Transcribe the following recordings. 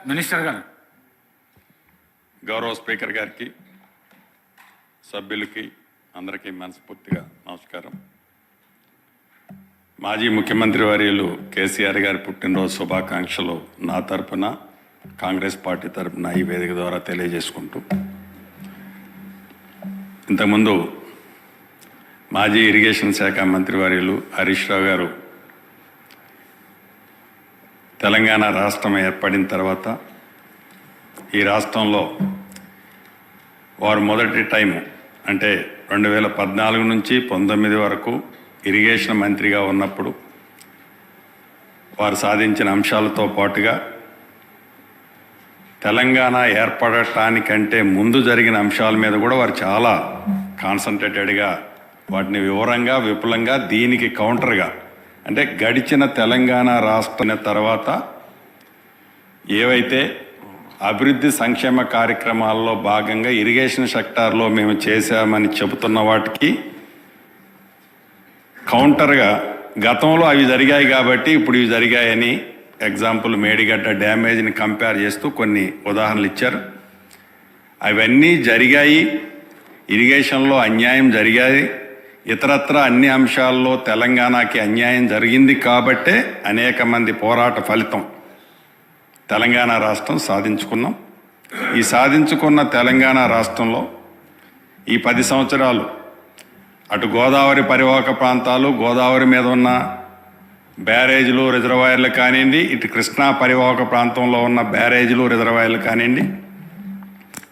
Minister గారు. గౌరవ speaker గారికి, సభ్యులకి అందరికీ మనస్ఫూర్తిగా నమస్కారం. మాజీ ముఖ్యమంత్రి వర్యులు కేసీఆర్ గారి పుట్టినరోజు శుభాకాంక్షలు నా తరపున, కాంగ్రెస్ పార్టీ తరపున ఈ వేదిక ద్వారా తెలియజేసుకుంటూ, ఇంతకుముందు మాజీ ఇరిగేషన్ శాఖ మంత్రి వర్యులు హరీష్ రావు గారు తెలంగాణ రాష్ట్రం ఏర్పడిన తర్వాత ఈ రాష్ట్రంలో వారు మొదటి టైము అంటే 2014 నుంచి 19 వరకు ఇరిగేషన్ మంత్రిగా ఉన్నప్పుడు వారు సాధించిన అంశాలతో పాటుగా తెలంగాణ ఏర్పడటానికంటే ముందు జరిగిన అంశాల మీద కూడా వారు చాలా కాన్సన్ట్రేటెడ్గా వాటిని వివరంగా విపులంగా దీనికి కౌంటర్గా అంటే గడిచిన తెలంగాణ రాష్ట్రం తర్వాత ఏవైతే అభివృద్ధి సంక్షేమ కార్యక్రమాల్లో భాగంగా ఇరిగేషన్ సెక్టార్లో మేము చేశామని చెబుతున్న వాటికి కౌంటర్గా గతంలో అవి జరిగాయి కాబట్టి ఇప్పుడు ఇవి జరిగాయని ఎగ్జాంపుల్ మేడిగడ్డ డ్యామేజ్ని కంపేర్ చేస్తూ కొన్ని ఉదాహరణలు ఇచ్చారు. అవన్నీ జరిగాయి, ఇరిగేషన్లో అన్యాయం జరిగాయి, ఇతరత్ర అన్ని అంశాల్లో తెలంగాణకి అన్యాయం జరిగింది కాబట్టే అనేక మంది పోరాట ఫలితం తెలంగాణ రాష్ట్రం సాధించుకున్నాం. ఈ సాధించుకున్న తెలంగాణ రాష్ట్రంలో ఈ 10 సంవత్సరాలు అటు గోదావరి పరివాహక ప్రాంతాలు, గోదావరి మీద ఉన్న బ్యారేజీలు రిజర్వాయర్లు కానివ్వండి, ఇటు కృష్ణా పరివాహక ప్రాంతంలో ఉన్న బ్యారేజీలు రిజర్వాయర్లు కానివ్వండి,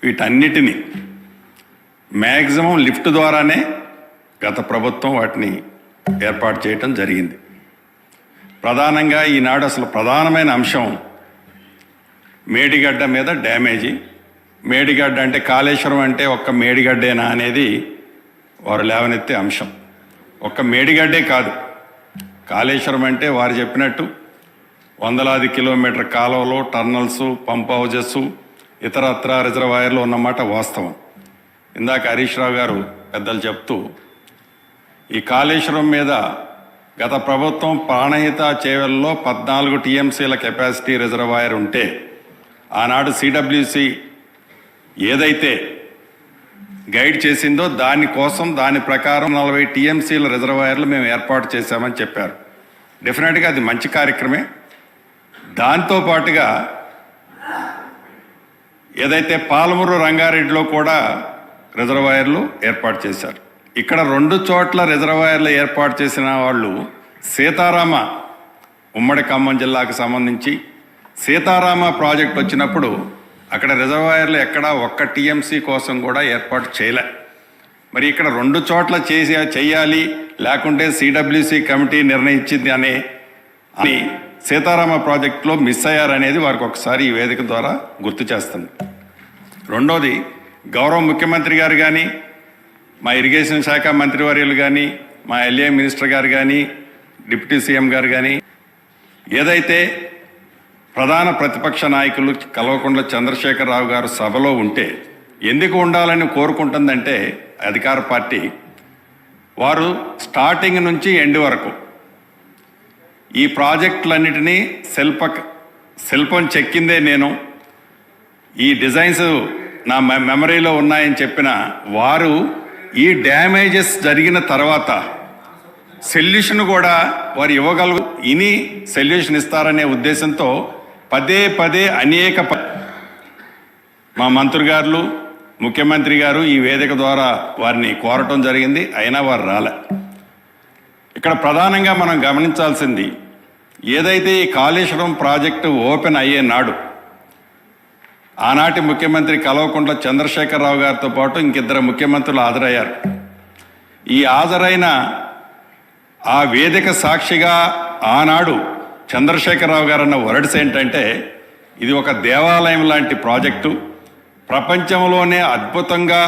వీటన్నిటినీ మ్యాక్సిమం లిఫ్ట్ ద్వారానే గత ప్రభుత్వం వాటిని ఏర్పాటు చేయటం జరిగింది. ప్రధానంగా ఈనాడు అసలు ప్రధానమైన అంశం మేడిగడ్డ మీద డ్యామేజీ. మేడిగడ్డ అంటే కాళేశ్వరం అంటే ఒక్క మేడిగడ్డేనా అనేది వారు లేవనెత్తే అంశం. ఒక్క మేడిగడ్డే కాదు, కాళేశ్వరం అంటే వారు చెప్పినట్టు వందలాది కిలోమీటర్ కాలువలు, టర్నల్స్, పంప్ హౌజెస్, ఇతరత్ర రిజర్వాయర్లు ఉన్నమాట వాస్తవం. ఇందాక హరీష్ రావు గారు పెద్దలు చెప్తూ ఈ కాళేశ్వరం మీద గత ప్రభుత్వం ప్రాణహిత చేవెల్లో 14 టీఎంసీల కెపాసిటీ రిజర్వాయర్ ఉంటే ఆనాడు సిడబ్ల్యూసి ఏదైతే గైడ్ చేసిందో దానికోసం దాని ప్రకారం 40 టీఎంసీల రిజర్వాయర్లు మేము ఏర్పాటు చేశామని చెప్పారు. డెఫినెట్గా అది మంచి కార్యక్రమే. దాంతోపాటుగా ఏదైతే పాలమూరు రంగారెడ్డిలో కూడా రిజర్వాయర్లు ఏర్పాటు చేశారు. ఇక్కడ 2 చోట్ల రిజర్వాయర్లు ఏర్పాటు చేసిన వాళ్ళు సీతారామ ఉమ్మడి ఖమ్మం జిల్లాకు సంబంధించి సీతారామ ప్రాజెక్ట్ వచ్చినప్పుడు అక్కడ రిజర్వాయర్లు ఎక్కడ ఒక్క టీఎంసీ కోసం కూడా ఏర్పాటు చేయలే. మరి ఇక్కడ 2 చోట్ల చేయాలి, లేకుంటే సిడబ్ల్యూసి కమిటీ నిర్ణయించింది అని సీతారామ ప్రాజెక్టులో మిస్ అయ్యారనేది వారికి ఒకసారి ఈ వేదిక ద్వారా గుర్తు చేస్తుంది. రెండోది, గౌరవ ముఖ్యమంత్రి గారు కానీ, మా ఇరిగేషన్ శాఖ మంత్రివర్యులు కానీ, మా ఎల్ఏ మినిస్టర్ గారు కానీ, డిప్యూటీ సీఎం గారు కానీ ఏదైతే ప్రధాన ప్రతిపక్ష నాయకులు కల్వకుంట్ల చంద్రశేఖరరావు గారు సభలో ఉంటే ఎందుకు ఉండాలని కోరుకుంటుందంటే అధికార పార్టీ వారు స్టార్టింగ్ నుంచి ఎండ్ వరకు ఈ ప్రాజెక్టులన్నిటినీ శిల్పం చెక్కిందే నేను, ఈ డిజైన్స్ నా మెమరీలో ఉన్నాయని చెప్పిన వారు ఈ డ్యామేజెస్ జరిగిన తర్వాత సొల్యూషన్ కూడా వారు ఇని సొల్యూషన్ ఇస్తారనే ఉద్దేశంతో పదే అనేక మా మంత్రి గారు, ముఖ్యమంత్రి గారు ఈ వేదిక ద్వారా వారిని కోరటం జరిగింది. అయినా వారు రాలే. ఇక్కడ ప్రధానంగా మనం గమనించాల్సింది ఏదైతే ఈ కాళేశ్వరం ప్రాజెక్టు ఓపెన్ అయ్యే నాడు ఆనాటి ముఖ్యమంత్రి కల్వకుంట్ల చంద్రశేఖరరావు గారితో పాటు ఇంకిద్దరు ముఖ్యమంత్రులు హాజరయ్యారు. ఈ హాజరైన ఆ వేదిక సాక్షిగా ఆనాడు చంద్రశేఖరరావు గారు అన్న వర్డ్స్ ఏంటంటే, ఇది ఒక దేవాలయం లాంటి ప్రాజెక్టు, ప్రపంచంలోనే అద్భుతంగా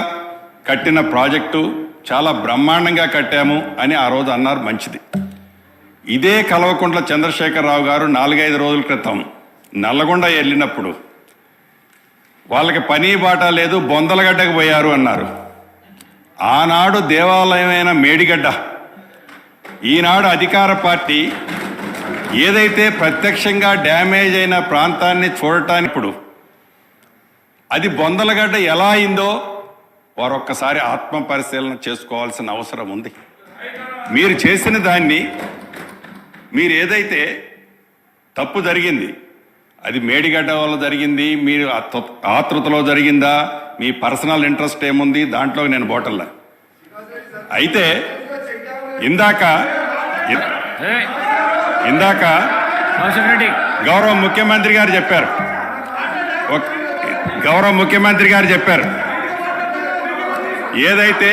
కట్టిన ప్రాజెక్టు, చాలా బ్రహ్మాండంగా కట్టాము అని ఆ రోజు అన్నారు. మంచిది. ఇదే కల్వకుంట్ల చంద్రశేఖరరావు గారు 4-5 రోజుల క్రితం నల్లగొండ వెళ్ళినప్పుడు వాళ్ళకి పని బాట లేదు, బొందలగడ్డకు పోయారు అన్నారు. ఆనాడు దేవాలయమైన మేడిగడ్డ, ఈనాడు అధికార పార్టీ ఏదైతే ప్రత్యక్షంగా డ్యామేజ్ అయిన ప్రాంతాన్ని చూడటానికి ఇప్పుడు అది బొందలగడ్డ ఎలా అయిందో వారు ఒక్కసారి ఆత్మ పరిశీలన చేసుకోవాల్సిన అవసరం ఉంది. మీరు చేసిన దాన్ని, మీరు ఏదైతే తప్పు జరిగింది అది మేడిగడ్డ వల్ల జరిగింది, మీరు ఆతృతలో జరిగిందా, మీ పర్సనల్ ఇంట్రెస్ట్ ఏముంది దాంట్లో నేను బోటల్లా. అయితే ఇందాక గౌరవ ముఖ్యమంత్రి గారు చెప్పారు ఏదైతే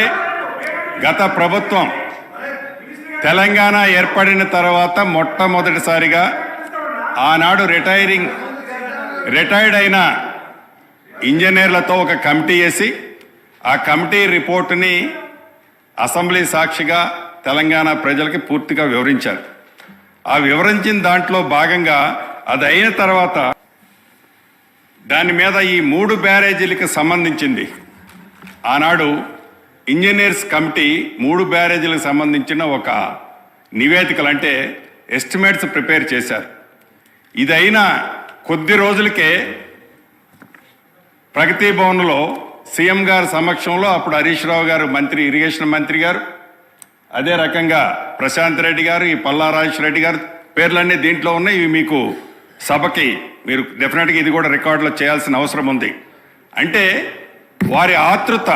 గత ప్రభుత్వం తెలంగాణ ఏర్పడిన తర్వాత మొట్టమొదటిసారిగా ఆనాడు రిటైర్డ్ అయిన ఇంజనీర్లతో ఒక కమిటీ వేసి ఆ కమిటీ రిపోర్టుని అసెంబ్లీ సాక్షిగా తెలంగాణ ప్రజలకి పూర్తిగా వివరించారు. ఆ వివరించిన దాంట్లో భాగంగా అది అయిన తర్వాత దాని మీద ఈ 3 బ్యారేజీలకు సంబంధించింది ఆనాడు ఇంజనీర్స్ కమిటీ 3 బ్యారేజీలకు సంబంధించిన ఒక నివేదికలు అంటే ఎస్టిమేట్స్ ప్రిపేర్ చేశారు. ఇదైన కొద్ది రోజులకే ప్రగతి భవన్లో సీఎం గారి సమక్షంలో అప్పుడు హరీష్ రావు గారు మంత్రి, ఇరిగేషన్ మంత్రి గారు, అదే రకంగా ప్రశాంత్ రెడ్డి గారు, ఈ పల్లా రాజేశ్వర రెడ్డి గారు పేర్లన్నీ దీంట్లో ఉన్నాయి. ఇవి మీకు సభకి మీరు డెఫినెట్గా ఇది కూడా రికార్డులో చేయాల్సిన అవసరం ఉంది. అంటే వారి ఆతృత,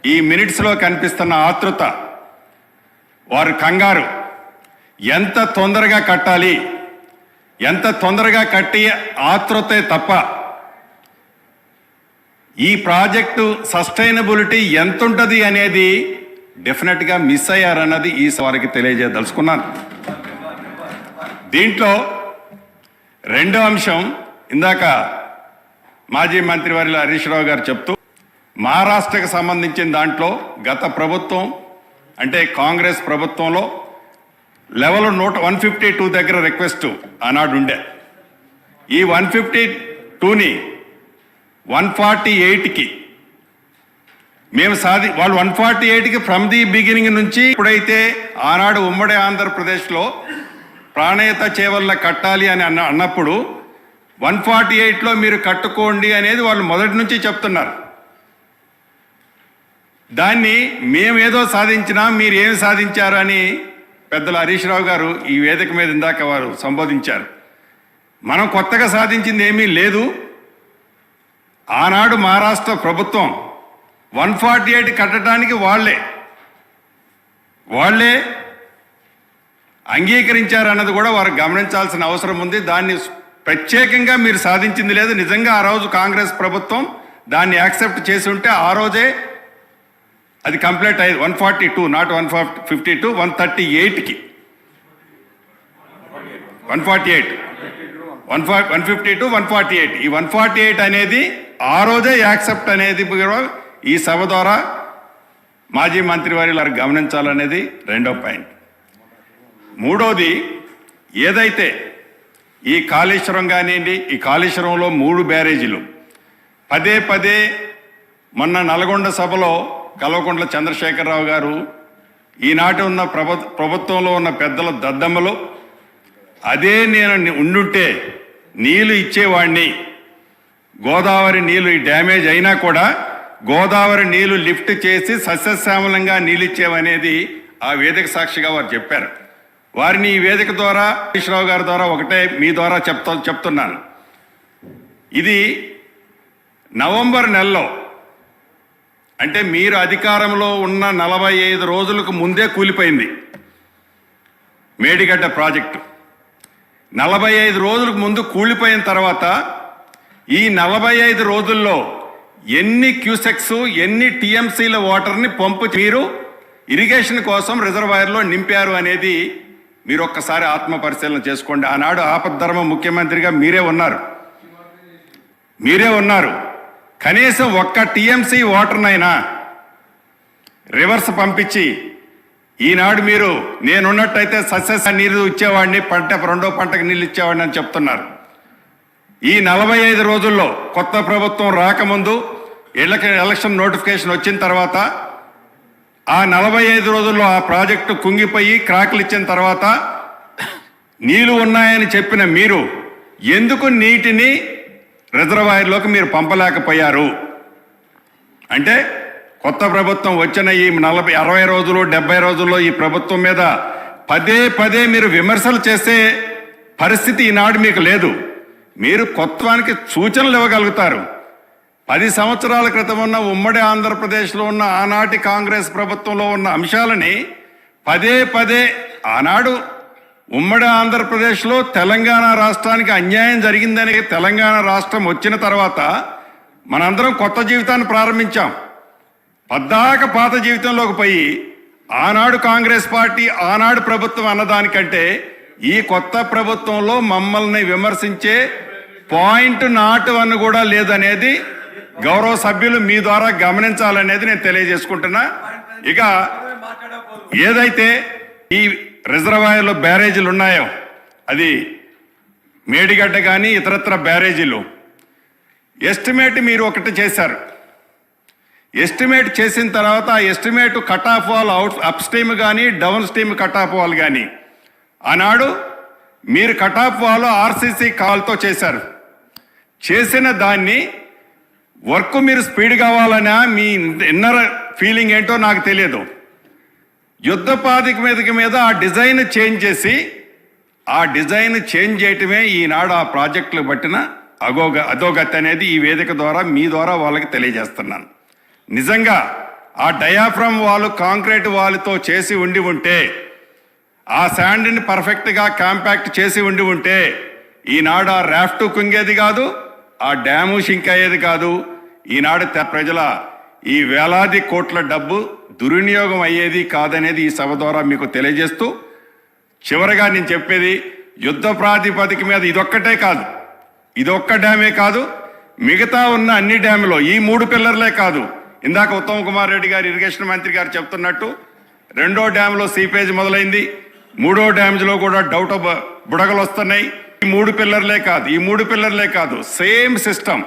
ఈ మినిట్స్లో కనిపిస్తున్న ఆతృత, వారి కంగారు, ఎంత తొందరగా కట్టాలి, ఎంత తొందరగా కట్టి ఆతృతే తప్ప ఈ ప్రాజెక్టు సస్టైనబిలిటీ ఎంత ఉంటుంది అనేది డెఫినెట్గా మిస్ అయ్యారన్నది ఈ వారికి తెలియజేయదలుచుకున్నాను. దీంట్లో రెండో అంశం, ఇందాక మాజీ మంత్రి వర్యులు హరీష్ రావు గారు చెప్తూ మహారాష్ట్రకు సంబంధించిన దాంట్లో గత ప్రభుత్వం అంటే కాంగ్రెస్ ప్రభుత్వంలో లెవెల్ 152 దగ్గర రిక్వెస్ట్ ఆనాడు ఉండే. ఈ 152ని 148కి మేము వాళ్ళు 148కి ఫ్రమ్ ది బిగినింగ్ నుంచి ఇప్పుడైతే ఆనాడు ఉమ్మడి ఆంధ్రప్రదేశ్లో ప్రాణేత చేవల్ల కట్టాలి అని అన్నప్పుడు 148లో మీరు కట్టుకోండి అనేది వాళ్ళు మొదటి నుంచి చెప్తున్నారు. దాన్ని మేమేదో సాధించినా మీరు ఏమి సాధించారు అని పెద్దలు హరీష్ రావు గారు ఈ వేదిక మీద ఇందాక వారు సంబోధించారు. మనం కొత్తగా సాధించింది ఏమీ లేదు. ఆనాడు మహారాష్ట్ర ప్రభుత్వం 148 కట్టడానికి వాళ్ళే అంగీకరించారన్నది కూడా వారు గమనించాల్సిన అవసరం ఉంది. దాన్ని ప్రత్యేకంగా మీరు సాధించింది లేదు. నిజంగా ఆ రోజు కాంగ్రెస్ ప్రభుత్వం దాన్ని యాక్సెప్ట్ చేసి ఉంటే ఆ రోజే అది కంప్లీట్ అయ్యేది. 142 నాట్ 152, 138కి 148 152 148 ఈ 148 అనేది ఆ రోజే యాక్సెప్ట్ అనేది ఈ సభ ద్వారా మాజీ మంత్రి వారు గమనించాలనేది రెండో పాయింట్. మూడోది, ఏదైతే ఈ కాళేశ్వరం కానివ్వండి, ఈ కాళేశ్వరంలో 3 బ్యారేజీలు పదే మొన్న నల్గొండ సభలో కల్వకుంట్ల చంద్రశేఖరరావు గారు ఈనాటి ఉన్న ప్రభుత్వంలో ఉన్న పెద్దల దద్దమ్మలు అదే నేను ఉండుంటే నీళ్లు ఇచ్చేవాడిని, గోదావరి నీళ్లు డ్యామేజ్ అయినా కూడా గోదావరి నీళ్లు లిఫ్ట్ చేసి సస్యశ్యామలంగా నీళ్ళు ఇచ్చేవనేది ఆ వేదిక సాక్షిగా వారు చెప్పారు. వారిని ఈ వేదిక ద్వారా హరీష్ రావు గారి ద్వారా ఒకటే మీ ద్వారా చెప్తున్నాను. ఇది నవంబర్ నెలలో అంటే మీరు అధికారంలో ఉన్న 45 రోజులకు ముందే కూలిపోయింది మేడిగడ్డ ప్రాజెక్టు. 45 రోజులకు ముందు కూలిపోయిన తర్వాత ఈ 45 రోజుల్లో ఎన్ని క్యూసెక్స్, ఎన్ని టీఎంసీల వాటర్ని పంపు మీరు ఇరిగేషన్ కోసం రిజర్వాయర్లో నింపారు అనేది మీరు ఒక్కసారి ఆత్మ పరిశీలన చేసుకోండి. ఆనాడు ఆపద్ధర్మ ముఖ్యమంత్రిగా మీరే ఉన్నారు. కనీసం ఒక్క టీఎంసీ వాటర్నైనా రివర్స్ పంపించి ఈనాడు మీరు నేనున్నట్టయితే సస్యస నీరు ఇచ్చేవాడిని, రెండో పంటకు నీళ్ళు ఇచ్చేవాడిని అని చెప్తున్నారు. ఈ 45 రోజుల్లో కొత్త ప్రభుత్వం రాకముందు ఎలక్షన్ నోటిఫికేషన్ వచ్చిన తర్వాత ఆ 45 రోజుల్లో ఆ ప్రాజెక్టు కుంగిపోయి క్రాకులు ఇచ్చిన తర్వాత నీళ్లు ఉన్నాయని చెప్పిన మీరు ఎందుకు నీటిని రిజర్వాయర్లోకి మీరు పంపలేకపోయారు? అంటే కొత్త ప్రభుత్వం వచ్చిన ఈ 60 రోజులు 70 రోజుల్లో ఈ ప్రభుత్వం మీద పదే పదే మీరు విమర్శలు చేసే పరిస్థితి ఈనాడు మీకు లేదు. మీరు కొత్తవానికి సూచనలు ఇవ్వగలుగుతారు. 10 సంవత్సరాల క్రితం ఉన్న ఉమ్మడి ఆంధ్రప్రదేశ్లో ఉన్న ఆనాటి కాంగ్రెస్ ప్రభుత్వంలో ఉన్న అంశాలని పదే పదే ఆనాడు ఉమ్మడి ఆంధ్రప్రదేశ్లో తెలంగాణ రాష్ట్రానికి అన్యాయం జరిగిందని తెలంగాణ రాష్ట్రం వచ్చిన తర్వాత మనందరం కొత్త జీవితాన్ని ప్రారంభించాం. పద్దాక పాత జీవితంలోకి పోయి ఆనాడు కాంగ్రెస్ పార్టీ ఆనాడు ప్రభుత్వం అన్నదానికంటే ఈ కొత్త ప్రభుత్వంలో మమ్మల్ని విమర్శించే పాయింట్ నాట్ వన్ కూడా లేదనేది గౌరవ సభ్యులు మీ ద్వారా గమనించాలనేది నేను తెలియజేసుకుంటున్నా. ఇక ఏదైతే ఈ రిజర్వాయర్లో బ్యారేజీలు ఉన్నాయో అది మేడిగడ్డ కానీ ఇతరత్ర బ్యారేజీలు ఎస్టిమేట్ మీరు ఒకటి చేశారు. ఎస్టిమేట్ చేసిన తర్వాత ఆ estimate cut off wall upstream కానీ downstream cut off wall కానీ ఆనాడు మీరు కట్ ఆఫ్ వాల్ ఆర్సీసీ కాల్తో చేశారు. చేసిన దాన్ని వర్క్ మీరు స్పీడ్ కావాలన్నా మీ ఇన్నర్ ఫీలింగ్ ఏంటో నాకు తెలియదు. యుద్ధ ప్రాతిపదిక మీద ఆ డిజైన్ చేంజ్ చేసి ఆ డిజైన్ చేంజ్ చేయటమే ఈనాడు ఆ ప్రాజెక్టులు పట్టిన అధోగతి అనేది ఈ వేదిక ద్వారా మీ ద్వారా వాళ్ళకి తెలియజేస్తున్నాను. నిజంగా ఆ డయాఫ్రమ్ వాల్ కాంక్రీట్ వాల్తో చేసి ఉంటే ఆ శాండ్ని పర్ఫెక్ట్గా కాంపాక్ట్ చేసి ఉంటే ఈనాడు ఆ రాఫ్ట్ కుంగేది కాదు, ఆ డ్యాము షింక్ అయ్యేది కాదు. ఈనాడు ప్రజల ఈ వేలాది కోట్ల డబ్బు దుర్వినియోగం అయ్యేది కాదనేది ఈ సభ ద్వారా మీకు తెలియజేస్తూ చివరిగా నేను చెప్పేది యుద్ధ ప్రాతిపదిక మీద ఇదొక్కటే కాదు, ఇదొక్క డ్యామే కాదు, మిగతా ఉన్న అన్ని డ్యాములో ఈ 3 పిల్లర్లే కాదు. ఇందాక ఉత్తమ్ కుమార్ రెడ్డి గారు ఇరిగేషన్ మంత్రి గారు చెప్తున్నట్టు 2వ డ్యాంలో సీపేజ్ మొదలైంది, 3వ డ్యామ్లో కూడా బుడగలు వస్తున్నాయి. ఈ 3 పిల్లర్లే కాదు సేమ్ సిస్టమ్.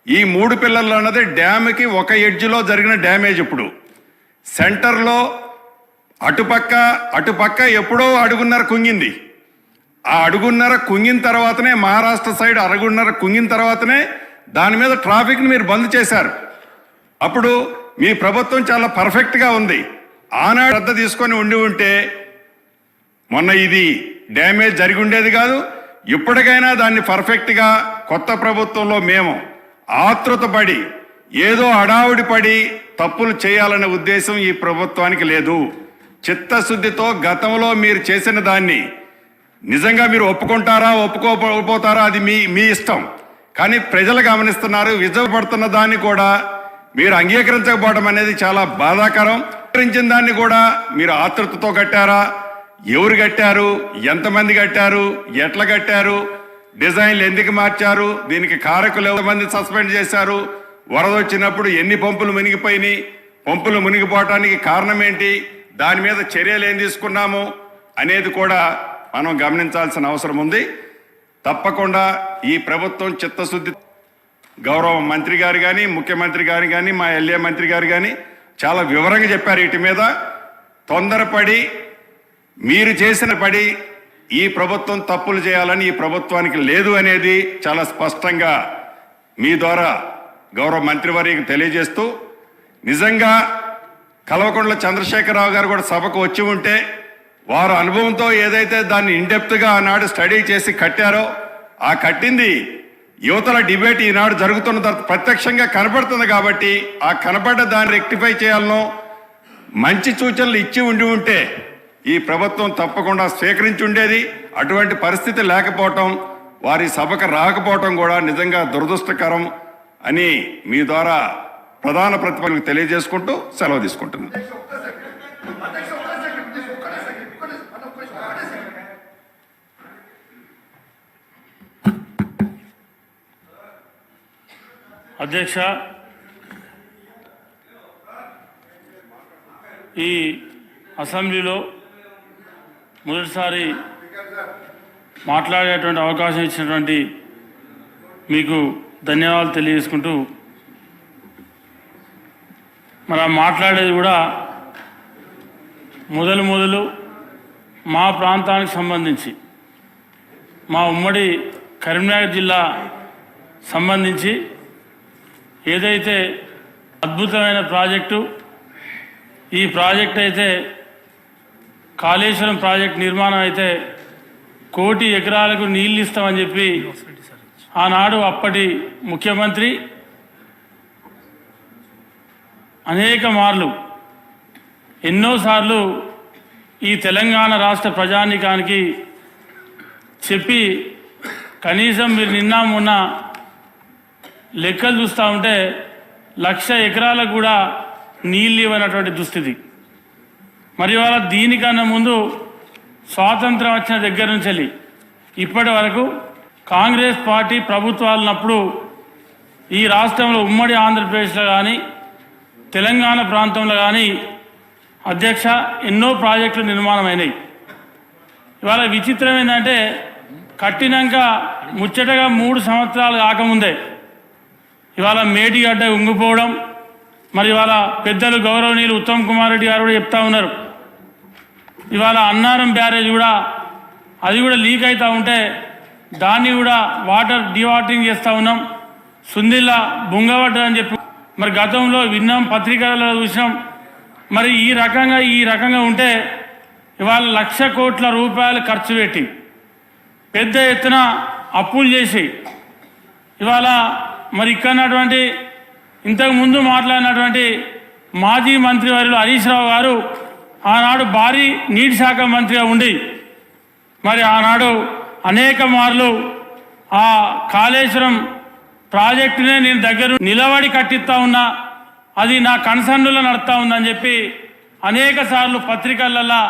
ఈ 3 పిల్లర్లు అన్నది డ్యామ్కి ఒక ఎడ్జ్లో జరిగిన డ్యామేజ్. ఇప్పుడు సెంటర్లో అటుపక్క ఎప్పుడో అడుగున్నర కుంగింది. ఆ అడుగున్నర కుంగిన తర్వాతనే మహారాష్ట్ర సైడ్ అడుగున్నర కుంగిన తర్వాతనే దాని మీద ట్రాఫిక్ని మీరు బంద్ చేశారు. అప్పుడు మీ ప్రభుత్వం చాలా పర్ఫెక్ట్గా ఉంది. ఆనాడు శ్రద్ధ తీసుకొని ఉంటే మొన్న ఇది డ్యామేజ్ జరిగి ఉండేది కాదు. ఇప్పటికైనా దాన్ని పర్ఫెక్ట్గా కొత్త ప్రభుత్వంలో మేము ఆతృతపడి ఏదో అడావుడి పడి తప్పులు చేయాలనే ఉద్దేశం ఈ ప్రభుత్వానికి లేదు. చిత్తశుద్ధితో గతంలో మీరు చేసిన దాన్ని నిజంగా మీరు ఒప్పుకుంటారా ఒప్పుకోకపోతారా అది మీ ఇష్టం. కానీ ప్రజలు గమనిస్తున్నారు. విజయపడుతున్న దాన్ని కూడా మీరు అంగీకరించకపోవడం అనేది చాలా బాధాకరం. అంగీకరించిన దాన్ని కూడా మీరు ఆతృతతో కట్టారా? ఎవరు కట్టారు? ఎంతమంది కట్టారు? ఎట్లా కట్టారు? డిజైన్లు ఎందుకు మార్చారు? దీనికి కారకులు ఎంతమంది సస్పెండ్ చేశారు? వరద వచ్చినప్పుడు ఎన్ని పంపులు మునిగిపోయినాయి? పంపులు మునిగిపోవటానికి కారణం ఏంటి? దాని మీద చర్యలు ఏం తీసుకున్నాము అనేది కూడా మనం గమనించాల్సిన అవసరం ఉంది. తప్పకుండా ఈ ప్రభుత్వం చిత్తశుద్ధి గౌరవ మంత్రి గారు కానీ ముఖ్యమంత్రి గారు కానీ మా ఎల్ఏ మంత్రి గారు కానీ చాలా వివరంగా చెప్పారు. వీటి మీద తొందరపడి మీరు చేసిన పడి ఈ ప్రభుత్వం తప్పులు చేయాలని ఈ ప్రభుత్వానికి లేదు అనేది చాలా స్పష్టంగా మీ ద్వారా గౌరవ మంత్రివర్యకు తెలియజేస్తూ, నిజంగా కల్వకుంట్ల చంద్రశేఖరరావు గారు కూడా సభకు వచ్చి ఉంటే వారు అనుభవంతో ఏదైతే దాన్ని ఇండెప్త్గా ఆనాడు స్టడీ చేసి కట్టారో ఆ కట్టింది యువతల డిబేట్ ఈనాడు జరుగుతున్న ప్రత్యక్షంగా కనబడుతుంది. కాబట్టి ఆ కనబడ్డ దాన్ని రెక్టిఫై చేయాలనో మంచి సూచనలు ఇచ్చి ఉంటే ఈ ప్రభుత్వం తప్పకుండా స్వీకరించి ఉండేది. అటువంటి పరిస్థితి లేకపోవటం, వారి సభకు రాకపోవటం కూడా నిజంగా దురదృష్టకరం అని మీ ద్వారా ప్రధాన ప్రతిపక్షాలకు తెలియజేసుకుంటూ సెలవు తీసుకుంటున్నాను. అధ్యక్ష, ఈ అసెంబ్లీలో మొదటిసారి మాట్లాడేటువంటి అవకాశం ఇచ్చినటువంటి మీకు ధన్యవాదాలు తెలియజేసుకుంటూ, మరి మాట్లాడేది కూడా మొదలు మా ప్రాంతానికి సంబంధించి మా ఉమ్మడి కరీంనగర్ జిల్లా సంబంధించి ఏదైతే అద్భుతమైన ప్రాజెక్టు, ఈ ప్రాజెక్ట్ అయితే కాళేశ్వరం ప్రాజెక్ట్ నిర్మాణం అయితే 1 కోటి ఎకరాలకు నీళ్ళు ఇస్తామని చెప్పి ఆనాడు అప్పటి ముఖ్యమంత్రి అనేక మార్లు ఎన్నోసార్లు ఈ తెలంగాణ రాష్ట్ర ప్రజానీకానికి చెప్పి కనీసం మీరు నిన్న మొన్న లెక్కలు చూస్తూ ఉంటే 1,00,000 ఎకరాలకు కూడా నీళ్ళు ఇవ్వనటువంటి దుస్థితి. మరి వాళ్ళ దీనికన్నా ముందు స్వాతంత్రం వచ్చిన దగ్గర నుంచి ఇప్పటి వరకు కాంగ్రెస్ పార్టీ ప్రభుత్వాలున్నప్పుడు ఈ రాష్ట్రంలో ఉమ్మడి ఆంధ్రప్రదేశ్లో కానీ తెలంగాణ ప్రాంతంలో కానీ అధ్యక్ష ఎన్నో ప్రాజెక్టులు నిర్మాణం అయినాయి. ఇవాళ విచిత్రం ఏంటంటే కట్టినాక ముచ్చటగా 3 సంవత్సరాలు కాకముందే ఇవాళ మేడిగడ్డ ఉంగిపోవడం, మరి ఇవాళ పెద్దలు గౌరవనీయులు ఉత్తమ్ కుమార్ రెడ్డి గారు కూడా చెప్తా ఉన్నారు. ఇవాళ అన్నారం బ్యారేజ్ కూడా అది కూడా లీక్ అవుతూ ఉంటే దాన్ని కూడా వాటర్ డివాటరింగ్ చేస్తూ ఉన్నాం. సుందిల్లా బుంగబడ్డదని చెప్పి మరి గతంలో విన్నాం, పత్రికలలో చూసినాం. మరి ఈ రకంగా ఉంటే ఇవాళ 1,00,000 కోట్ల రూపాయలు ఖర్చు పెట్టి పెద్ద ఎత్తున అప్పులు చేసి ఇవాళ మరి ఇక్కడటువంటి ఇంతకుముందు మాట్లాడినటువంటి మాజీ మంత్రివర్యులు హరీష్ రావు గారు ఆనాడు భారీ నీటి శాఖ మంత్రిగా ఉండి మరి ఆనాడు అనేక మార్లు ఆ కాళేశ్వరం ప్రాజెక్టునే నేను దగ్గర నిలబడి కట్టిస్తా ఉన్నా, అది నా కన్సర్న్లో నడుస్తూ ఉందని చెప్పి అనేక సార్లు పత్రికలలో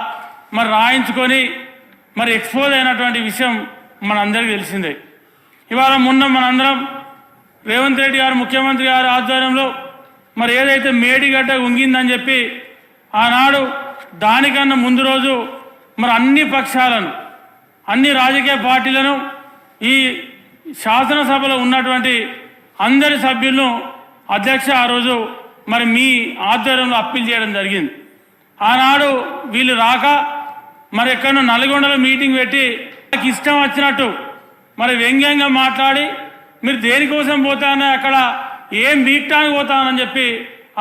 మరి రాయించుకొని మరి ఎక్స్పోజ్ అయినటువంటి విషయం మనందరికీ తెలిసిందే. ఇవాళ మొన్న మనందరం రేవంత్ రెడ్డి గారు ముఖ్యమంత్రి గారి ఆధ్వర్యంలో మరి ఏదైతే మేడిగడ్డ ఉంగిందని చెప్పి ఆనాడు దానికన్నా ముందు రోజు మరి అన్ని పక్షాలను, అన్ని రాజకీయ పార్టీలను, ఈ శాసనసభలో ఉన్నటువంటి అందరి సభ్యులను అధ్యక్ష ఆ రోజు మరి మీ ఆధ్వర్యంలో అప్పీల్ చేయడం జరిగింది. ఆనాడు వీళ్ళు రాక మరి ఎక్కడో నల్గొండలో మీటింగ్ పెట్టి నాకు ఇష్టం వచ్చినట్టు మరి వ్యంగ్యంగా మాట్లాడి మీరు దేనికోసం పోతానో అక్కడ ఏం బీక్టానికి పోతానని చెప్పి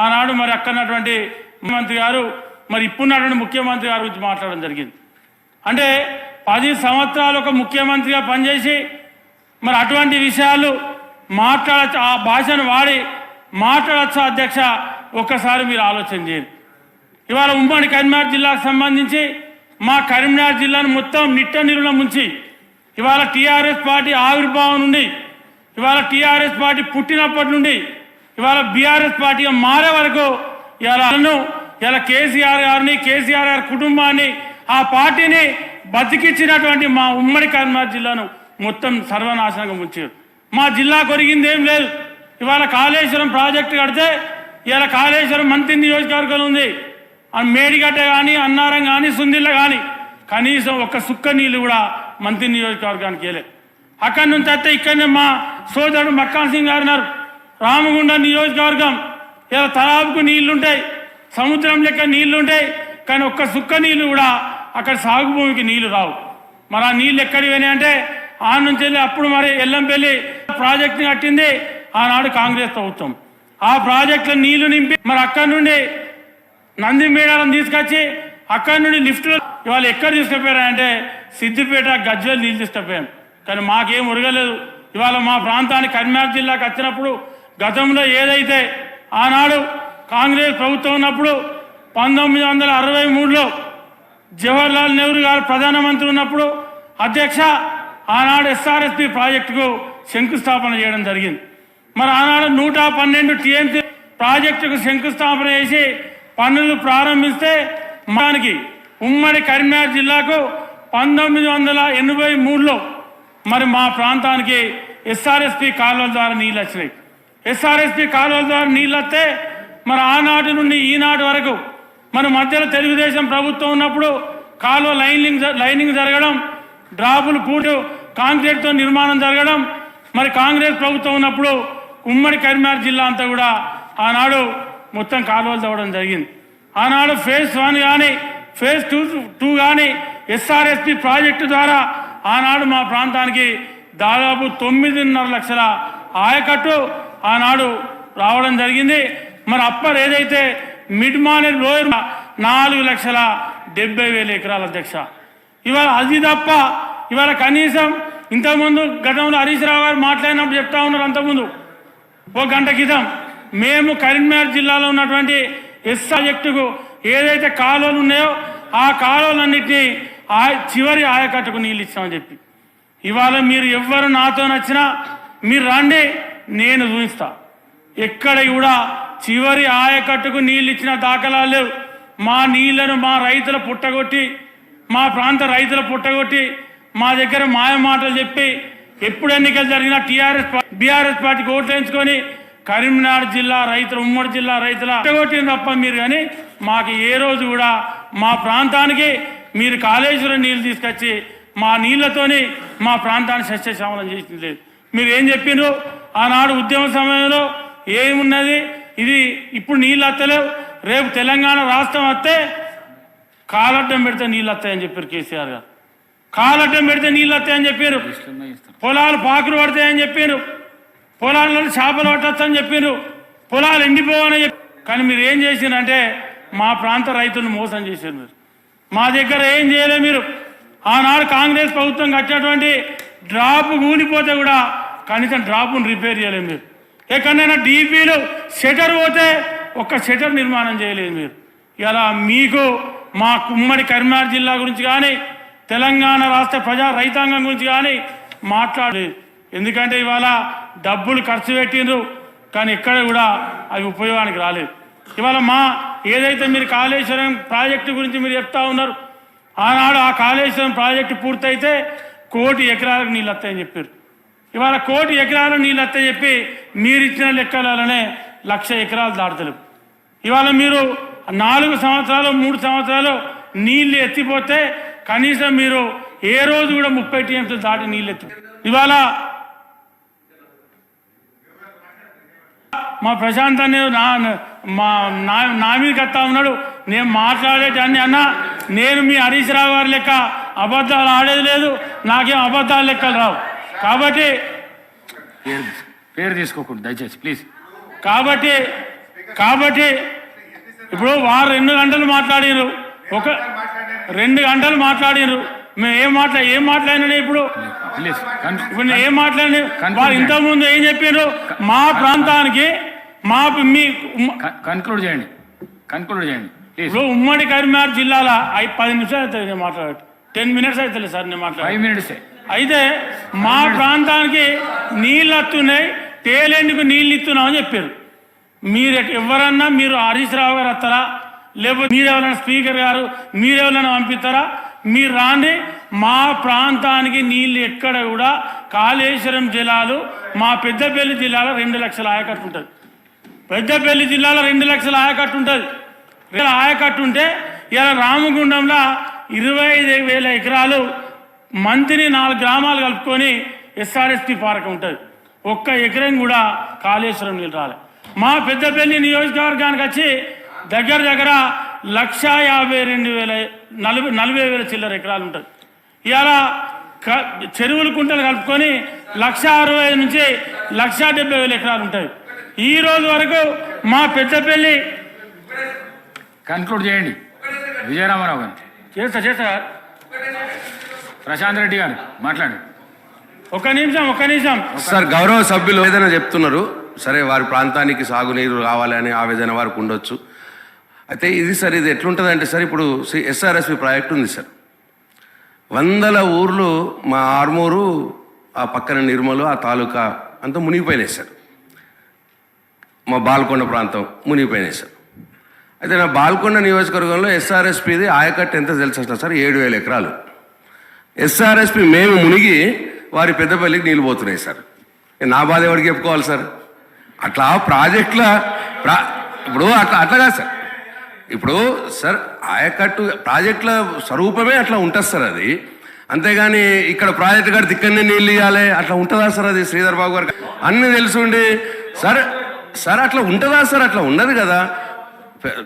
ఆనాడు మరి అక్కడటువంటి ముఖ్యమంత్రి గారు మరి ఇప్పుడున్నటువంటి ముఖ్యమంత్రి గారి గురించి మాట్లాడడం జరిగింది. అంటే 10 సంవత్సరాలు ఒక ముఖ్యమంత్రిగా పనిచేసి మరి అటువంటి విషయాలు మాట్లాడచ్చు, ఆ భాషను వాడి మాట్లాడచ్చు అధ్యక్ష. ఒక్కసారి మీరు ఆలోచన చేయండి. ఇవాళ ఉమ్మడి కరీంనగర్ జిల్లాకు సంబంధించి మా కరీంనగర్ జిల్లాను మొత్తం నిట్ట నిలువున ముంచి ఇవాళ టీఆర్ఎస్ పార్టీ ఆవిర్భావం నుండి ఇవాళ టీఆర్ఎస్ పార్టీ పుట్టినప్పటి నుండి ఇవాళ బీఆర్ఎస్ పార్టీగా మారే వరకు ఇలా కేసీఆర్ గారిని, కేసీఆర్ గారి కుటుంబాన్ని, ఆ పార్టీని బతికించినటువంటి మా ఉమ్మడి కరీంనగర్ జిల్లాను మొత్తం సర్వనాశనంగా ముంచారు. మా జిల్లా కొరిగింది ఏం లేదు. ఇవాళ కాళేశ్వరం ప్రాజెక్టు కడితే ఇవాళ కాళేశ్వరం మంత్రి నియోజకవర్గంలో ఉంది. ఆ మేడిగడ్డ కానీ, అన్నారం కానీ, సుందిల్ల కానీ కనీసం ఒక్క సుక్క నీళ్ళు కూడా మంత్రి నియోజకవర్గానికి వెళ్ళే. అక్కడి నుంచి అయితే ఇక్కడనే మా సోదరుడు మక్కాన్ సింగ్ గారు ఉన్నారు. రామగుండ నియోజకవర్గం ఇలా తలాపుకు నీళ్లుంటాయి, సముద్రం లెక్క నీళ్లుంటాయి, కానీ ఒక్క సుక్క నీళ్ళు కూడా అక్కడ సాగు భూమికి నీళ్లు రావు. మరి ఆ నీళ్ళు ఎక్కడికి పోయినాయి అంటే ఆ నుంచి వెళ్ళి అప్పుడు మరి ఎల్లంపల్లి ప్రాజెక్టుని కట్టింది ఆనాడు కాంగ్రెస్ ప్రభుత్వం. ఆ ప్రాజెక్టులో నీళ్లు నింపి మరి అక్కడి నుండి నంది మేడాలను తీసుకొచ్చి అక్కడి నుండి లిఫ్ట్లో ఇవాళ ఎక్కడ తీసుకుపోయారంటే సిద్దిపేట, గజ్వేల్ నీళ్ళు తీసుకుపోయాం. కానీ మాకేం ఉరగలేదు. ఇవాళ మా ప్రాంతానికి కరీంనగర్ జిల్లాకు వచ్చినప్పుడు గతంలో ఏదైతే ఆనాడు కాంగ్రెస్ ప్రభుత్వం ఉన్నప్పుడు 1963లో జవహర్లాల్ నెహ్రూ గారు ప్రధానమంత్రి ఉన్నప్పుడు అధ్యక్ష ఆనాడు ఎస్ఆర్ఎస్పి ప్రాజెక్టుకు శంకుస్థాపన చేయడం జరిగింది. మరి ఆనాడు 112 టీఎంసీ ప్రాజెక్టుకు శంకుస్థాపన చేసి పనులు ప్రారంభిస్తే మనకి ఉమ్మడి కరీంనగర్ జిల్లాకు 1983లో మరి మా ప్రాంతానికి ఎస్ఆర్ఎస్పి కాలువల ద్వారా నీళ్ళు వచ్చినాయి. ఎస్ఆర్ఎస్పి కాలువల ద్వారా నీళ్ళు వస్తే మరి ఆనాటి నుండి ఈనాటి వరకు మన మధ్యలో తెలుగుదేశం ప్రభుత్వం ఉన్నప్పుడు కాలువ లైనింగ్ జరగడం, డ్రాపులు పూర్తి కాంక్రీట్తో నిర్మాణం జరగడం, మరి కాంగ్రెస్ ప్రభుత్వం ఉన్నప్పుడు ఉమ్మడి కరీంనగర్ జిల్లా అంతా కూడా ఆనాడు మొత్తం కాలువలు తవ్వడం జరిగింది. ఆనాడు ఫేజ్ 1 కానీ ఫేజ్ 2 కానీ ఎస్ఆర్ఎస్పి ప్రాజెక్టు ద్వారా ఆనాడు మా ప్రాంతానికి దాదాపు 9.5 లక్షల ఆయకట్టు ఆనాడు రావడం జరిగింది. మరి అప్పర్ ఏదైతే మిడ్ మానేర్ లోయర్ 4,70,000 ఎకరాల అధ్యక్ష. ఇవాళ అది తప్ప ఇవాళ కనీసం ఇంతకుముందు గతంలో హరీష్ రావు గారు మాట్లాడినప్పుడు చెప్తా ఉన్నారు, అంతకుముందు ఒక గంట క్రితం మేము కరీంనగర్ జిల్లాలో ఉన్నటువంటి ఎస్ ప్రాజెక్టుకు ఏదైతే కాలువలు ఉన్నాయో ఆ కాలువలన్నింటినీ చివరి ఆయకట్టుకు నీళ్ళు ఇచ్చామని చెప్పి, ఇవాళ మీరు ఎవ్వరు నాతో నచ్చినా మీరు రండి, నేను చూపిస్తా. ఎక్కడ కూడా చివరి ఆయకట్టుకు నీళ్ళు ఇచ్చిన దాఖలాలు లేవు. మా నీళ్లను మా రైతుల పుట్టగొట్టి, మా ప్రాంత రైతుల పుట్టగొట్టి, మా దగ్గర మాయ మాటలు చెప్పి ఎప్పుడు ఎన్నికలు జరిగినా బీఆర్ఎస్ పార్టీకి ఓట్లు వేయించుకొని కరీంనగర్ జిల్లా రైతులు, ఉమ్మడి జిల్లా రైతుల పుట్టగొట్టింది తప్ప మీరు కానీ మాకు ఏ రోజు కూడా మా ప్రాంతానికి మీరు కాళేశ్వరం నీళ్ళు తీసుకొచ్చి మా నీళ్లతోని మా ప్రాంతాన్ని సస్యశ్యామలం చేసింది లేదు. మీరు ఏం చెప్పిండ్రు ఆనాడు ఉద్యమ సమయంలో ఏమున్నది, ఇది ఇప్పుడు నీళ్ళు వస్తలేవు, రేపు తెలంగాణ రాష్ట్రం వస్తే కాలడ్డం పెడితే నీళ్ళు వస్తాయని చెప్పారు కేసీఆర్ గారు. కాలడ్డం పెడితే నీళ్ళు వస్తాయని చెప్పారు, పొలాలు పాకులు పడతాయని చెప్పారు, పొలాల్లో చేపలు పట్టొచ్చని చెప్పారు, పొలాలు ఎండిపోవని చెప్పారు. కానీ మీరు ఏం చేసిందంటే మా ప్రాంత రైతులను మోసం చేశారు. మీరు మా దగ్గర ఏం చేయలేదు. మీరు ఆనాడు కాంగ్రెస్ ప్రభుత్వం కట్టినటువంటి డ్రాప్ కూలిపోతే కూడా కనీసం డ్రాప్ను రిపేర్ చేయలేదు. మీరు ఎక్కడైనా డీపీలు షటర్ పోతే ఒక్క షటర్ నిర్మాణం చేయలేదు. మీరు ఇలా మీకు మా ఉమ్మడి కరీంనగర్ జిల్లా గురించి కానీ తెలంగాణ రాష్ట్ర ప్రజా రైతాంగం గురించి కానీ మాట్లాడలేదు. ఎందుకంటే ఇవాళ డబ్బులు ఖర్చు పెట్టిండ్రు కానీ ఎక్కడ కూడా అవి ఉపయోగానికి రాలేదు. ఇవాళ మా ఏదైతే మీరు కాళేశ్వరం ప్రాజెక్టు గురించి మీరు చెప్తా ఉన్నారు, ఆనాడు ఆ కాళేశ్వరం ప్రాజెక్టు పూర్తయితే 1 కోటి ఎకరాలకు నీళ్ళు వస్తాయని చెప్పారు. ఇవాళ 1 కోటి ఎకరాలకు నీళ్ళు వస్తాయని చెప్పి మీరు ఇచ్చిన లెక్కలనే 1,00,000 ఎకరాలు దాడతలేవు. ఇవాళ మీరు 4 సంవత్సరాలు 3 సంవత్సరాలు నీళ్లు ఎత్తిపోతే కనీసం మీరు ఏ రోజు కూడా 30 టీఎంసీలు దాటి నీళ్ళు ఎత్తి, ఇవాళ మా ప్రశాంత్ అనే నా మీద కత్తా ఉన్నాడు. నేను మాట్లాడేటాన్ని అన్న, నేను మీ హరీష్ రావు గారి లెక్క అబద్ధాలు ఆడేది లేదు, నాకేం అబద్ధాల లెక్కలు రావు. కాబట్టి పేరు తీసుకోకూడదు దయచేసి ప్లీజ్. కాబట్టి ఇప్పుడు వారు 2 గంటలు మాట్లాడినారు, 2 గంటలు మాట్లాడినారు. మేము ఏం మాట్లాడినా ఇప్పుడు ఏం మాట్లాడి వారు ఇంతకుముందు ఏం చెప్పారు, మా ప్రాంతానికి మీ కన్క్లూడ్ చేయండి ఇప్పుడు ఉమ్మడి కరీంనగర్ జిల్లాలో 10 నిమిషాలు అవుతుంది నేను మాట్లాడటం, 10 మినిట్స్ అవుతుంది సార్ నేను మాట్లాడ 5 మినిట్స్. అయితే మా ప్రాంతానికి నీళ్ళు వస్తున్నాయి, తేలేందుకు నీళ్ళు ఇస్తున్నామని చెప్పారు. మీరు ఎవరన్నా మీరు హరీష్ రావు గారు వస్తారా, లేకపోతే మీరెవరైనా స్పీకర్ గారు మీరెవరైనా పంపిస్తారా, మీరు రాండి. మా ప్రాంతానికి నీళ్ళు ఎక్కడ కూడా కాళేశ్వరం జిల్లాలు మా పెద్దపల్లి జిల్లాలో 2 లక్షల ఆయకట్టు ఉంటుంది. పెద్దపల్లి జిల్లాలో 2 లక్షల ఆయకట్టు ఉంటుంది. ఆయకట్టు ఉంటే ఇలా రామగుండంలో 25,000 ఎకరాలు మంత్రి 4 గ్రామాలు కలుపుకొని ఎస్ఆర్ఎస్పి పార్క్ ఉంటుంది. 1 ఎకరం కూడా కాళేశ్వరం నీళ్ళు రాలే. మా పెద్దపల్లి నియోజకవర్గానికి వచ్చి దగ్గర 1,52,000 చిల్లర ఎకరాలు ఉంటుంది. ఇవాళ చెరువులు కుంటలు కలుపుకొని 1,65,000 నుంచి 1,70,000 ఎకరాలు ఉంటాయి. ఈ రోజు వరకు మా పెద్దపల్లి కన్క్లూడ్ చేయండి. విజయరామారావు గారు చేస్తా ప్రశాంత్ రెడ్డి గారు మాట్లాడండి. ఒక్క నిమిషం సార్. గౌరవ సభ్యులు ఏదైనా చెప్తున్నారు, సరే వారి ప్రాంతానికి సాగునీరు రావాలి అనే ఆవేదన వారికి ఉండొచ్చు. అయితే ఇది సార్, ఇది ఎట్లుంటుందంటే సార్, ఇప్పుడు ఎస్ఆర్ఎస్పి ప్రాజెక్ట్ ఉంది సార్, 100 ఊర్లు మా ఆర్మూరు ఆ పక్కన నిర్మలు ఆ తాలూకా అంతా మునిగిపోయినాయి సార్. మా బాల్కొండ ప్రాంతం మునిగిపోయినాయి సార్. అయితే నా బాల్కొండ నియోజకవర్గంలో ఎస్ఆర్ఎస్పిది ఆయకట్టు ఎంత తెలుసా సార్, 7,000 ఎకరాలు. ఎస్ఆర్ఎస్పి మేము మునిగి వారి పెద్దపల్లికి నీళ్ళు పోతున్నాయి సార్. నా బాధ ఎవరికి చెప్పుకోవాలి సార్? అట్లా ప్రాజెక్టుల ఇప్పుడు అట్లా కాదు సార్. ఇప్పుడు సార్ ఆయకట్టు ప్రాజెక్టుల స్వరూపమే అట్లా ఉంటుంది సార్. అది అంతేగాని ఇక్కడ ప్రాజెక్టు గారు దిక్కనే నీళ్ళు ఇవ్వాలి అట్లా ఉంటుందా సార్? అది శ్రీధర్ బాబు గారు అన్నీ తెలుసుండి సార్ అట్లా ఉంటుందా సార్? అట్లా ఉండదు కదా.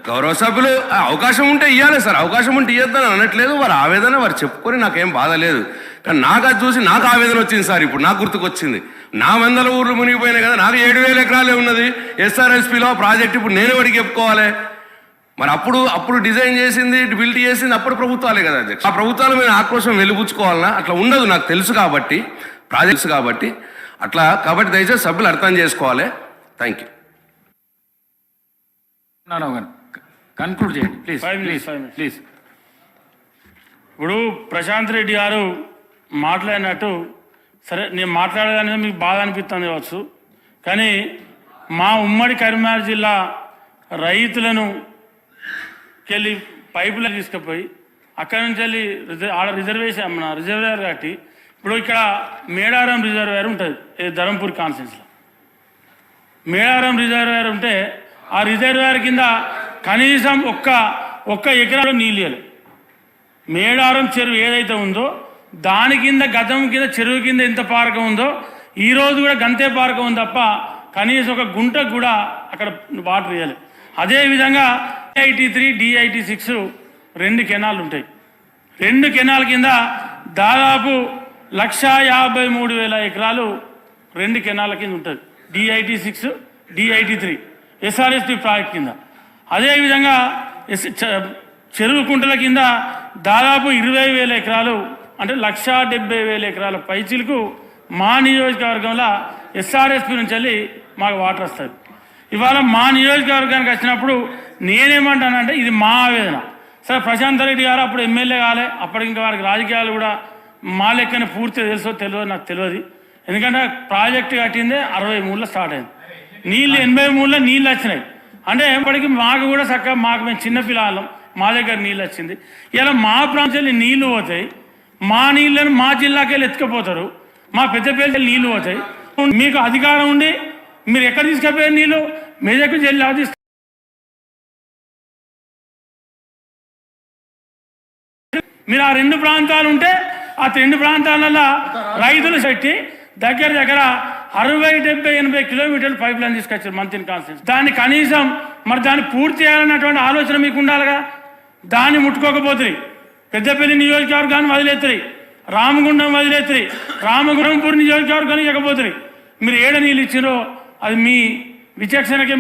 గౌరవ సభ్యులు అవకాశం ఉంటే ఇవ్వాలి సార్, అవకాశం ఉంటే ఇవ్వద్దని అనట్లేదు. వారి ఆవేదన వారు చెప్పుకొని నాకేం బాధ లేదు. కానీ నాకు అది చూసి నాకు ఆవేదన వచ్చింది సార్. ఇప్పుడు నాకు గుర్తుకొచ్చింది, నా 100 ఊర్లు మునిగిపోయినాయి కదా, నాకు 7,000 ఎకరాలే ఉన్నది ఎస్ఆర్ఎస్పిలో ప్రాజెక్ట్. ఇప్పుడు నేను వాడికి చెప్పుకోవాలి. మరి అప్పుడు డిజైన్ చేసింది, బిల్డ్ చేసింది అప్పుడు ప్రభుత్వాలే కదా అధ్యక్ష. ఆ ప్రభుత్వాల మీద ఆక్రోశం వెలుబుచ్చుకోవాలన్నా అట్లా ఉండదు, నాకు తెలుసు కాబట్టి, ప్రాజెక్ట్స్ కాబట్టి కాబట్టి దయచేసి సభ్యులు అర్థం చేసుకోవాలి. Thank you. కన్క్లూడ్ చేయండి ప్లీజ్. ప్లీజ్. ఇప్పుడు ప్రశాంత్ రెడ్డి గారు మాట్లాడినట్టు, సరే నేను మాట్లాడేదానికి మీకు బాధ అనిపిస్తుంది కావచ్చు, కానీ మా ఉమ్మడి కరీంనగర్ జిల్లా రైతులను వెళ్ళి పైపులు తీసుకుపోయి అక్కడి నుంచి వెళ్ళి ఆడ రిజర్వేయర్ కట్టి, ఇప్పుడు ఇక్కడ మేడారం రిజర్వేయర్ ఉంటుంది ధరంపూర్ కాన్స్టిట్యున్సీలో. మేడారం రిజర్వేయర్ ఉంటే ఆ రిజర్వేయర్ కింద కనీసం ఒక్క ఎకరాలో నీళ్ళు ఇవ్వాలి. మేడారం చెరువు ఏదైతే ఉందో దాని కింద గతం కింద చెరువు కింద ఎంత పారకం ఉందో ఈరోజు కూడా గంతే పారకం ఉంది తప్ప కనీసం ఒక గుంటకు కూడా అక్కడ వాటర్ ఇవ్వాలి. అదేవిధంగా DIT3 DIT6 2 కెనాలు ఉంటాయి. 2 కెనాల కింద దాదాపు 153,000 ఎకరాలు 2 కెనాల కింద ఉంటుంది. DIT6 DIT3 SRSP ప్రాజెక్ట్ కింద. అదేవిధంగా చెరువు కుంటల కింద దాదాపు 20,000 ఎకరాలు, అంటే 170,000 ఎకరాల పైచిలకు మా నియోజకవర్గంలో SRSP నుంచి వెళ్ళి మాకు వాటర్ వస్తుంది. ఇవాళ మా నియోజకవర్గానికి వచ్చినప్పుడు నేనేమంటానంటే ఇది మా ఆవేదన. సరే ప్రశాంత్ రెడ్డి గారు అప్పుడు ఎమ్మెల్యే కాలే, అప్పటికి ఇంకా వారికి రాజకీయాలు కూడా మా లెక్కన పూర్తిగా తెలుసో తెలియదు నాకు తెలియదు. ఎందుకంటే ప్రాజెక్టు కట్టిందే 63లో స్టార్ట్ అయింది, నీళ్ళు 83లో నీళ్ళు వచ్చినాయి. అంటే ఎప్పటికీ మాకు కూడా చక్కగా మేము చిన్నపిల్లలం, మా దగ్గర నీళ్ళు వచ్చింది. ఇలా మా ప్రాంతాల్లో నీళ్లు పోతాయి, మా నీళ్ళను మా జిల్లాకి వెళ్ళి ఎత్తుకుపోతారు, మా పెద్దపల్లి నీళ్లు పోతాయి. మీకు అధికారం ఉండి మీరు ఎక్కడ తీసుకుపోయారు నీళ్ళు? మెదకు జిల్లా మీరు ఆ 2 ప్రాంతాలు ఉంటే ఆ 2 ప్రాంతాలలో రైతులు పెట్టి దగ్గర 60, 70, 80 కిలోమీటర్లు పైప్ లైన్ తీసుకొచ్చారు మంత్రి కాన్స్టిట్యూన్సీ. దాన్ని కనీసం మరి దాన్ని పూర్తి చేయాలన్నటువంటి ఆలోచన మీకు ఉండాలిగా. దాన్ని ముట్టుకోకపోతుంది. పెద్దపల్లి నియోజకవర్గాన్ని వదిలేస్తుంది, రామగుండం వదిలేస్తుంది, రామగుండంపూర్ నియోజకవర్గాన్ని ఇవ్వకపోతుంది. మీరు ఏడ నీళ్ళు ఇచ్చారో అది మీ విచక్షణకి.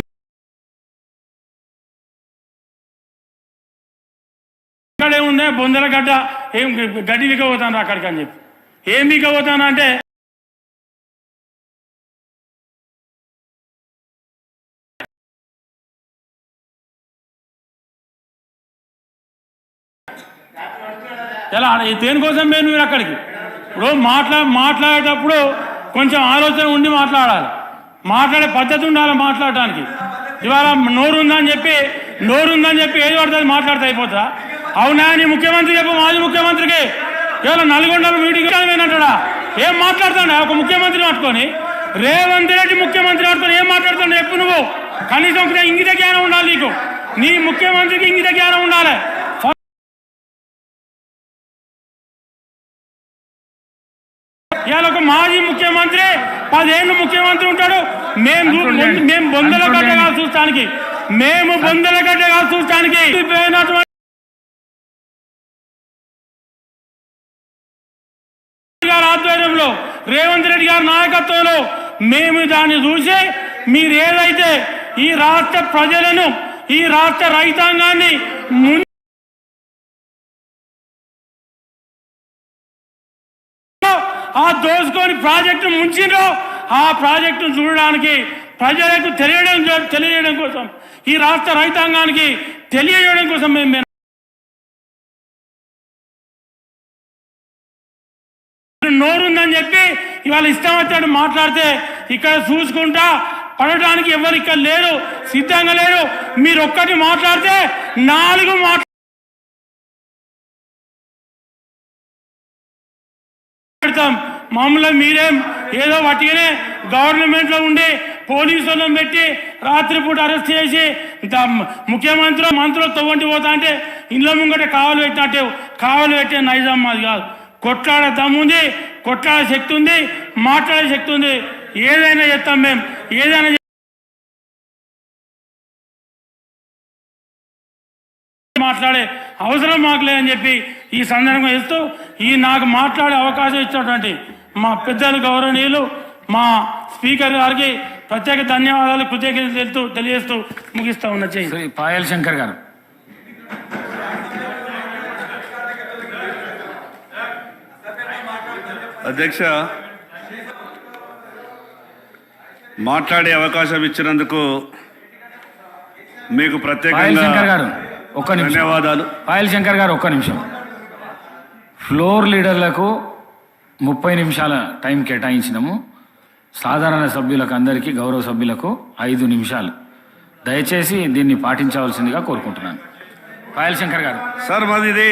ఇక్కడ ఏముందే బొందల గడ్డ, ఏం గడ్డి వికపోతాను అక్కడికి అని చెప్పి. ఏం వికపోతాను అంటే ఎలా దేనికోసం పోయి మీరు అక్కడికి? ఇప్పుడు మాట్లాడేటప్పుడు కొంచెం ఆలోచన ఉండి మాట్లాడాలి, మాట్లాడే పద్ధతి ఉండాలి మాట్లాడటానికి. ఇవాళ నోరు ఉందని చెప్పి ఏది పడుతుంది మాట్లాడితే అయిపోతుందా? అవునా? నీ ముఖ్యమంత్రి చెప్పు, మాజీ ముఖ్యమంత్రికి కేవలం నల్గొండలో మీటింగ్ అంటాడా? ఏం మాట్లాడుతాడు ఒక ముఖ్యమంత్రి పట్టుకొని? రేవంత్ రెడ్డి ముఖ్యమంత్రి పట్టుకొని ఏం మాట్లాడుతాడు చెప్పు నువ్వు? కనీసం ఇంగిత జ్ఞానం ఉండాలి నీకు, నీ ముఖ్యమంత్రికి ఇంగిత జ్ఞానం ఉండాలి. ఇవాళ ఒక మాజీ ముఖ్యమంత్రి 10 ఏళ్ళు ముఖ్యమంత్రి ఉంటాడు. మేము బొందల గడ్డగా చూస్తానికి, ఆధ్వర్యంలో రేవంత్ రెడ్డి గారి నాయకత్వంలో మేము దాన్ని చూసి మీరు ఏదైతే ఈ రాష్ట్ర ప్రజలను, ఈ రాష్ట్ర రైతాంగాన్ని ఆ దోసుకొని ప్రాజెక్టు ముంచిండ్రో ఆ ప్రాజెక్టును చూడడానికి, ప్రజలకు తెలియజేయడం కోసం, ఈ రాష్ట్ర రైతాంగానికి తెలియజేయడం కోసం మేము నోరుందని చెప్పి ఇవాళ ఇష్టం వచ్చాడు మాట్లాడితే ఇక్కడ చూసుకుంటా పడటానికి ఎవరు ఇక్కడ లేరు, సిద్ధంగా లేరు. మీరు ఒక్కటి మాట్లాడితే 4 మాట్లాడతాం. మామూలుగా మీరేం ఏదో వాటిగానే గవర్నమెంట్లో ఉండి పోలీసులను పెట్టి రాత్రిపూట అరెస్ట్ చేసి మంత్రులు తవ్వంటి పోతా అంటే ఇంట్లో ముంగట కావలు పెట్టే నైజాం మాది కాదు. కొట్లాడే దమ్ముంది, కొట్లాడే శక్తి ఉంది, మాట్లాడే శక్తి ఉంది. ఏదైనా చేస్తాం మేము, ఏదైనా మాట్లాడే అవసరం మాకు లేదని చెప్పి ఈ సందర్భంగా ఇస్తూ ఈ నాకు మాట్లాడే అవకాశం ఇచ్చినటువంటి మా పెద్దలు గౌరవనీయులు మా స్పీకర్ గారికి ప్రత్యేక ధన్యవాదాలు కృతజ్ఞతలు తెలియజేస్తూ ముగిస్తా ఉన్న చేయి. శ్రీ పాయల్ శంకర్ గారు. అధ్యక్ష, మాట్లాడే అవకాశం ఇచ్చినందుకు మీకు ప్రత్యేకంగా ధన్యవాదాలు. పాయల్ శంకర్ గారు ఒక్క నిమిషం. ఫ్లోర్ లీడర్లకు 30 నిమిషాల టైం కేటాయించినాము. సాధారణ సభ్యులకు అందరికీ గౌరవ సభ్యులకు 5 నిమిషాలు. దయచేసి దీన్ని పాటించవలసిందిగా కోరుకుంటున్నాను. పాయల్ శంకర్ గారు. సార్ మాది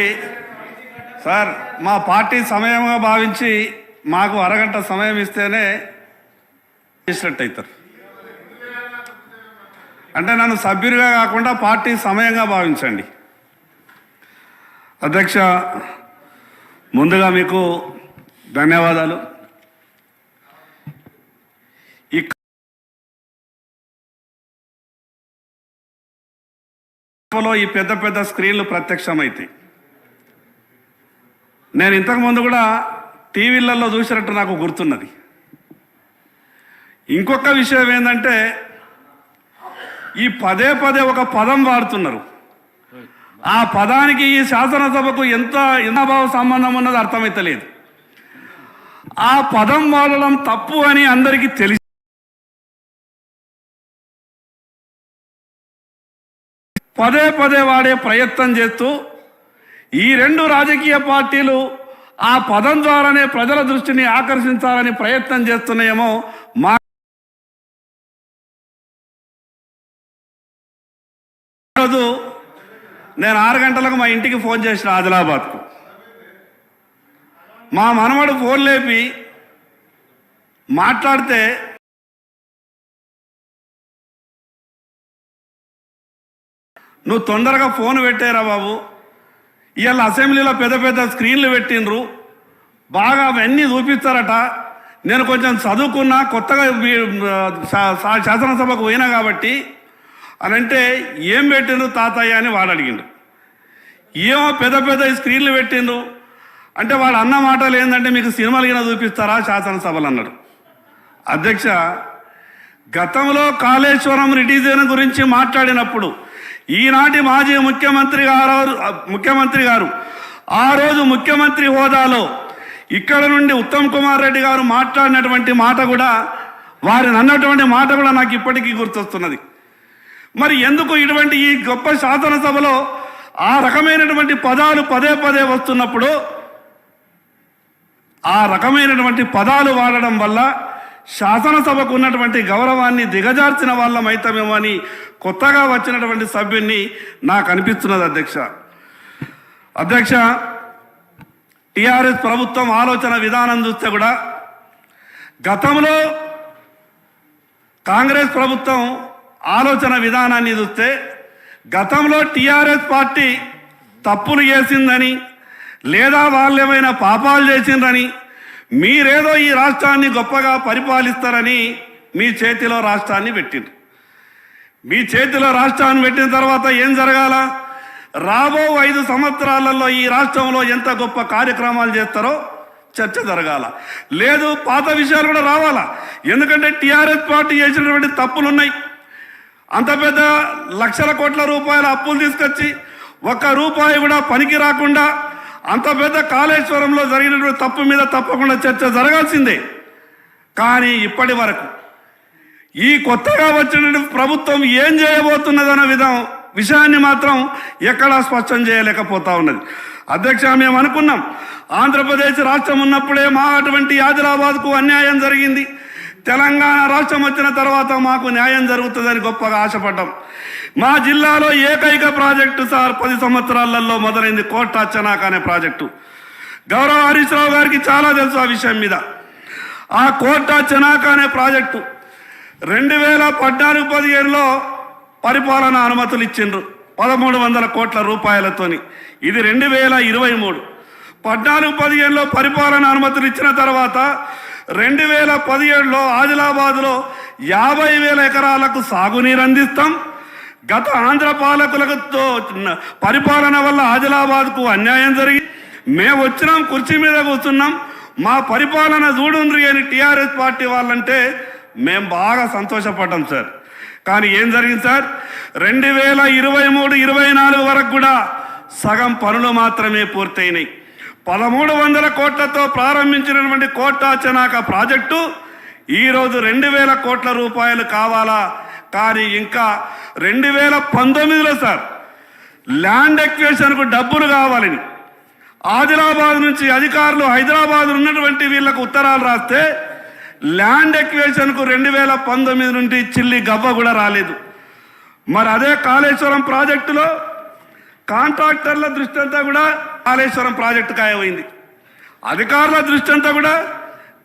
సార్ మా పార్టీ సమయంగా భావించి మాకు అరగంట సమయం ఇస్తేనే చేసినట్టు అవుతారు. అంటే నన్ను సభ్యుడిగా కాకుండా పార్టీ సమయంగా భావించండి. అధ్యక్ష, ముందుగా మీకు ధన్యవాదాలు. ఈ పెద్ద పెద్ద స్క్రీన్లు ప్రత్యక్షమైతాయి. నేను ఇంతకుముందు కూడా టీవీలలో చూసినట్టు నాకు గుర్తున్నది. ఇంకొక విషయం ఏంటంటే ఈ పదే పదే ఒక పదం వాడుతున్నారు. ఆ పదానికి ఈ శాసనసభకు ఎంత భావ సంబంధం ఉన్నది అర్థమైతలేదు. ఆ పదం వాడడం తప్పు అని అందరికీ తెలిసి పదే పదే వాడే ప్రయత్నం చేస్తూ ఈ 2 రాజకీయ పార్టీలు ఆ పదం ద్వారానే ప్రజల దృష్టిని ఆకర్షించాలని ప్రయత్నం చేస్తున్నాయేమో. మా రోజు నేను 6 గంటలకు మా ఇంటికి ఫోన్ చేసిన ఆదిలాబాద్కు. మా మనవడు ఫోన్ లేపి మాట్లాడితే నువ్వు తొందరగా ఫోన్ పెట్టారా బాబు, ఇవాళ అసెంబ్లీలో పెద్ద పెద్ద స్క్రీన్లు పెట్టిండ్రు, బాగా అవన్నీ చూపిస్తారట, నేను కొంచెం చదువుకున్నా కొత్తగా శాసనసభకు పోయినా కాబట్టి అని అంటే ఏం పెట్టిండ్రు తాతయ్య అని వాడు అడిగిండు. ఏమో పెద్ద పెద్ద స్క్రీన్లు పెట్టిండ్రు అంటే వాడు అన్న మాటలు ఏంటంటే మీకు సినిమాలు గిన చూపిస్తారా శాసనసభలు అన్నాడు. అధ్యక్ష, గతంలో కాళేశ్వరం రిడిజన్ గురించి మాట్లాడినప్పుడు ఈనాటి మాజీ ముఖ్యమంత్రి గారు ఆ రోజు ముఖ్యమంత్రి హోదాలో ఇక్కడ నుండి ఉత్తమ్ కుమార్ రెడ్డి గారు మాట్లాడినటువంటి మాట కూడా, వారిని అన్నటువంటి మాట కూడా నాకు ఇప్పటికీ గుర్తొస్తున్నది. మరి ఎందుకు ఇటువంటి ఈ గొప్ప శాసనసభలో ఆ రకమైనటువంటి పదాలు పదే పదే వస్తున్నప్పుడు ఆ రకమైనటువంటి పదాలు వాడడం వల్ల శాసనసభకు ఉన్నటువంటి గౌరవాన్ని దిగజార్చిన వాళ్ళం అవుతామేమో అని కొత్తగా వచ్చినటువంటి సభ్యున్ని నాకు అనిపిస్తున్నది. అధ్యక్ష, టీఆర్ఎస్ ప్రభుత్వం ఆలోచన విధానం చూస్తే కూడా గతంలో కాంగ్రెస్ ప్రభుత్వం ఆలోచన విధానాన్ని చూస్తే గతంలో టీఆర్ఎస్ పార్టీ తప్పులు చేసిందని లేదా వాళ్ళు ఏమైనా పాపాలు చేసిందని మీరేదో ఈ రాష్ట్రాన్ని గొప్పగా పరిపాలిస్తారని మీ చేతిలో రాష్ట్రాన్ని పెట్టిండ్రు. మీ చేతిలో రాష్ట్రాన్ని పెట్టిన తర్వాత ఏం జరగాల? రాబో 5 సంవత్సరాలలో ఈ రాష్ట్రంలో ఎంత గొప్ప కార్యక్రమాలు చేస్తారో చర్చ జరగాల. లేదు పాత విషయాలు కూడా రావాలా. ఎందుకంటే టీఆర్ఎస్ పార్టీ చేసినటువంటి తప్పులు ఉన్నాయి. అంత పెద్ద లక్షల కోట్ల రూపాయల అప్పులు తీసుకొచ్చి 1 రూపాయి కూడా పనికి రాకుండా అంత పెద్ద కాళేశ్వరంలో జరిగినటువంటి తప్పు మీద తప్పకుండా చర్చ జరగాల్సిందే. కానీ ఇప్పటి వరకు ఈ కొత్తగా వచ్చిన ప్రభుత్వం ఏం చేయబోతున్నదన్న విషయాన్ని మాత్రం ఎక్కడా స్పష్టం చేయలేకపోతా ఉన్నది. అధ్యక్ష, మేము అనుకున్నాం ఆంధ్రప్రదేశ్ రాష్ట్రం ఉన్నప్పుడే మా అటువంటి ఆదిలాబాద్కు అన్యాయం జరిగింది, తెలంగాణ రాష్ట్రం వచ్చిన తర్వాత మాకు న్యాయం జరుగుతుందని గొప్పగా ఆశపడ్డాం. మా జిల్లాలో ఏకైక ప్రాజెక్టు సార్ 10 సంవత్సరాలలో మొదలైంది కోటా చెనాక అనే ప్రాజెక్టు. గౌరవ హరీష్ రావు గారికి చాలా తెలుసు ఆ విషయం మీద. ఆ కోటా చెనాక అనే ప్రాజెక్టు 2014-15లో పరిపాలన అనుమతులు ఇచ్చిండ్రు 1300 కోట్ల రూపాయలతోని. ఇది 2023. 14-15లో పరిపాలన అనుమతులు ఇచ్చిన తర్వాత 2017లో ఆదిలాబాద్లో 50,000 ఎకరాలకు సాగునీరు అందిస్తాం. గత ఆంధ్ర పాలకులతో పరిపాలన వల్ల ఆదిలాబాద్కు అన్యాయం జరిగి మేము వచ్చినాం, కుర్చీ మీద కూర్చున్నాం, మా పరిపాలన చూడుండ్రి అని టీఆర్ఎస్ పార్టీ వాళ్ళంటే మేము బాగా సంతోషపడ్డాం సార్. కానీ ఏం జరిగింది సార్? 2023-24 వరకు కూడా సగం పనులు మాత్రమే పూర్తయినాయి. 1300 కోట్లతో ప్రారంభించినటువంటి కోటా చెనాక ప్రాజెక్టు ఈరోజు 2000 కోట్ల రూపాయలు కావాలా. కానీ ఇంకా 2019లో సార్ ల్యాండ్ ఎక్వేషన్కు డబ్బులు కావాలని ఆదిలాబాద్ నుంచి అధికారులు హైదరాబాద్ ఉన్నటువంటి వీళ్ళకు ఉత్తరాలు రాస్తే ల్యాండ్ ఎక్వేషన్కు 2019 నుండి చిల్లి గవ్వ కూడా రాలేదు. మరి అదే కాళేశ్వరం ప్రాజెక్టులో కాంట్రాక్టర్ల దృష్టి అంతా కూడా కాళేశ్వరం ప్రాజెక్టు కాయమైంది, అధికారుల దృష్టి అంతా కూడా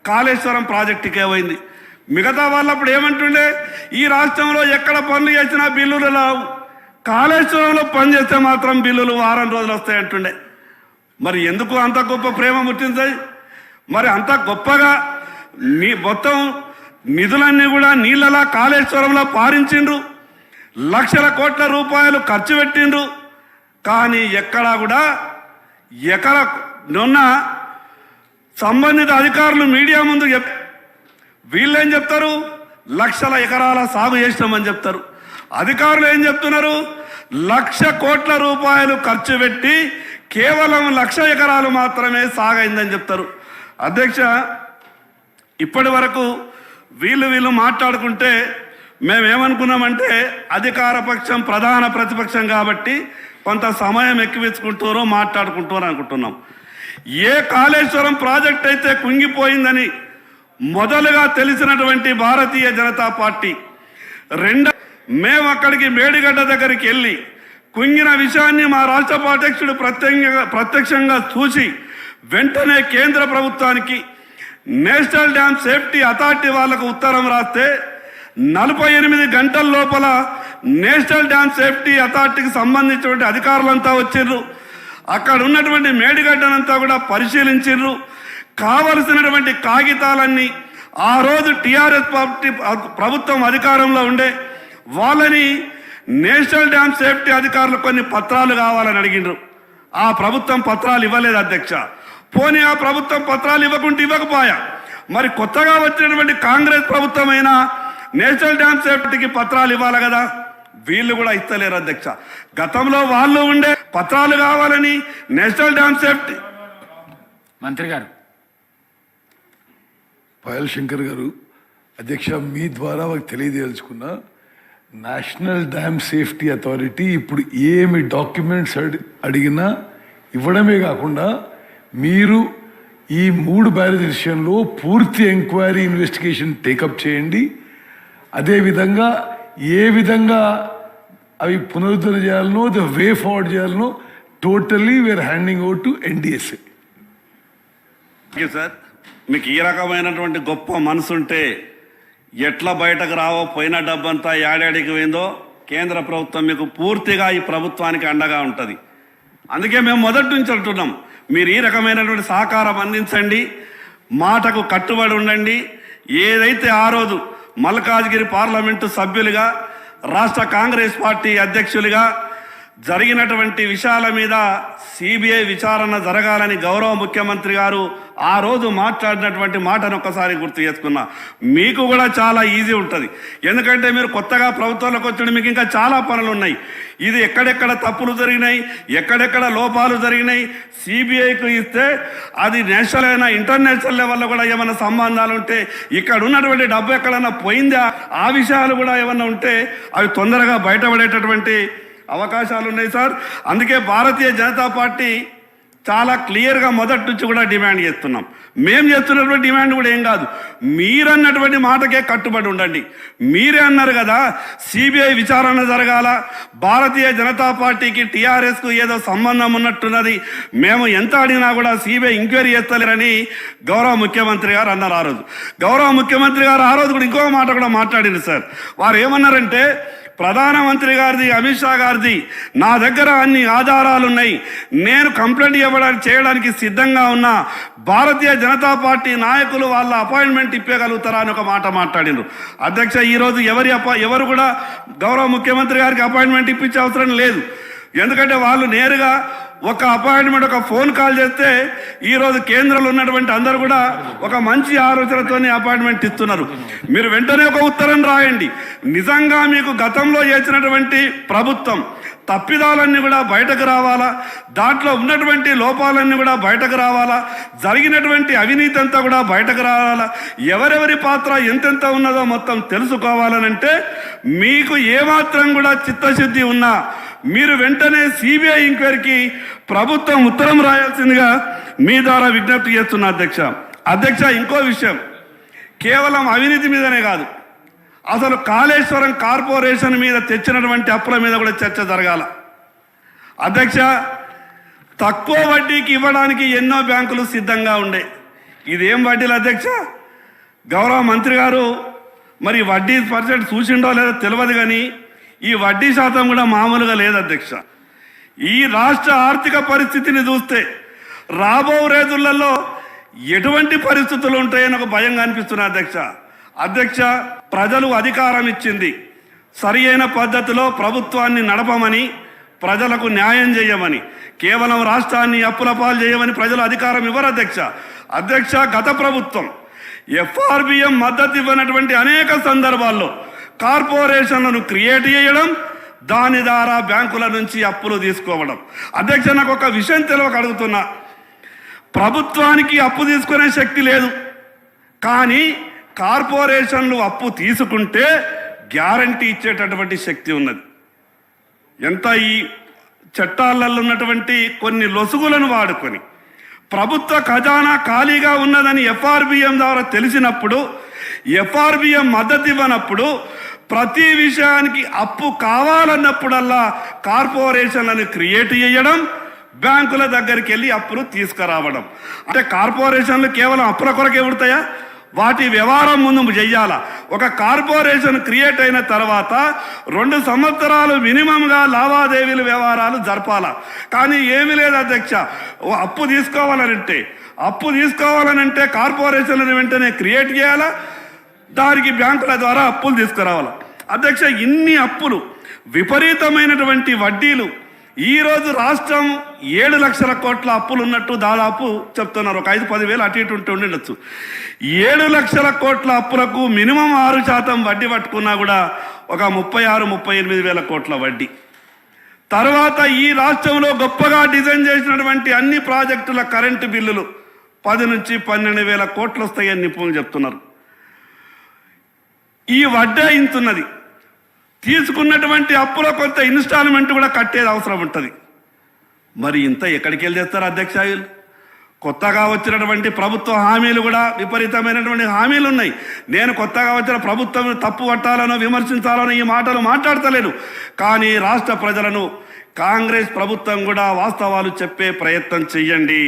కాళేశ్వరం ప్రాజెక్టుకే పోయింది. మిగతా వాళ్ళప్పుడు ఏమంటుండే, ఈ రాష్ట్రంలో ఎక్కడ పనులు చేసినా బిల్లులు రావు, కాళేశ్వరంలో పని చేస్తే మాత్రం బిల్లులు వారం రోజులు వస్తాయి అంటుండే. మరి ఎందుకు అంత గొప్ప ప్రేమ ముట్టింది? మరి అంత గొప్పగా మీ మొత్తం నిధులన్నీ కూడా నీళ్ళలా కాళేశ్వరంలో పారించిండ్రు, లక్షల కోట్ల రూపాయలు ఖర్చు పెట్టిండ్రు. కానీ ఎక్కడా కూడా నిన్న సంబంధిత అధికారులు మీడియా ముందు వీళ్ళేం చెప్తారు, లక్షల ఎకరాల సాగు చేసినామని చెప్తారు. అధికారులు ఏం చెప్తున్నారు, 1,00,000 కోట్ల రూపాయలు ఖర్చు పెట్టి కేవలం 1,00,000 ఎకరాలు మాత్రమే సాగైందని చెప్తారు. అధ్యక్ష, ఇప్పటి వరకు వీళ్ళు మాట్లాడుకుంటే మేమేమనుకున్నామంటే అధికార పక్షం ప్రధాన ప్రతిపక్షం కాబట్టి కొంత సమయం ఎక్కువించుకుంటారో మాట్లాడుకుంటారో అనుకుంటున్నాం. ఏ కాళేశ్వరం ప్రాజెక్ట్ అయితే కుంగిపోయిందని మొదలుగా తెలిసినటువంటి భారతీయ జనతా పార్టీ మేము అక్కడికి మేడిగడ్డ దగ్గరికి వెళ్ళి కుంగిన విషయాన్ని మా రాష్ట్ర అధ్యక్షుడు ప్రత్యక్షంగా చూసి వెంటనే కేంద్ర ప్రభుత్వానికి నేషనల్ డ్యామ్ సేఫ్టీ అథారిటీ వాళ్ళకు ఉత్తరం రాస్తే 48 గంటల లోపల నేషనల్ డ్యామ్ సేఫ్టీ అథారిటీకి సంబంధించినటువంటి అధికారులంతా వచ్చిర్రు. అక్కడ ఉన్నటువంటి మేడిగడ్డనంతా కూడా పరిశీలించిర్రు. కావలసినటువంటి కాగితాలన్నీ ఆ రోజు టీఆర్ఎస్ పార్టీ ప్రభుత్వం అధికారంలో ఉండే వాళ్ళని నేషనల్ డ్యామ్ సేఫ్టీ అధికారులు కొన్ని పత్రాలు కావాలని అడిగిండ్రు. ఆ ప్రభుత్వం పత్రాలు ఇవ్వలేదు అధ్యక్ష. పోనీ ఆ ప్రభుత్వం పత్రాలు ఇవ్వకపోయా, మరి కొత్తగా వచ్చినటువంటి కాంగ్రెస్ ప్రభుత్వం అయినా నేషనల్ డ్యామ్ సేఫ్టీకి పత్రాలు ఇవ్వాలి కదా, వీళ్ళు కూడా ఇస్తలేరు అధ్యక్ష. గతంలో వాళ్ళు ఉండే పత్రాలు కావాలని నేషనల్ డ్యామ్ సేఫ్టీ మంత్రి గారు పాయల్ శంకర్ గారు, అధ్యక్ష మీ ద్వారా మాకు తెలియదలుచుకున్నా, నేషనల్ డ్యామ్ సేఫ్టీ అథారిటీ ఇప్పుడు ఏమి డాక్యుమెంట్స్ అడిగినా ఇవ్వడమే కాకుండా మీరు ఈ 3 బ్యారేజ్ విషయంలో పూర్తి ఎంక్వైరీ ఇన్వెస్టిగేషన్ టేకప్ చేయండి. అదేవిధంగా ఏ విధంగా అవి పునరుద్ధరణ చేయాలనో, ద వే ఫార్వర్డ్ చేయాలనో totally we're handing over to NDSA. Sir, మీకు ఈ రకమైనటువంటి గొప్ప మనసుంటే ఎట్లా బయటకు రావో, పోయిన డబ్బంతా ఏడాడికి పోయిందో కేంద్ర ప్రభుత్వం మీకు పూర్తిగా ఈ ప్రభుత్వానికి అండగా ఉంటుంది. అందుకే మేము మొదటి నుంచి అంటున్నాం, మీరు ఈ రకమైనటువంటి సహకారం అందించండి, మాటకు కట్టుబడి ఉండండి. ఏదైతే ఆ రోజు మల్కాజ్గిరి పార్లమెంటు సభ్యులుగా, రాష్ట్ర కాంగ్రెస్ పార్టీ అధ్యక్షులుగా జరిగినటువంటి విషయాల మీద సిబిఐ విచారణ జరగాలని గౌరవ ముఖ్యమంత్రి గారు ఆ రోజు మాట్లాడినటువంటి మాటను ఒక్కసారి గుర్తు చేసుకున్నా. మీకు కూడా చాలా ఈజీ ఉంటుంది, ఎందుకంటే మీరు కొత్తగా ప్రభుత్వంలోకి వచ్చి మీకు ఇంకా చాలా పనులు ఉన్నాయి. ఇది ఎక్కడెక్కడ తప్పులు జరిగినాయి, ఎక్కడెక్కడ లోపాలు జరిగినాయి సిబిఐకి ఇస్తే అది నేషనల్ అయినా ఇంటర్నేషనల్ లెవెల్లో కూడా ఏమైనా సంబంధాలు ఉంటే, ఇక్కడ ఉన్నటువంటి డబ్బు ఎక్కడన్నా పోయిందా, ఆ విషయాలు కూడా ఏమన్నా ఉంటే అవి తొందరగా బయటపడేటటువంటి అవకాశాలు ఉన్నాయి సార్. అందుకే భారతీయ జనతా పార్టీ చాలా క్లియర్గా మొదటి నుంచి కూడా డిమాండ్ చేస్తున్నాం. మేము చేస్తున్నటువంటి డిమాండ్ కూడా ఏం కాదు, మీరన్నటువంటి మాటకే కట్టుబడి ఉండండి. మీరే అన్నారు కదా సిబిఐ విచారణ జరగాల, భారతీయ జనతా పార్టీకి టీఆర్ఎస్కు ఏదో సంబంధం ఉన్నట్టున్నది, మేము ఎంత అడిగినా కూడా సిబిఐ ఎంక్వైరీ చేస్తలేరని గౌరవ ముఖ్యమంత్రి గారు అన్నారు ఆ రోజు. గౌరవ ముఖ్యమంత్రి గారు ఆ రోజు కూడా ఇంకో మాట కూడా మాట్లాడింది సార్. వారు ఏమన్నారంటే, ప్రధానమంత్రి గారిది, అమిత్ షా గారిది నా దగ్గర అన్ని ఆధారాలు ఉన్నాయి, నేను కంప్లైంట్ చేయడానికి సిద్ధంగా ఉన్నా, భారతీయ జనతా పార్టీ నాయకులు వాళ్ళ అపాయింట్మెంట్ ఇప్పగలుగుతారా అని ఒక మాట మాట్లాడినారు. అధ్యక్ష, ఈరోజు ఎవరు కూడా గౌరవ ముఖ్యమంత్రి గారికి అపాయింట్మెంట్ ఇప్పించే అవసరం లేదు. ఎందుకంటే వాళ్ళు నేరుగా ఒక అపాయింట్మెంట్, ఒక ఫోన్ కాల్ చేస్తే ఈరోజు కేంద్రంలో ఉన్నటువంటి అందరూ కూడా ఒక మంచి ఆలోచనతోనే అపాయింట్మెంట్ ఇస్తున్నారు. మీరు వెంటనే ఒక ఉత్తరం రాయండి. నిజంగా మీకు గతంలో చేసినటువంటి ప్రభుత్వం తప్పిదాలన్నీ కూడా బయటకు రావాలా, దాంట్లో ఉన్నటువంటి లోపాలన్నీ కూడా బయటకు రావాలా, జరిగినటువంటి అవినీతి అంతా కూడా బయటకు రావాలా, ఎవరెవరి పాత్ర ఎంతెంత ఉన్నదో మొత్తం తెలుసుకోవాలనంటే మీకు ఏమాత్రం కూడా చిత్తశుద్ధి ఉన్నా మీరు వెంటనే సిబిఐ ఎంక్వైరీకి ప్రభుత్వం ఉత్తరం రాయాల్సిందిగా మీ ద్వారా విజ్ఞప్తి చేస్తున్నా అధ్యక్ష. ఇంకో విషయం, కేవలం అవినీతి మీదనే కాదు, అసలు కాళేశ్వరం కార్పొరేషన్ మీద తెచ్చినటువంటి అప్పుల మీద కూడా చర్చ జరగాల అధ్యక్ష. తక్కువ వడ్డీకి ఇవ్వడానికి ఎన్నో బ్యాంకులు సిద్ధంగా ఉండే. ఇదేం వడ్డీలు అధ్యక్ష? గౌరవ మంత్రి గారు మరి వడ్డీ పర్సెంట్ చూసిండో లేదో తెలియదు, కానీ ఈ వడ్డీ శాతం కూడా మామూలుగా లేదు అధ్యక్ష. ఈ రాష్ట్ర ఆర్థిక పరిస్థితిని చూస్తే రాబో రోజులలో ఎటువంటి పరిస్థితులు ఉంటాయని ఒక భయంగా అనిపిస్తున్నా అధ్యక్ష. ప్రజలు అధికారం ఇచ్చింది సరి అయిన పద్ధతిలో ప్రభుత్వాన్ని నడపమని, ప్రజలకు న్యాయం చేయమని, కేవలం రాష్ట్రాన్ని అప్పుల పాలు చేయమని ప్రజలు అధికారం ఇవ్వరు అధ్యక్ష. గత ప్రభుత్వం FRBM మద్దతు ఇవ్వనటువంటి అనేక సందర్భాల్లో కార్పొరేషన్లను క్రియేట్ చేయడం, దాని ద్వారా బ్యాంకుల నుంచి అప్పులు తీసుకోవడం. అధ్యక్ష, నాకు ఒక విషయం తెలియక అడుగుతున్నా. ప్రభుత్వానికి అప్పు తీసుకునే శక్తి లేదు, కానీ కార్పొరేషన్లు అప్పు తీసుకుంటే గ్యారంటీ ఇచ్చేటటువంటి శక్తి ఉన్నది. ఎంత ఈ చట్టాలలో ఉన్నటువంటి కొన్ని లొసుగులను వాడుకొని ప్రభుత్వ ఖజానా ఖాళీగా ఉన్నదని FRBM ద్వారా తెలిసినప్పుడు, FRBM మద్దతు ఇవ్వనప్పుడు, ప్రతి విషయానికి అప్పు కావాలన్నప్పుడల్లా కార్పొరేషన్లను క్రియేట్ చేయడం, బ్యాంకుల దగ్గరికి వెళ్ళి అప్పులు తీసుకురావడం. అంటే కార్పొరేషన్లు కేవలం అప్పుల కొరకే ఉడతాయా? వాటి వ్యవహారం ముందు చెయ్యాల. ఒక కార్పొరేషన్ క్రియేట్ అయిన తర్వాత 2 సంవత్సరాలు మినిమంగా లావాదేవీలు వ్యవహారాలు జరపాలా. కానీ ఏమీ లేదు అధ్యక్ష. అప్పు తీసుకోవాలనంటే కార్పొరేషన్లను వెంటనే క్రియేట్ చేయాలా, దానికి బ్యాంకుల ద్వారా అప్పులు తీసుకురావాలి అధ్యక్ష. ఇన్ని అప్పులు, విపరీతమైనటువంటి వడ్డీలు. ఈరోజు రాష్ట్రం 7 లక్షల కోట్ల అప్పులు ఉన్నట్టు దాదాపు చెప్తున్నారు. ఒక 5-10 వేలు అటు ఇటు ఉండొచ్చు. 7 లక్షల కోట్ల అప్పులకు మినిమం 6% వడ్డీ పట్టుకున్నా కూడా ఒక 36-38 వేల కోట్ల వడ్డీ. తర్వాత ఈ రాష్ట్రంలో గొప్పగా డిజైన్ చేసినటువంటి అన్ని ప్రాజెక్టుల కరెంటు బిల్లులు 10 నుంచి 12 వేల కోట్లు వస్తాయని నిపుణులు చెప్తున్నారు. ఈ వడ్డీ ఇంతున్నది. తీసుకున్నటువంటి అప్పులో కొంత ఇన్స్టాల్మెంట్ కూడా కట్టేది అవసరం ఉంటుంది. మరి ఇంత ఎక్కడికి వెళ్ళి చేస్తారు అధ్యక్ష? కొత్తగా వచ్చినటువంటి ప్రభుత్వ హామీలు కూడా విపరీతమైనటువంటి హామీలు ఉన్నాయి. నేను కొత్తగా వచ్చిన ప్రభుత్వం తప్పు పట్టాలనో విమర్శించాలనో ఈ మాటలు మాట్లాడతలేను, కానీ రాష్ట్ర ప్రజలను కాంగ్రెస్ ప్రభుత్వం కూడా వాస్తవాలు చెప్పే ప్రయత్నం చెయ్యండి.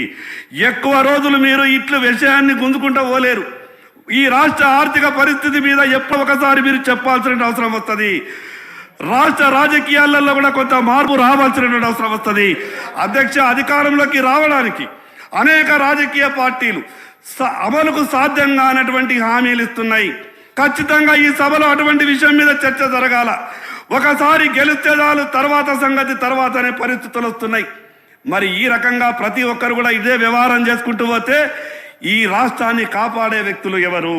ఎక్కువ రోజులు మీరు ఇట్లు విషయాన్ని గుంజుకుంటూ పోలేరు. ఈ రాష్ట్ర ఆర్థిక పరిస్థితి మీద ఎప్పుడు ఒకసారి మీరు చెప్పాల్సిన అవసరం వస్తుంది. రాష్ట్ర రాజకీయాలలో కూడా కొంత మార్పు రావాల్సినటువంటి అవసరం వస్తుంది అధ్యక్ష. అధికారంలోకి రావడానికి అనేక రాజకీయ పార్టీలు అమలుకు సాధ్యం కానటువంటి హామీలు ఇస్తున్నాయి. ఖచ్చితంగా ఈ సభలో అటువంటి విషయం మీద చర్చ జరగాల. ఒకసారి గెలిస్తే చాలు, తర్వాత సంగతి తర్వాత అనే పరిస్థితులు వస్తున్నాయి. మరి ఈ రకంగా ప్రతి ఒక్కరు కూడా ఇదే వ్యవహారం చేసుకుంటూ పోతే ఈ రాష్ట్రాన్ని కాపాడే వ్యక్తులు ఎవరు?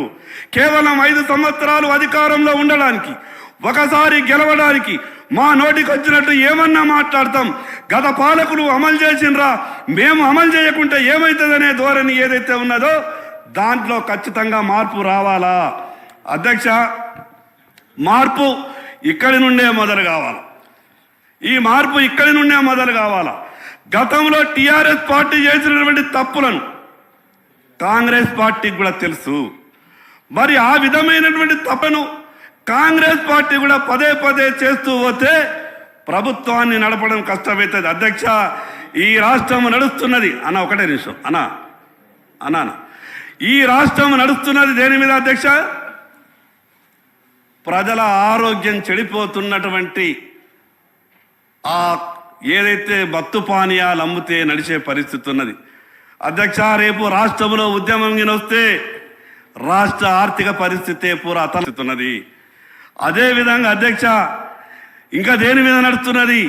కేవలం 5 సంవత్సరాలు అధికారంలో ఉండడానికి, ఒకసారి గెలవడానికి మా నోటికి వచ్చినట్టు ఏమన్నా మాట్లాడతాం. గత పాలకులు అమలు చేసినరా, మేము అమలు చేయకుంటే ఏమవుతుందనే ధోరణి ఏదైతే ఉన్నదో దాంట్లో ఖచ్చితంగా మార్పు రావాలా అధ్యక్ష. మార్పు ఇక్కడి నుండే మొదలు కావాలి. ఈ మార్పు ఇక్కడి నుండే మొదలు కావాలా. గతంలో టీఆర్ఎస్ పార్టీ చేసినటువంటి తప్పులను కాంగ్రెస్ పార్టీకి కూడా తెలుసు. మరి ఆ విధమైనటువంటి తప్పును కాంగ్రెస్ పార్టీ కూడా పదే చేస్తూ పోతే ప్రభుత్వాన్ని నడపడం కష్టమవుతుంది అధ్యక్ష. ఈ రాష్ట్రం నడుస్తున్నది ఒకటే నిమిషం అన్నా ఈ రాష్ట్రం నడుస్తున్నది దేని మీద అధ్యక్ష? ప్రజల ఆరోగ్యం చెడిపోతున్నటువంటి ఏదైతే మత్తు పానీయాలు అమ్మితే నడిచే పరిస్థితి ఉన్నది అధ్యక్ష. రేపు రాష్ట్రంలో ఉద్యమం వస్తే రాష్ట్ర ఆర్థిక పరిస్థితి పూరా అతలుతున్నది. అదేవిధంగా అధ్యక్ష ఇంకా దేని మీద నడుస్తున్నది?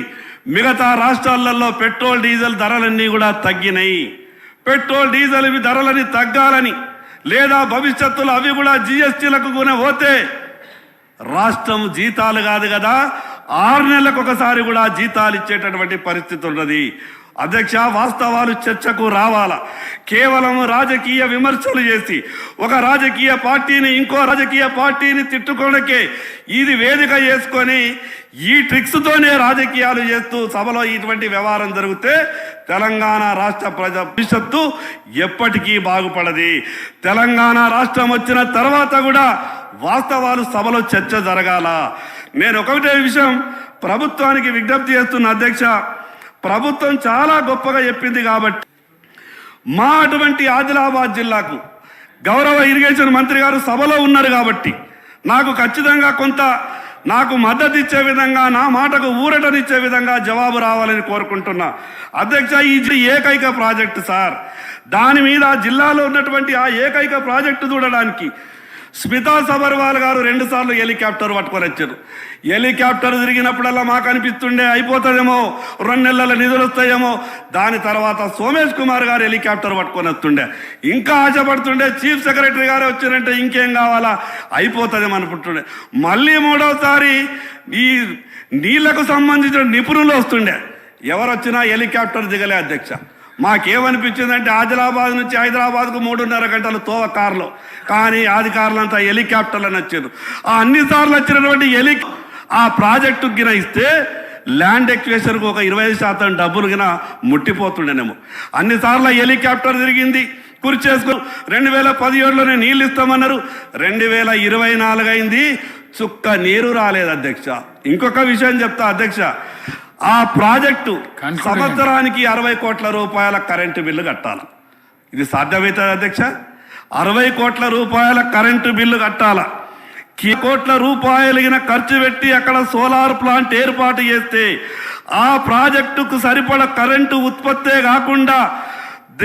మిగతా రాష్ట్రాలలో పెట్రోల్ డీజిల్ ధరలన్నీ కూడా తగ్గినాయి. పెట్రోల్ డీజిల్ ధరలని తగ్గాలని లేదా భవిష్యత్తులో అవి కూడా జిఎస్టీలకు పోతే రాష్ట్రం జీతాలు కాదు కదా 6 నెలలకు ఒకసారి కూడా జీతాలు ఇచ్చేటటువంటి పరిస్థితి ఉన్నది. అధ్యక్ష, వాస్తవాలు చర్చకు రావాలా. కేవలం రాజకీయ విమర్శలు చేసి ఒక రాజకీయ పార్టీని ఇంకో రాజకీయ పార్టీని తిట్టుకోవడానికే ఇది వేదిక చేసుకొని ఈ ట్రిక్స్తోనే రాజకీయాలు చేస్తూ సభలో ఇటువంటి వ్యవహారం జరిగితే తెలంగాణ రాష్ట్ర భవిష్యత్తు ఎప్పటికీ బాగుపడది. తెలంగాణ రాష్ట్రం వచ్చిన తర్వాత కూడా వాస్తవాలు సభలో చర్చ జరగాల. నేను ఒకటే విషయం ప్రభుత్వానికి విజ్ఞప్తి చేస్తున్న అధ్యక్ష, ప్రభుత్వం చాలా గొప్పగా చెప్పింది కాబట్టి మా అటువంటి ఆదిలాబాద్ జిల్లాకు గౌరవ ఇరిగేషన్ మంత్రి గారు సభలో ఉన్నారు కాబట్టి నాకు ఖచ్చితంగా కొంత నాకు మద్దతు ఇచ్చే విధంగా నా మాటకు ఊరటనిచ్చే విధంగా జవాబు రావాలని కోరుకుంటున్నా. అధ్యక్ష, ఈ ఏకైక ప్రాజెక్టు సార్, దాని మీద జిల్లాలో ఉన్నటువంటి ఆ ఏకైక ప్రాజెక్టు చూడడానికి స్మితా సబర్వాల్ గారు 2 సార్లు హెలికాప్టర్ పట్టుకొని వచ్చారు. హెలికాప్టర్ తిరిగినప్పుడల్లా మాకు అనిపిస్తుండే అయిపోతుందేమో, 2 నెలల నిధులు వస్తాయేమో. దాని తర్వాత సోమేష్ కుమార్ గారు హెలికాప్టర్ పట్టుకొని వస్తుండే, ఇంకా ఆశపడుతుండే. చీఫ్ సెక్రటరీ గారు వచ్చినంటే ఇంకేం కావాలా, అయిపోతుందేమో అనుకుంటుండే. మళ్ళీ 3వసారి ఈ నీళ్లకు సంబంధించిన నిపుణులు వస్తుండే, ఎవరు వచ్చినా హెలికాప్టర్ దిగలే అధ్యక్ష. మాకేమనిపించిందంటే ఆదిలాబాద్ నుంచి హైదరాబాద్కు 3.5 గంటలు తోవ కారులో, కానీ అధికారులంతా హెలికాప్టర్లను వచ్చారు. ఆ అన్నిసార్లు వచ్చినటువంటి ఆ ప్రాజెక్టు గిన ఇస్తే ల్యాండ్ ఎక్వేషన్కు ఒక 25% డబ్బులు గిన ముట్టిపోతుండేనేమో. అన్నిసార్లు హెలికాప్టర్ తిరిగింది, కుర్చేసుకు 2017లోనే నీళ్ళు ఇస్తామన్నారు. 2024 అయింది, చుక్క నీరు రాలేదు అధ్యక్ష. ఇంకొక విషయం చెప్తా అధ్యక్ష, ఆ ప్రాజెక్టు సంవత్సరానికి 60 కోట్ల రూపాయల కరెంటు బిల్లు కట్టాలి. ఇది సాధ్యమవుతుంది అధ్యక్ష? 60 కోట్ల రూపాయల కరెంటు బిల్లు కట్టాల. కోట్ల రూపాయలు ఖర్చు పెట్టి అక్కడ సోలార్ ప్లాంట్ ఏర్పాటు చేస్తే ఆ ప్రాజెక్టుకు సరిపడ కరెంటు ఉత్పత్తే కాకుండా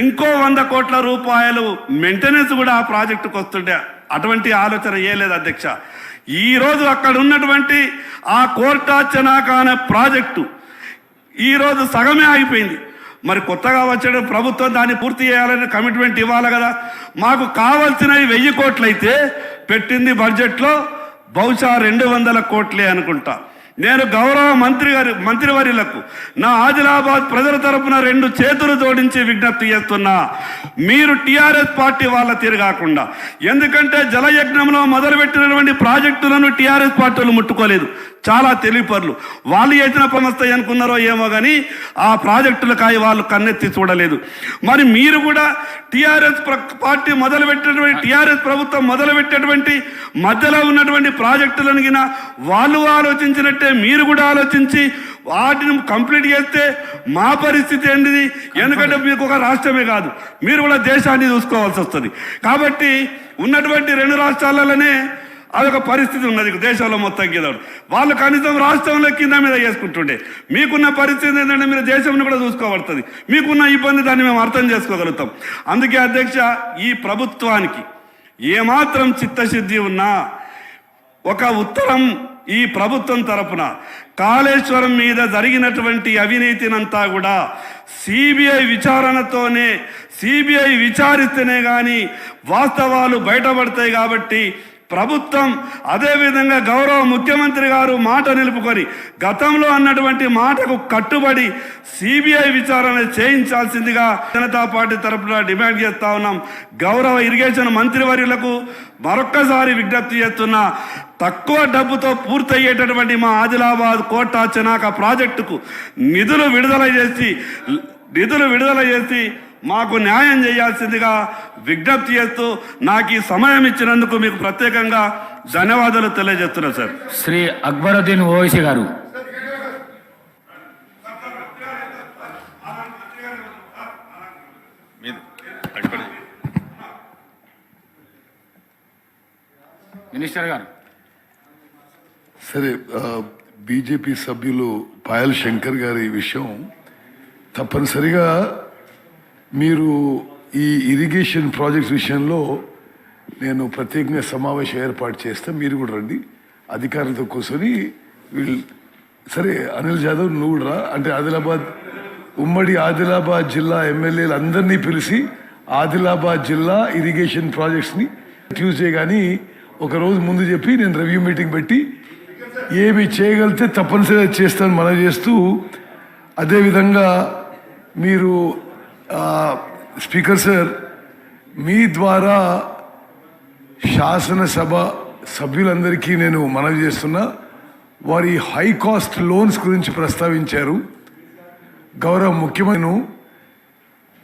ఇంకో 100 కోట్ల రూపాయలు మెయింటెనెన్స్ కూడా ఆ ప్రాజెక్టుకు వస్తుండే. అటువంటి ఆలోచన చేయలేదు అధ్యక్ష. ఈరోజు అక్కడ ఉన్నటువంటి ఆ కోర్టాచనాక అనే ప్రాజెక్టు ఈరోజు సగమే ఆగిపోయింది. మరి కొత్తగా వచ్చే ప్రభుత్వం దాన్ని పూర్తి చేయాలని కమిట్మెంట్ ఇవ్వాలి కదా. మాకు కావాల్సినవి 1000 కోట్లయితే పెట్టింది బడ్జెట్లో బహుశా 200 కోట్లే అనుకుంటా. నేను గౌరవ మంత్రివర్యులకు నా ఆదిలాబాద్ ప్రజల తరపున 2 చేతులు జోడించి విజ్ఞప్తి చేస్తున్నా, మీరు టీఆర్ఎస్ పార్టీ వాళ్ళ తిరగాకుండా. ఎందుకంటే జలయజ్ఞంలో మొదలుపెట్టినటువంటి ప్రాజెక్టులను టీఆర్ఎస్ పార్టీలు ముట్టుకోలేదు, చాలా తెలివిపరులు. వాళ్ళు చేసిన పనొస్తాయి అనుకున్నారో ఏమో కానీ ఆ ప్రాజెక్టులకాయ వాళ్ళు కన్నెత్తి చూడలేదు. మరి మీరు కూడా టీఆర్ఎస్ పార్టీ మొదలుపెట్టినటువంటి టీఆర్ఎస్ ప్రభుత్వం మొదలుపెట్టేటువంటి మధ్యలో ఉన్నటువంటి ప్రాజెక్టులను గిన వాళ్ళు ఆలోచించినట్టే మీరు కూడా ఆలోచించి వాటిని కంప్లీట్ చేస్తే మా పరిస్థితి ఏంటిది? ఎందుకంటే మీకు ఒక రాష్ట్రమే కాదు, మీరు కూడా దేశాన్ని చూసుకోవాల్సి వస్తుంది. కాబట్టి ఉన్నటువంటి 2 రాష్ట్రాలలోనే అదొక పరిస్థితి ఉన్నది దేశంలో మొత్తం కింద. వాళ్ళు కనీసం రాష్ట్రంలో కింద మీద చేసుకుంటుండే. మీకున్న పరిస్థితి ఏంటంటే మీరు దేశంలో కూడా చూసుకోబడుతుంది. మీకున్న ఇబ్బంది దాన్ని మేము అర్థం చేసుకోగలుగుతాం. అందుకే అధ్యక్ష, ఈ ప్రభుత్వానికి ఏమాత్రం చిత్తశుద్ధి ఉన్నా ఒక ఉత్తరం ఈ ప్రభుత్వం తరపున కాళేశ్వరం మీద జరిగినటువంటి అవినీతినంతా కూడా సిబిఐ విచారణతోనే, సిబిఐ విచారిస్తేనే కానీ వాస్తవాలు బయటపడతాయి. కాబట్టి ప్రభుత్వం అదేవిధంగా గౌరవ ముఖ్యమంత్రి గారు మాట నిలుపుకొని గతంలో అన్నటువంటి మాటకు కట్టుబడి సిబిఐ విచారణ చేయించాల్సిందిగా జనతా పార్టీ తరపున డిమాండ్ చేస్తా ఉన్నాం. గౌరవ ఇరిగేషన్ మంత్రివర్యులకు మరొక్కసారి విజ్ఞప్తి చేస్తున్నా, తక్కువ డబ్బుతో పూర్తయ్యేటటువంటి మా ఆదిలాబాద్ కోటా చెనాక ప్రాజెక్టుకు నిధులు విడుదల చేసి మాకు న్యాయం చేయాల్సిందిగా విజ్ఞప్తి చేస్తూ నాకు ఈ సమయం ఇచ్చినందుకు మీకు ప్రత్యేకంగా ధన్యవాదాలు తెలియజేస్తున్నా సార్. శ్రీ అక్బరుద్దీన్ ఓవైసీ గారు. మినిస్టర్ గారు. సరే, బీజేపీ సభ్యులు పాయల్ శంకర్ గారి విషయం తప్పనిసరిగా మీరు ఈ ఇరిగేషన్ ప్రాజెక్ట్స్ విషయంలో నేను ప్రత్యేకంగా సమావేశం ఏర్పాటు చేస్తే మీరు కూడా రండి, అధికారులతో కూర్చొని విల్ సరే అనిల్ జాదవ్ నువ్వు కూడా రా. అంటే ఆదిలాబాద్ ఉమ్మడి ఆదిలాబాద్ జిల్లా ఎమ్మెల్యేలు అందరినీ పిలిచి ఆదిలాబాద్ జిల్లా ఇరిగేషన్ ప్రాజెక్ట్స్ని ట్యూస్డే కానీ ఒకరోజు ముందు చెప్పి నేను రివ్యూ మీటింగ్ పెట్టి ఏమి చేయగలిగితే తప్పనిసరిగా చేస్తాను మనవి చేస్తూ, అదేవిధంగా మీరు స్పీకర్ సార్ మీ ద్వారా శాసనసభ సభ్యులందరికీ నేను మనవి చేస్తున్నా, వారి హై కాస్ట్ లోన్స్ గురించి ప్రస్తావించారు. గౌరవ ముఖ్యమంత్రి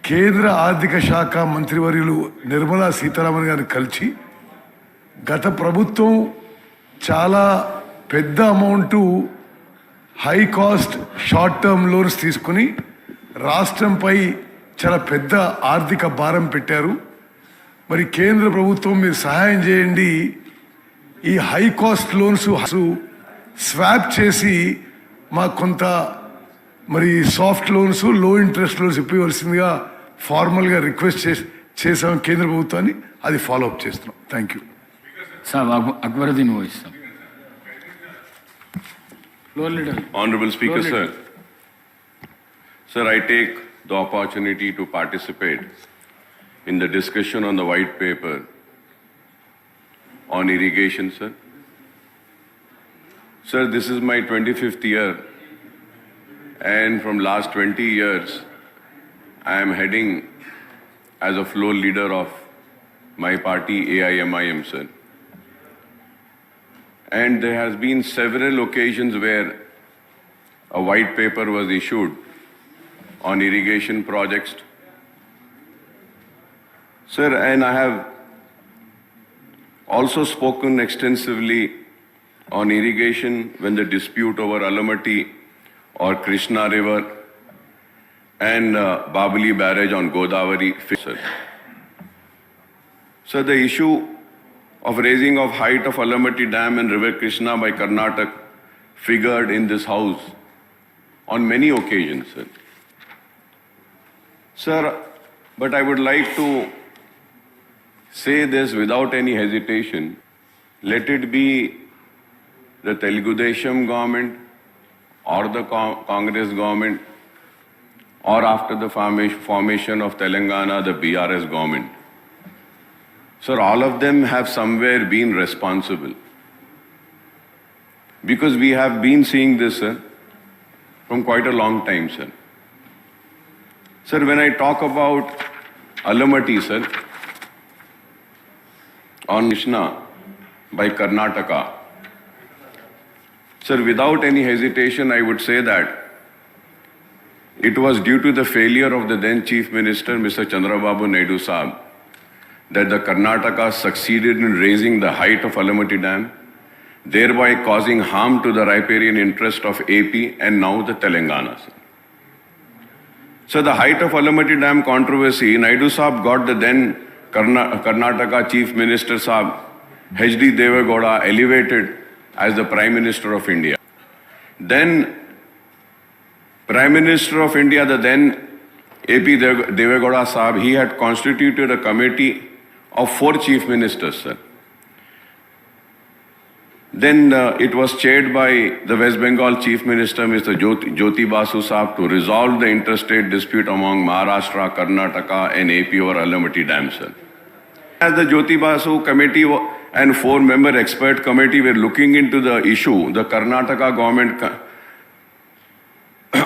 కేంద్ర ఆర్థిక శాఖ మంత్రివర్యులు నిర్మలా సీతారామన్ గారిని కలిసి గత ప్రభుత్వం చాలా పెద్ద amount high cost short term loans తీసుకుని రాష్ట్రంపై చాలా పెద్ద ఆర్థిక భారం పెట్టారు. మరి కేంద్ర ప్రభుత్వం మీరు సహాయం చేయండి, ఈ హై కాస్ట్ లోన్స్ స్వాప్ చేసి మాకు కొంత మరి సాఫ్ట్ లోన్స్ లో ఇంట్రెస్ట్ లోన్స్ ఇవ్వవలసిందిగా ఫార్మల్గా రిక్వెస్ట్ చేసాం కేంద్ర ప్రభుత్వాన్ని. అది ఫాలో అప్ చేస్తున్నాం. Thank you sir. Akbaruddin voice sir. Floor leader. Honorable Speaker, sir. Sir, I take the opportunity to participate in the discussion on the white paper on irrigation, sir. Sir, this is my 25th year, and from last 20 years, I am heading as a floor leader of my party, AIMIM, sir. And there has been several occasions where a white paper was issued on irrigation projects. Sir, and I have also spoken extensively on irrigation when the dispute over Alamati or Krishna River and Babali barrage on Godavari. Sir, the issue of raising of height of Alamati Dam and River Krishna by Karnataka figured in this house on many occasions, sir. Sir, but I would like to say this without any hesitation. Let it be the Telugu Desam government or the Congress government or after the formation of Telangana, the BRS government. Sir, all of them have somewhere been responsible. Because we have been seeing this, sir, from quite a long time, sir. Sir, when I talk about Alamati, sir, on Krishna by Karnataka, sir, without any hesitation, I would say that it was due to the failure of the then Chief Minister, Mr. Chandrababu Naidu Saab, that the Karnataka succeeded in raising the height of Alamati Dam, thereby causing harm to the riparian interest of AP and now the Telangana. So the height of Alamati Dam controversy, Naidu Saab got the then Karnataka Chief Minister Saab, HD Devegowda, elevated as the Prime Minister of India. Then Prime Minister of India, the then AP Devegowda Saab, he had constituted a committee of 4 chief ministers, sir. Then it was chaired by the West Bengal Chief Minister, Mr. Jyoti Basu Saab, to resolve the interstate dispute among Maharashtra, Karnataka and AP over Alamati Dam, sir. As the Jyoti Basu committee and 4-member expert committee were looking into the issue, the Karnataka government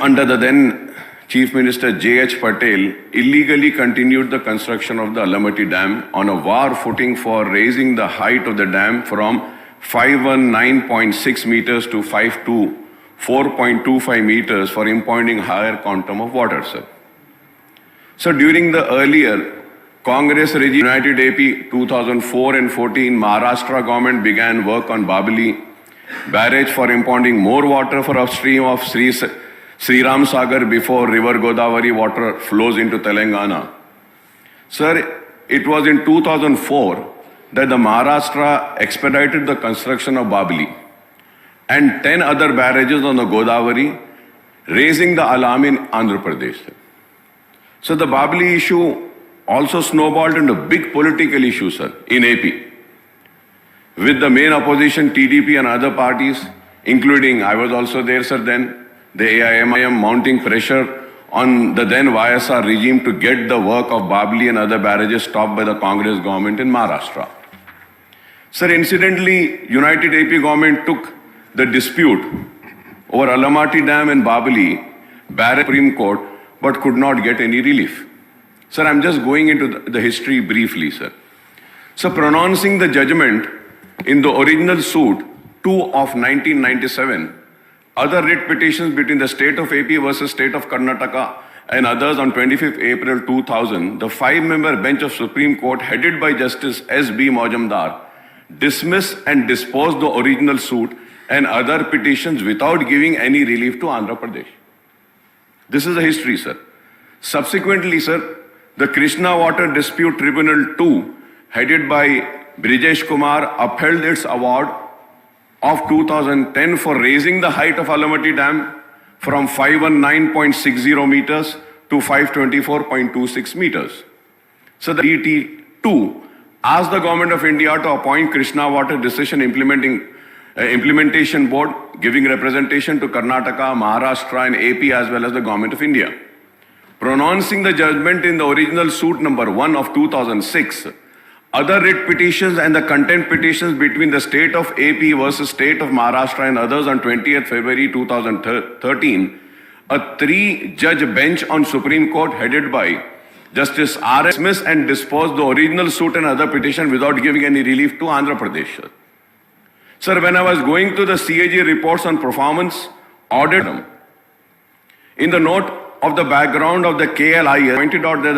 under the then Chief Minister J.H. Patel illegally continued the construction of the Alamati Dam on a war footing for raising the height of the dam from 519.6 meters to 4.25 meters for impounding higher quantum of water, sir. So during the earlier Congress regime, United AP 2004 and 14, Maharashtra government began work on Babali barrage for impounding more water for upstream of Sri Ram Sagar before River Godavari water flows into Telangana. Sir, it was in 2004 that the Maharashtra expedited the construction of Babali and 10 other barrages on the Godavari, raising the alarm in Andhra Pradesh. So the Babali issue also snowballed into a big political issue, sir, in AP, with the main opposition TDP and other parties including, I was also there, sir, then, the AIMIM mounting pressure on the then YSR regime to get the work of Babli and other barrages stopped by the Congress government in Maharashtra. Sir, incidentally, United AP government took the dispute over Alamati Dam and Babli barrage Supreme Court, but could not get any relief. Sir, I'm just going into the history briefly, sir. So, pronouncing the judgment in the original suit 2 of 1997, other writ petitions between the state of AP versus state of Karnataka and others on 25th April 2000, the 5-member bench of Supreme Court headed by Justice S.B. Majumdar dismissed and disposed the original suit and other petitions without giving any relief to Andhra Pradesh. This is the history, sir. Subsequently, sir, the Krishna Water Dispute Tribunal 2, headed by Brijesh Kumar, upheld its award of 2010 for raising the height of Alamati Dam from 519.60 meters to 524.26 meters. So the DT2 asked the Government of India to appoint Krishna Water Decision Implementation Board, giving representation to Karnataka, Maharashtra and AP as well as the Government of India. Pronouncing the judgment in the original suit number 1 of 2006, other writ petitions and the contempt petitions between the state of AP versus state of Maharashtra and others on 20th February 2013, a 3-judge bench on Supreme Court headed by Justice R.S. dismissed and disposed the original suit and other petition without giving any relief to Andhra Pradesh. Sir, when I was going through the CAG reports on performance audit, in the note of the background of the KLI, pointed out that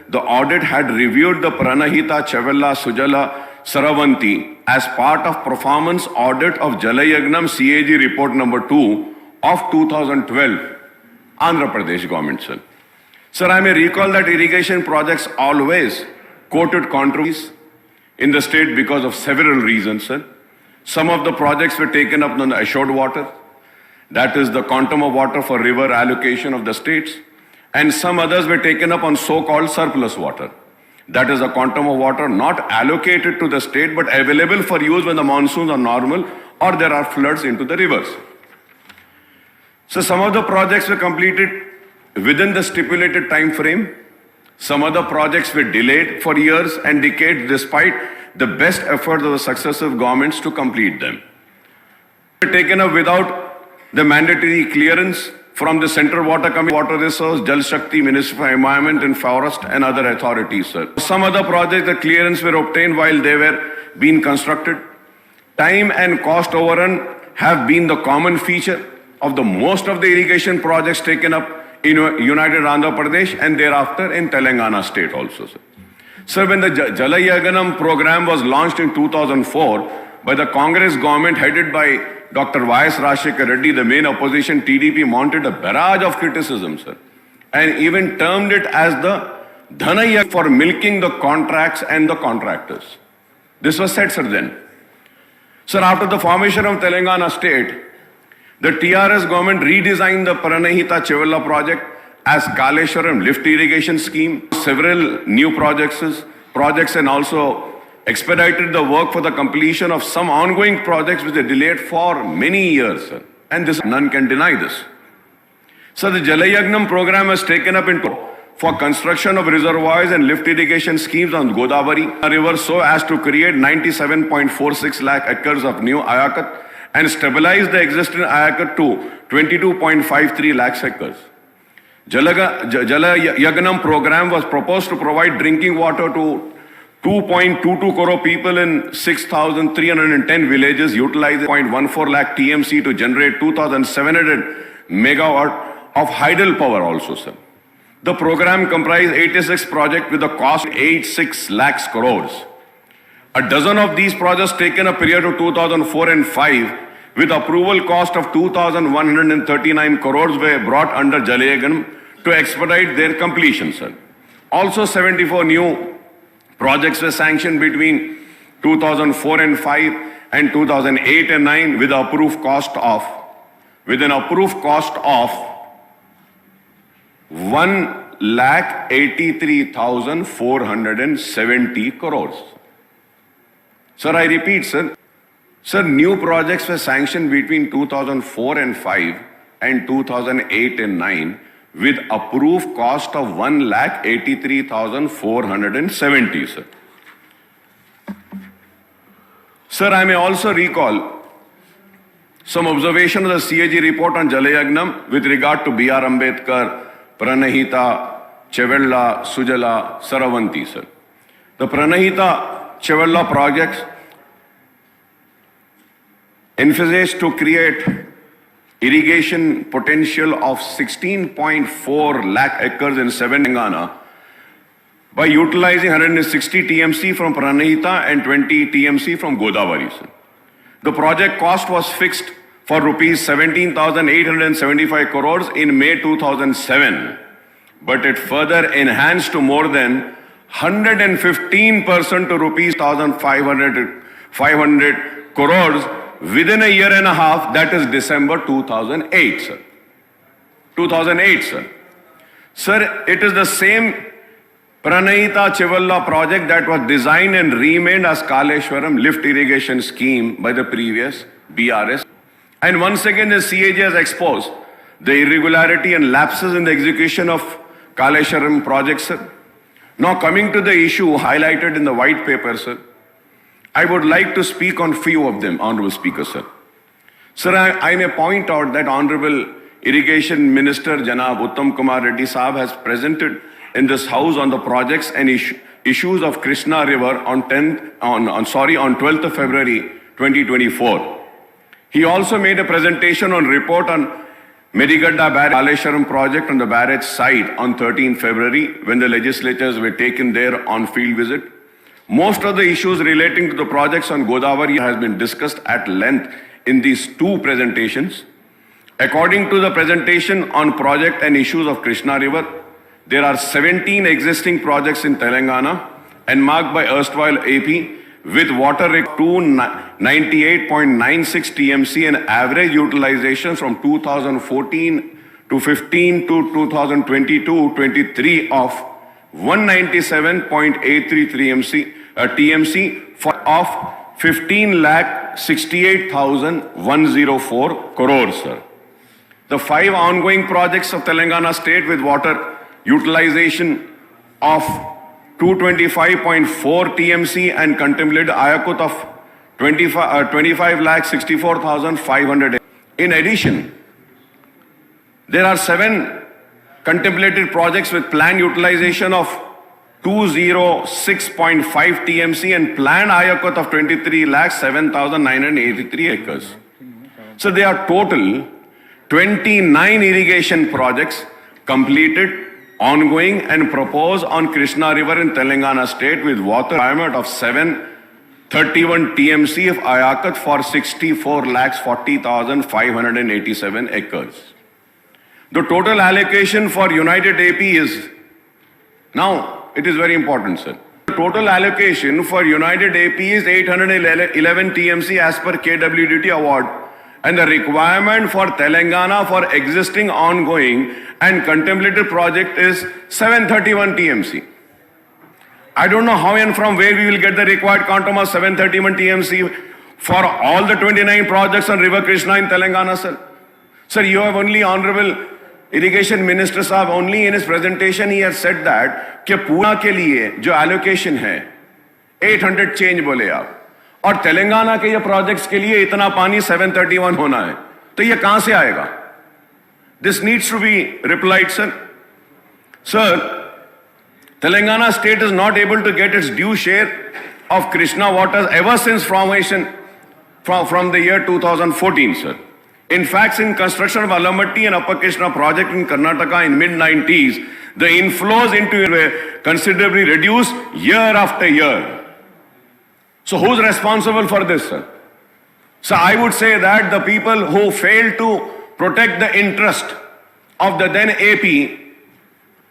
the audit had reviewed the Pranahita Chavella Sujala Saravanti as part of performance audit of Jalayagnam CAG report number 2 of 2012, Andhra Pradesh government, sir. Sir, I may recall that irrigation projects always quoted controversies in the state because of several reasons, sir. Some of the projects were taken up on the assured water, that is the quantum of water for river allocation of the states, and some others were taken up on so-called surplus water. That is a quantum of water not allocated to the state but available for use when the monsoons are normal or there are floods into the rivers. So some of the projects were completed within the stipulated time frame. Some other projects were delayed for years and decades despite the best efforts of the successive governments to complete them. They were taken up without the mandatory clearance from the Central Water Committee, Water Resource, Jal Shakti, Ministry for Environment and Forest and other authorities, sir. Some other projects, the clearance were obtained while they were being constructed. Time and cost overrun have been the common feature of the most of the irrigation projects taken up in United Andhra Pradesh and thereafter in Telangana state also, sir. Sir, when the Jalayaganam program was launched in 2004 by the Congress government headed by Dr. Y.S. Rajshekar Reddy, the main opposition TDP mounted a barrage of criticism, sir, and even termed it as the Dhanaya for milking the contracts and the contractors. This was said, sir, then. Sir, after the formation of Telangana state, the TRS government redesigned the Pranahita Chevella project as Kaleshwaram lift irrigation scheme, several new projects and also expedited the work for the completion of some ongoing projects which are delayed for many years, sir. And this, none can deny this. So the Jalayagnam program was taken up for construction of reservoirs and lift irrigation schemes on Godavari river so as to create 97.46 lakh acres of new Ayakat and stabilize the existing Ayakat to 22.53 lakh acres. Jalayagnam program was proposed to provide drinking water to 2.22 crore people in 6,310 villages, utilizing 0.14 lakh TMC to generate 2,700 megawatt of hydel power also, sir. The program comprised 86 projects with a cost of 86 lakhs crores. A dozen of these projects taken a period of 2004 and 5 with approval cost of 2,139 crores were brought under Jalayaganam to expedite their completion, sir. Also 74 new projects were sanctioned between 2004 and 5 and 2008 and 9 with an approved cost of 1,83,470 crores. Sir, I repeat, sir, Sir, new projects were sanctioned between 2004 and 5 and 2008 and 9 with approved cost of 1,83,470, sir. Sir, I may also recall some observation of the CAG report on Jalayagnam with regard to B.R. Ambedkar, Pranahita, Chevella, Sujala, Saravanti, sir. The Pranahita Chevella projects envisaged to create irrigation potential of 16.4 lakh acres in 7 Telangana by utilizing 160 TMC from Pranahita and 20 TMC from Godavari, sir. The project cost was fixed for rupees 17,875 crores in May 2007, but it further enhanced to more than 115% to rupees 1,500 crores within a year and a half, that is December 2008, sir. 2008, sir. Sir, it is the same Pranahita Chevella project that was designed and renamed as Kaleshwaram Lift Irrigation Scheme by the previous BRS. And once again, the CAG has exposed the irregularity and lapses in the execution of Kaleshwaram project, sir. Now coming to the issue highlighted in the white paper, sir, I would like to speak on few of them, Honorable Speaker, sir. Sir, I may point out that Honorable Irrigation Minister Janab Uttam Kumar Reddy Saab has presented in this House on the projects and issues of Krishna River on 12th of February 2024. He also made a presentation on report on Medigadda Kaleshwaram project on the barrage site on 13th February when the legislators were taken there on field visit. Most of the issues relating to the projects on Godavari has been discussed at length in these two presentations. According to the presentation on project and issues of Krishna River, there are 17 existing projects in Telangana and marked by erstwhile AP with water rate 298.96 TMC and average utilization from 2014 to 15 to 2022-23 of 197.83 TMC of 15,68,104 crores, sir. The 5 ongoing projects of Telangana state with water utilization of 225.4 TMC and contemplated Ayakut of 25,64,500. In addition, there are 7 contemplated projects with planned utilization of 206.5 TMC and planned Ayakut of 23,07,983 acres. So there are total 29 irrigation projects completed, ongoing and proposed on Krishna River in Telangana state with water requirement of 731 TMC of Ayakut for 64,40,587 acres. The total allocation for United AP is, now it is very important, sir. The total allocation for United AP is 811 TMC as per KWDT award, and the requirement for Telangana for existing, ongoing and contemplated project is 731 TMC. I don't know how and from where we will get the required quantum of 731 TMC for all the 29 projects on River Krishna in Telangana, sir. Sir, you have only Honorable Irrigation Minister Saab, only in his presentation he has said that कि पूना के लिए जो allocation है 800 change बोले आप, और तेलंगाना के ये प्रोजेक्ट्स के लिए इतना पानी 731 होना है, तो ये कहां से आएगा? This needs to be replied, sir. Sir, Telangana state is not able to get its due share of Krishna waters ever since formation from the year 2014, sir. In fact, in construction of Alamatti and Upper Krishna project in Karnataka in mid-90s, the inflows into it were considerably reduced year after year. So who's responsible for this, sir? So I would say that the people who failed to protect the interest of the then AP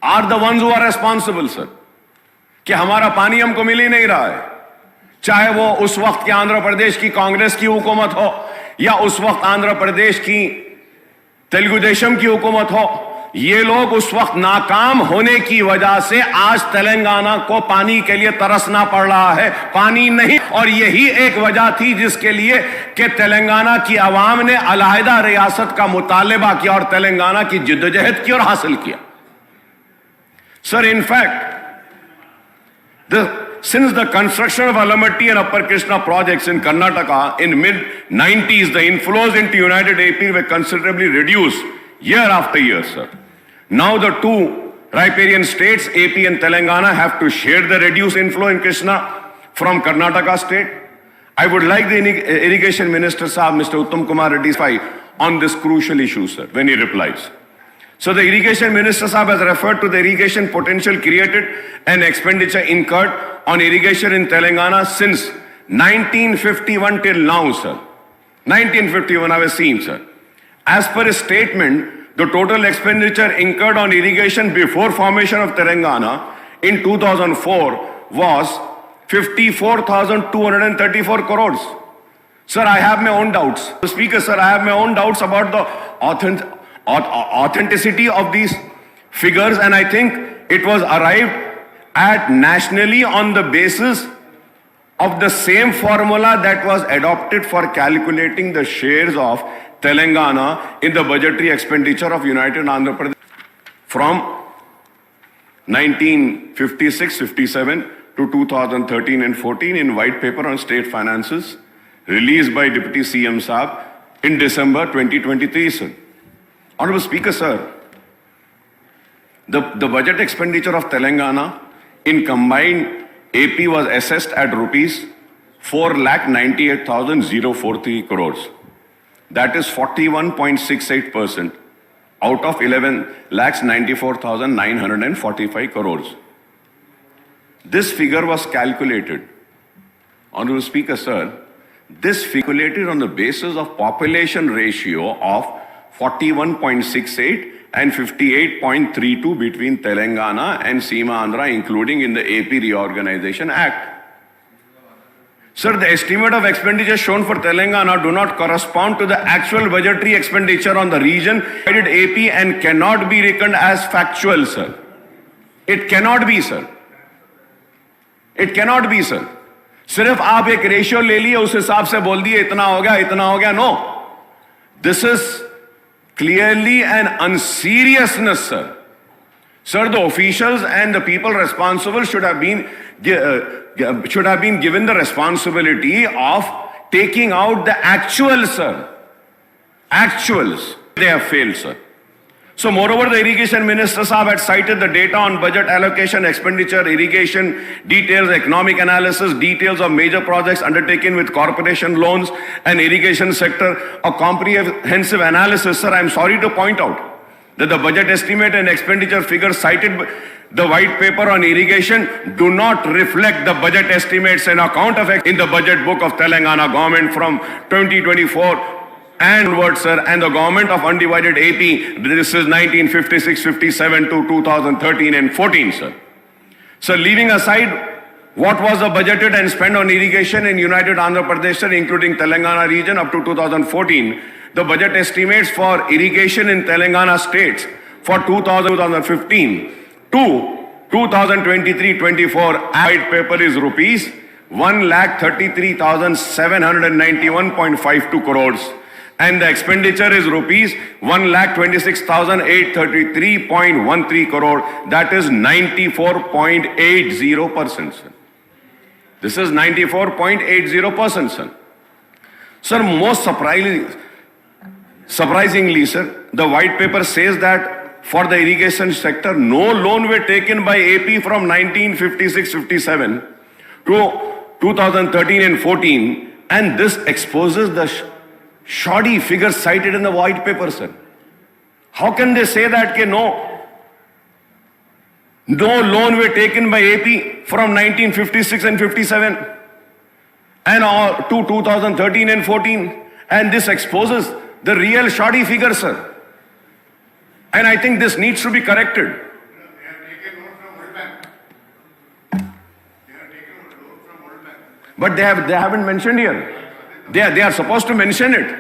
are the ones who are responsible, sir. कि हमारा पानी हमको मिल ही नहीं रहा है, चाहे वो उस वक्त के आंध्र प्रदेश की कांग्रेस की हुकूमत हो या उस वक्त आंध्र प्रदेश की तेलुगु देशम की हुकूमत हो, ये लोग उस वक्त नाकाम होने की वजह से आज तेलंगाना को पानी के लिए तरसना पड़ रहा है, पानी नहीं। और यही एक वजह थी जिसके लिए कि तेलंगाना की आवाम ने अलहदा रियासत का मुतालबा किया और तेलंगाना की जिद्दोजहद की और हासिल किया। Sir, in fact since the construction of Alamatti and Upper Krishna projects in Karnataka in mid-90s, the inflows into United AP were considerably reduced year after year, sir. Now the two riparian states, AP and Telangana, have to share the reduced inflow in Krishna from Karnataka state. I would like the Irrigation Minister, Sahab, Mr. Uttam Kumar Reddy, on this crucial issue, sir, when he replies. So the Irrigation Minister, Sahab, has referred to the irrigation potential created and expenditure incurred on irrigation in Telangana since 1951 till now, sir. 1951, I was seen, sir. As per his statement, the total expenditure incurred on irrigation before formation of Telangana in 2004 was 54,234 crores. Sir, I have my own doubts. Speaker, sir, I have my own doubts about the authenticity of these figures, and I think it was arrived at nationally on the basis of the same formula that was adopted for calculating the shares of Telangana in the budgetary expenditure of United Andhra Pradesh from 1956-57 to 2013 and 14 in White Paper on State Finances released by Deputy CM Saab in December 2023, sir. Honorable Speaker, sir, the budget expenditure of Telangana in combined AP was assessed at rupees 4,98,043 crores. That is 41.68% out of 11,94,945 crores. This figure was calculated. Honorable Speaker, sir, this calculated on the basis of population ratio of 41.68 and 58.32 between Telangana and Seema Andhra, including in the AP Reorganization Act. Sir, the estimate of expenditure shown for Telangana do not correspond to the actual budgetary expenditure on the region AP and cannot be reckoned as factual, sir. It cannot be, sir. It cannot be, sir. सिर्फ आप एक ratio ले लिए उस हिसाब से बोल दिए इतना हो गया, no. This is clearly an unseriousness, sir. Sir, the officials and the people responsible should have been given the responsibility of taking out the actuals, sir. Actuals. They have failed, sir. So moreover, the Irrigation Minister Sahab had cited the data on budget allocation, expenditure, irrigation, details, economic analysis, details of major projects undertaken with corporation loans and irrigation sector, a comprehensive analysis. Sir, I am sorry to point out that the budget estimate and expenditure figures cited by the white paper on irrigation do not reflect the budget estimates and account of in the budget book of Telangana government from 2024 and onward, sir, and the government of undivided AP, this is 1956-57 to 2013 and 14, sir. So leaving aside what was the budgeted and spent on irrigation in United Andhra Pradesh, sir, including Telangana region up to 2014, the budget estimates for irrigation in Telangana states for 2015 to 2023-24 white paper is rupees 1,33,791.52 crores. And the expenditure is rupees 1,26,833.13 crore. That is 94.80%, sir. This is 94.80%, sir. Sir, most surprisingly, sir, the white paper says that for the irrigation sector, no loan were taken by AP from 1956-57 to 2013 and 14, and this exposes the shoddy figures cited in the white paper, sir. How can they say that no loan were taken by AP from 1956 and 57 and to 2013 and 14, and this exposes the real shoddy figures, sir. And I think this needs to be corrected. But they haven't mentioned here. They are supposed to mention it.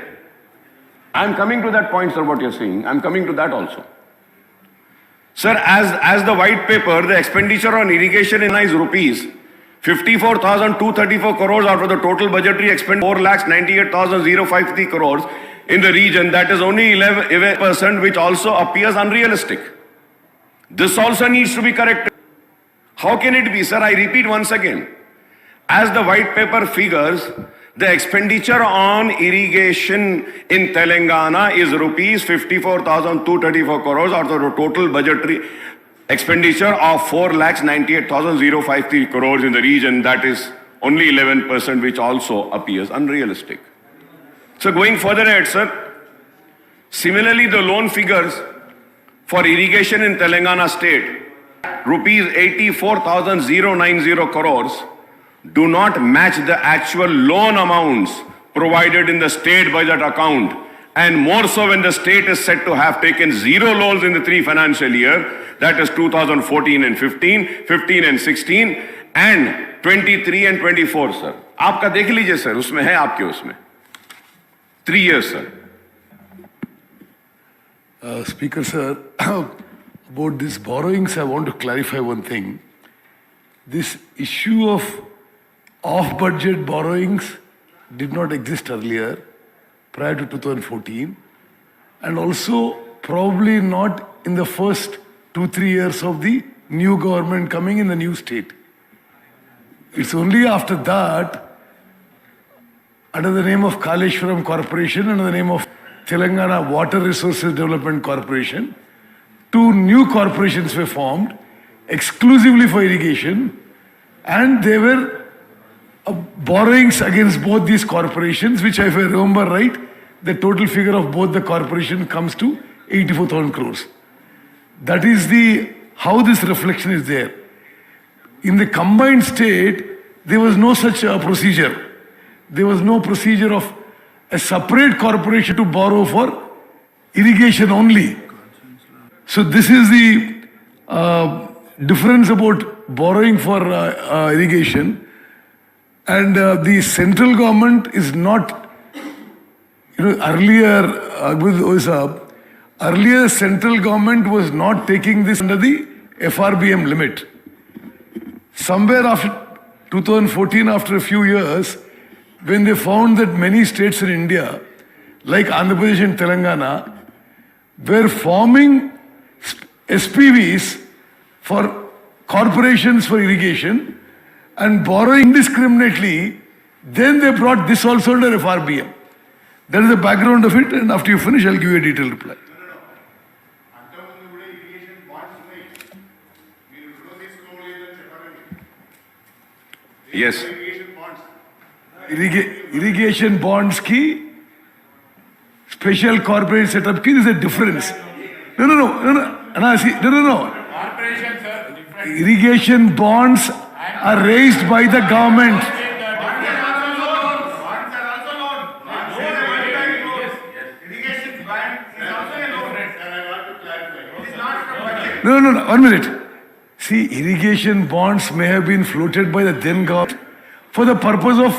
I'm coming to that point, sir, what you're saying. I'm coming to that also. Sir, as the white paper, the expenditure on irrigation is rupees 54,234 crores out of the total budgetary expenditure 4,98,053 crores in the region. That is only 11%, which also appears unrealistic. This also needs to be corrected. How can it be, sir? I repeat once again. As the white paper figures, the expenditure on irrigation in Telangana is rupees 54,234 crores out of the total budgetary expenditure of 4,98,053 crores in the region. That is only 11%, which also appears unrealistic. So going further ahead, sir, similarly, the loan figures for irrigation in Telangana state, rupees 84,090 crores, do not match the actual loan amounts provided in the state budget account, and more so when the state is said to have taken zero loans in the 3 financial year, that is 2014 and 15, 15 and 16, and 23 and 24, sir. आपका देख लीजिए sir, उसमें है आपके उसमें 3 years, sir. Speaker, sir, about these borrowings, I want to clarify one thing. This issue of off-budget borrowings did not exist earlier, prior to 2014, and also probably not in the first 2-3 years of the new government coming in the new state. It's only after that, under the name of Kaleshwaram Corporation, under the name of Telangana Water Resources Development Corporation, 2 new corporations were formed exclusively for irrigation, and they were borrowings against both these corporations, which, if I remember right, the total figure of both the corporation comes to 84,000 crores. That is how this reflection is there. In the combined state, there was no such procedure. There was no procedure of a separate corporation to borrow for irrigation only. So this is the difference about borrowing for irrigation. And the central government is not, earlier central government was not taking this under the FRBM limit. Somewhere after 2014, after a few years, when they found that many states in India, like Andhra Pradesh and Telangana, were forming SPVs for corporations for irrigation and borrowing indiscriminately, then they brought this also under FRBM. That is the background of it, and after you finish, I'll give you a detailed reply. Yes. Irrigation bonds ki special corporate setup ki, there is a difference. No. Irrigation bonds are raised by the government. No, 1 minute. See, irrigation bonds may have been floated by the then government for the purpose of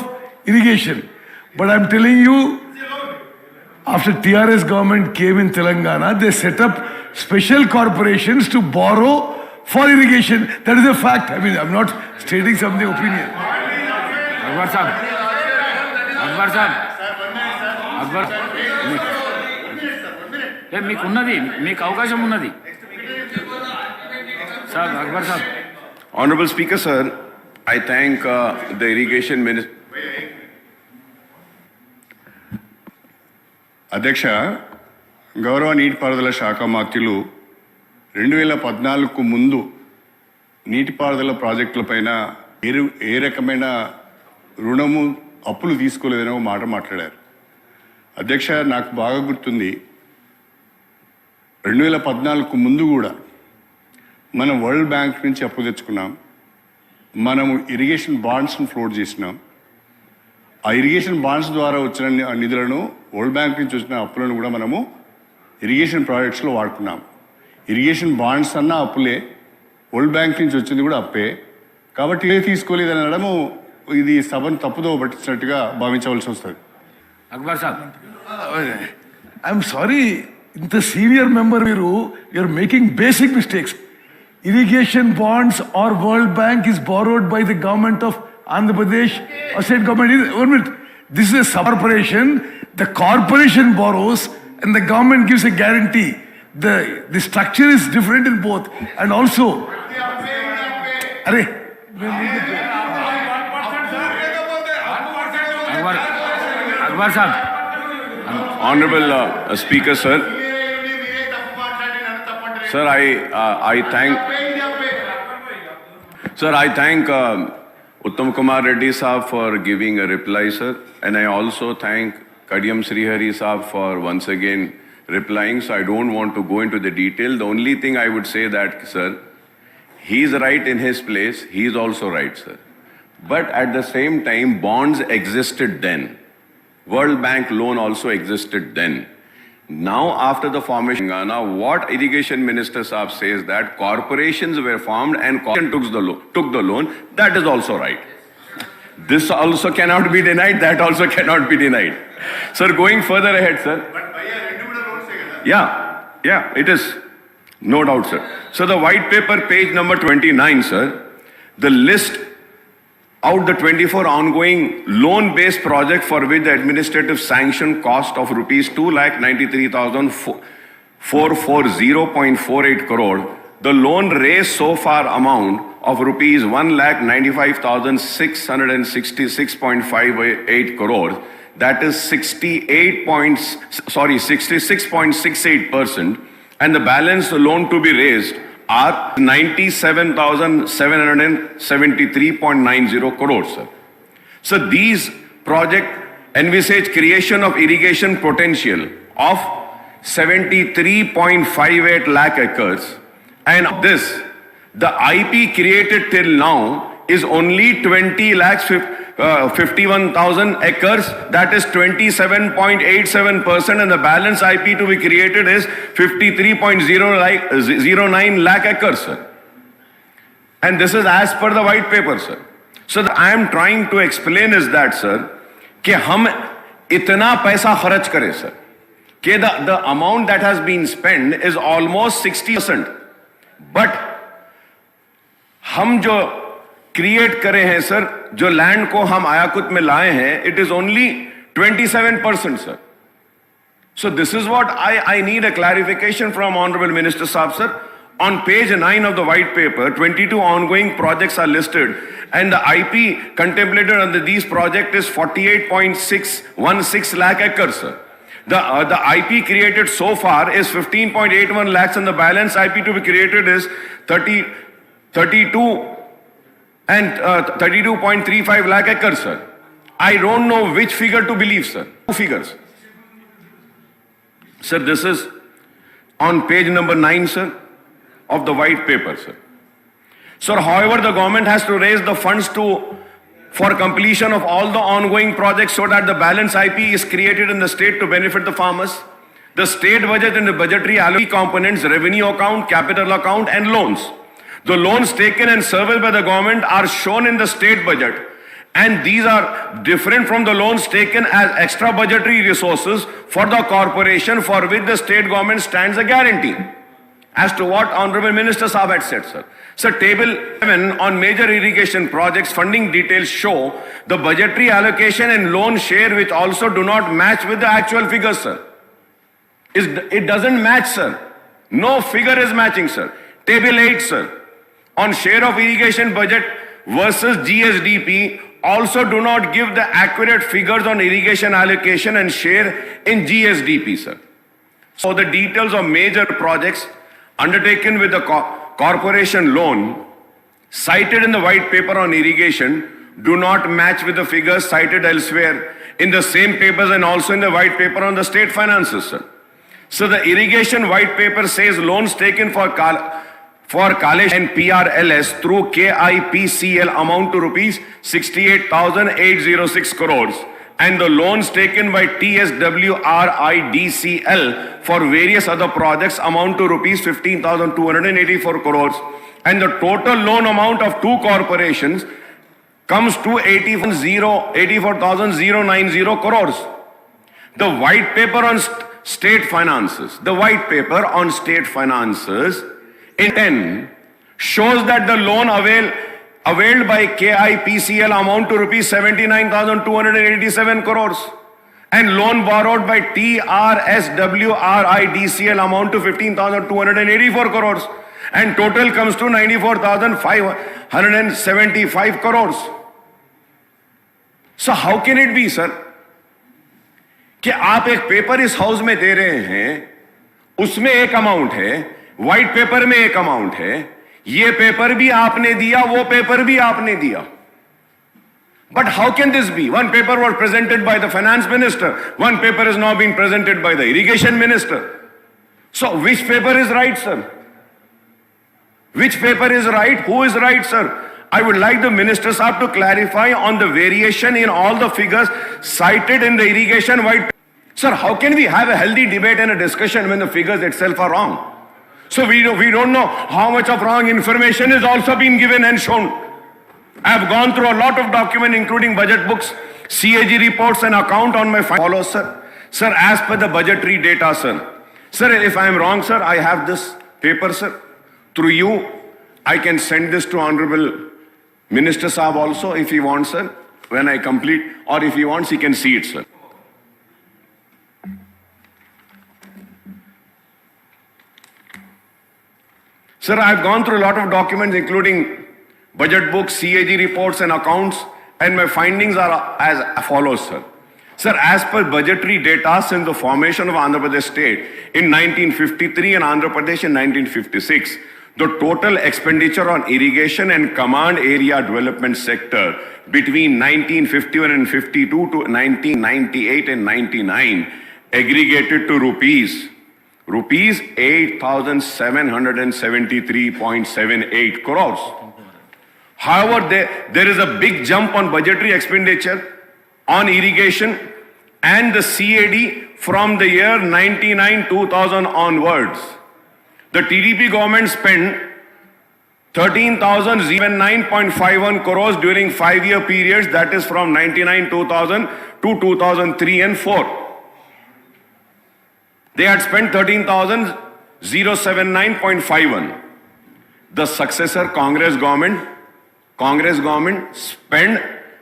irrigation. But I'm telling you, after TRS government came in Telangana, they set up special corporations to borrow for irrigation. That is a fact. I mean, I'm not stating something opinion. Akbar Sahab. మీకున్నది మీకు అవకాశం ఉన్నది sir Akbar Saab. Honorable Speaker, sir, I thank the irrigation minister. అధ్యక్ష, గౌరవ నీటిపారుదల శాఖ మంత్రులు 2014కు ముందు నీటిపారుదల ప్రాజెక్టులపైన ఏ రకమైన రుణము అప్పులు తీసుకోలేదనే ఒక మాట మాట్లాడారు. అధ్యక్ష, నాకు బాగా గుర్తుంది, 2014కు ముందు కూడా మనం వరల్డ్ బ్యాంక్ నుంచి అప్పు తెచ్చుకున్నాం. మనము ఇరిగేషన్ బాండ్స్ను ఫ్లోట్ చేసినాం. ఆ ఇరిగేషన్ బాండ్స్ ద్వారా వచ్చిన నిధులను, వరల్డ్ బ్యాంక్ నుంచి వచ్చిన అప్పులను కూడా మనము ఇరిగేషన్ ప్రాజెక్ట్స్లో వాడుకున్నాం. ఇరిగేషన్ బాండ్స్ అన్న అప్పులే, వరల్డ్ బ్యాంక్ నుంచి వచ్చింది కూడా అప్పే. కాబట్టి ఇదే తీసుకోలేదని అనడము ఇది సభను తప్పుదో పట్టించినట్టుగా భావించవలసి వస్తుంది. అక్బర్ సాబ్, ఐఎమ్ సారీ, ఇంత సీనియర్ మెంబర్ మీరు you're making basic mistakes. Irrigation bonds are World Bank is borrowed by the government of Andhra Pradesh or state government. One minute. This is a corporation. The corporation borrows and the government gives a guarantee. The structure is different in both. And also, Akbar Sahab. Honorable Speaker, sir. Sir, I thank Uttam Kumar Reddy Saab for giving a reply, sir. And I also thank Kadiyam Srihari Saab for once again replying. So I don't want to go into the detail. The only thing I would say that, sir, he's right in his place. He's also right, sir. But at the same time, bonds existed then. World Bank loan also existed then. Now, after the formation, what Irrigation Minister Saab says that corporations were formed and took the loan, that is also right. This also cannot be denied, that also cannot be denied. Sir, going further ahead, sir. Yeah, it is. No doubt, sir. So the white paper, page number 29, sir, the list out the 24 ongoing loan-based project for which the administrative sanction cost of rupees 2,93,440.48 crore, the loan raised so far amount of rupees 1,95,666.58 crore, that is 66.68%, and the balance loan to be raised are 97,773.90 crores, sir. So these project envisage creation of irrigation potential of 73.58 lakh acres, and of this, the IP created till now is only 20,51,000 acres, that is 27.87%, and the balance IP to be created is 53.09 lakh acres, sir. And this is as per the white paper, sir. So I am trying to explain is that, sir, कि हम इतना पैसा खर्च करें, sir, कि the amount that has been spent is almost 60%, but हम जो create करे हैं, सर, जो लैंड को हम आयाकुत में लाए हैं, it is only 27%, sir. So this is what I need a clarification from Honorable Minister Saab, sir. On page 9 of the white paper, 22 ongoing projects are listed, and the IP contemplated under these projects is 48.616 lakh acres, sir. The IP created so far is 15.81 lakhs, and the balance IP to be created is 32.35 lakh acres, sir. I don't know which figure to believe, sir. Two figures. Sir, this is on page number 9, sir, of the white paper, sir. Sir, however, the government has to raise the funds for completion of all the ongoing projects so that the balance IP is created in the state to benefit the farmers. The state budget and the budgetary allocation components, revenue account, capital account, and loans. The loans taken and serviced by the government are shown in the state budget, and these are different from the loans taken as extra budgetary resources for the corporation for which the state government stands a guarantee. As to what Honorable Minister Saab had said, sir. Sir, table 7 on major irrigation projects funding details show the budgetary allocation and loan share which also do not match with the actual figures, sir. It doesn't match, sir. No figure is matching, sir. Table 8, sir, on share of irrigation budget versus GSDP also do not give the accurate figures on irrigation allocation and share in GSDP, sir. So the details of major projects undertaken with the corporation loan cited in the white paper on irrigation do not match with the figures cited elsewhere in the same papers and also in the white paper on the state finances, sir. So the irrigation white paper says loans taken for Kalesh and PRLS through KIPCL amount to rupees 68,806 crores, and the loans taken by TSWRIDCL for various other projects amount to rupees 15,284 crores, and the total loan amount of two corporations comes to 84,090 crores. The white paper on state finances, the white paper on state finances in 10 shows that the loan availed by KIPCL amount to rupees 79,287 crores and loan borrowed by TRSWRIDCL amount to 15,284 crores and total comes to 94,575 crores. So how can it be, sir, कि आप एक paper इस house में दे रहे हैं, उसमें एक amount है, व्हाइट पेपर में एक अमाउंट है, ये पेपर भी आपने दिया, वो पेपर भी आपने दिया. But how can this be? One paper was presented by the finance minister, one paper is now being presented by the irrigation minister. So which paper is right, sir? Which paper is right? Who is right, sir? I would like the ministers up to clarify on the variation in all the figures cited in the irrigation white paper. Sir, how can we have a healthy debate and a discussion when the figures itself are wrong? So we don't know how much of wrong information is also being given and shown. I have gone through a lot of documents including budget books, CAG reports and account on my follow, sir. Sir, as per the budgetary data, sir. Sir, if I am wrong, sir, I have this paper, sir. Through you, I can send this to Honorable Minister Saab also if he wants, sir, when I complete, or if he wants, he can see it, sir. Sir, I have gone through a lot of documents including budget books, CAG reports and accounts, and my findings are as follows, sir. Sir, as per budgetary data since the formation of Andhra Pradesh state in 1953 and Andhra Pradesh in 1956, the total expenditure on irrigation and command area development sector between 1951 and 52 to 1998 and 99 aggregated to rupees 8,773.78 crores. However, there is a big jump on budgetary expenditure on irrigation and the CAD from the year 99-2000 onwards. The TDP government spent 13,009.51 crores during 5-year periods, that is from 99-2000 to 2003 and 4. They had spent 13,079.51. The successor Congress government spent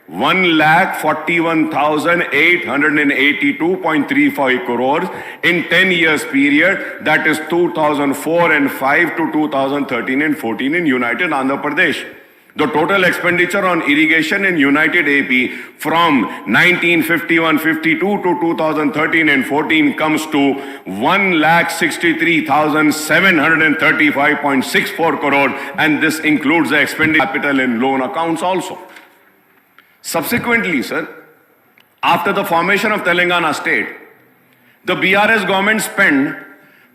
1,41,882.35 crores in 10 years period, that is 2004 and 5 to 2013 and 14 in United Andhra Pradesh. The total expenditure on irrigation in United AP from 1951-52 to 2013 and 14 comes to 1,63,735.64 crore, and this includes the expenditure capital and loan accounts also. Subsequently, sir, after the formation of Telangana state, the BRS government spent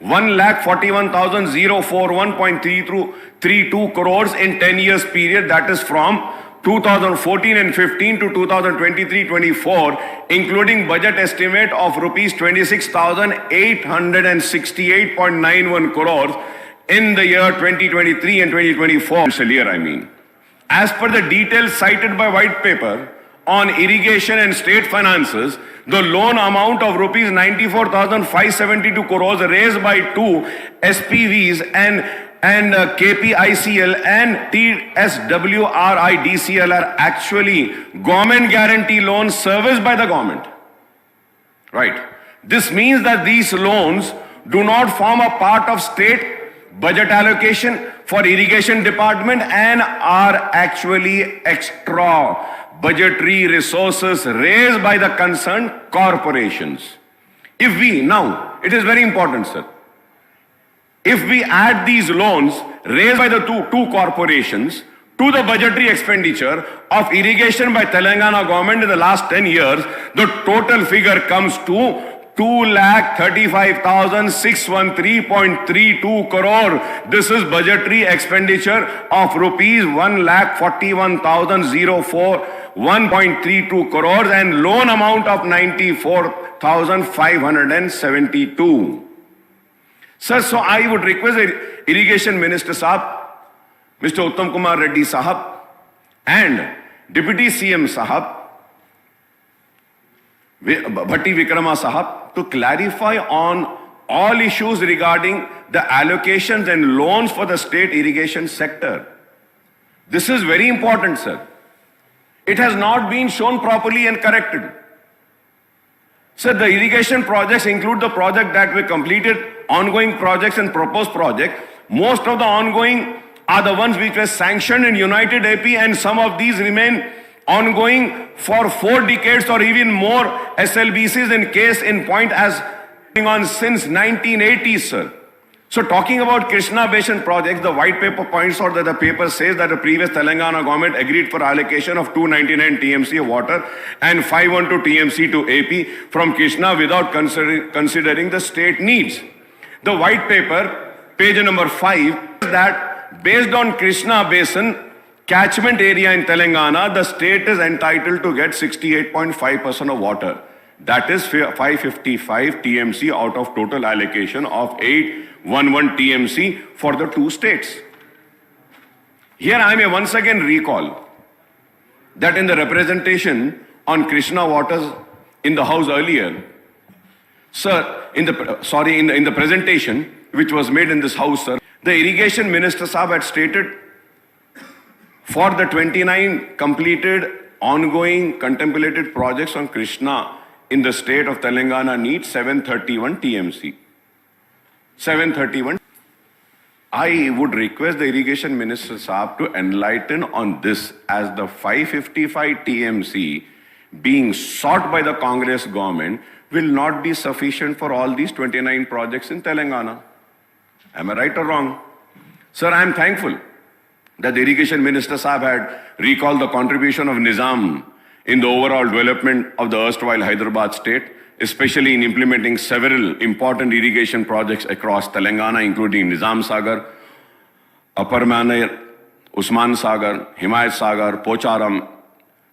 1,41,041.32 crores in 10 years period, that is from 2014 and 15 to 2023-24, including budget estimate of rupees 26,868.91 crores in the year 2023 and 2024 year, I mean. As per the details cited by white paper on irrigation and state finances, the loan amount of rupees 94,572 crores raised by two SPVs and KPICL and TSWRIDCL are actually government guarantee loans serviced by the government. Right. This means that these loans do not form a part of state budget allocation for irrigation department and are actually extra budgetary resources raised by the concerned corporations. If we, now, it is very important, sir, if we add these loans raised by the two corporations to the budgetary expenditure of irrigation by Telangana government in the last 10 years, the total figure comes to 2,35,613.32 crore. This is budgetary expenditure of rupees 1,41,041.32 crores and loan amount of 94,572. Sir, so I would request Irrigation Minister Sahab, Mr. Uttam Kumar Reddy Sahab and Deputy CM Sahab Bhatti Vikrama Sahab to clarify on all issues regarding the allocations and loans for the state irrigation sector. This is very important, sir. It has not been shown properly and corrected. Sir, the irrigation projects include the project that were completed, ongoing projects and proposed projects. Most of the ongoing are the ones which were sanctioned in United AP, and some of these remain ongoing for 4 decades or even more. SLBCs in case in point as going on since 1980s, sir. So talking about Krishna Basin projects, the white paper points out that the paper says that the previous Telangana government agreed for allocation of 299 TMC of water and 512 TMC to AP from Krishna without considering the state needs. The white paper, page number 5, that based on Krishna Basin catchment area in Telangana, the state is entitled to get 68.5% of water. That is 555 TMC out of total allocation of 811 TMC for the 2 states. Here I may once again recall that in the representation on Krishna waters in the house earlier, sir, in the presentation which was made in this house, sir, the irrigation minister Saab had stated for the 29 completed ongoing contemplated projects on Krishna in the state of Telangana needs 731 TMC. 731. I would request the irrigation minister Saab to enlighten on this, as the 555 TMC being sought by the Congress government will not be sufficient for all these 29 projects in Telangana. Am I right or wrong? Sir, I am thankful that the irrigation minister Saab had recalled the contribution of Nizam in the overall development of the erstwhile Hyderabad state, especially in implementing several important irrigation projects across Telangana, including Nizam Sagar, Upper Manar, Usman Sagar, Himayat Sagar, Pocharam,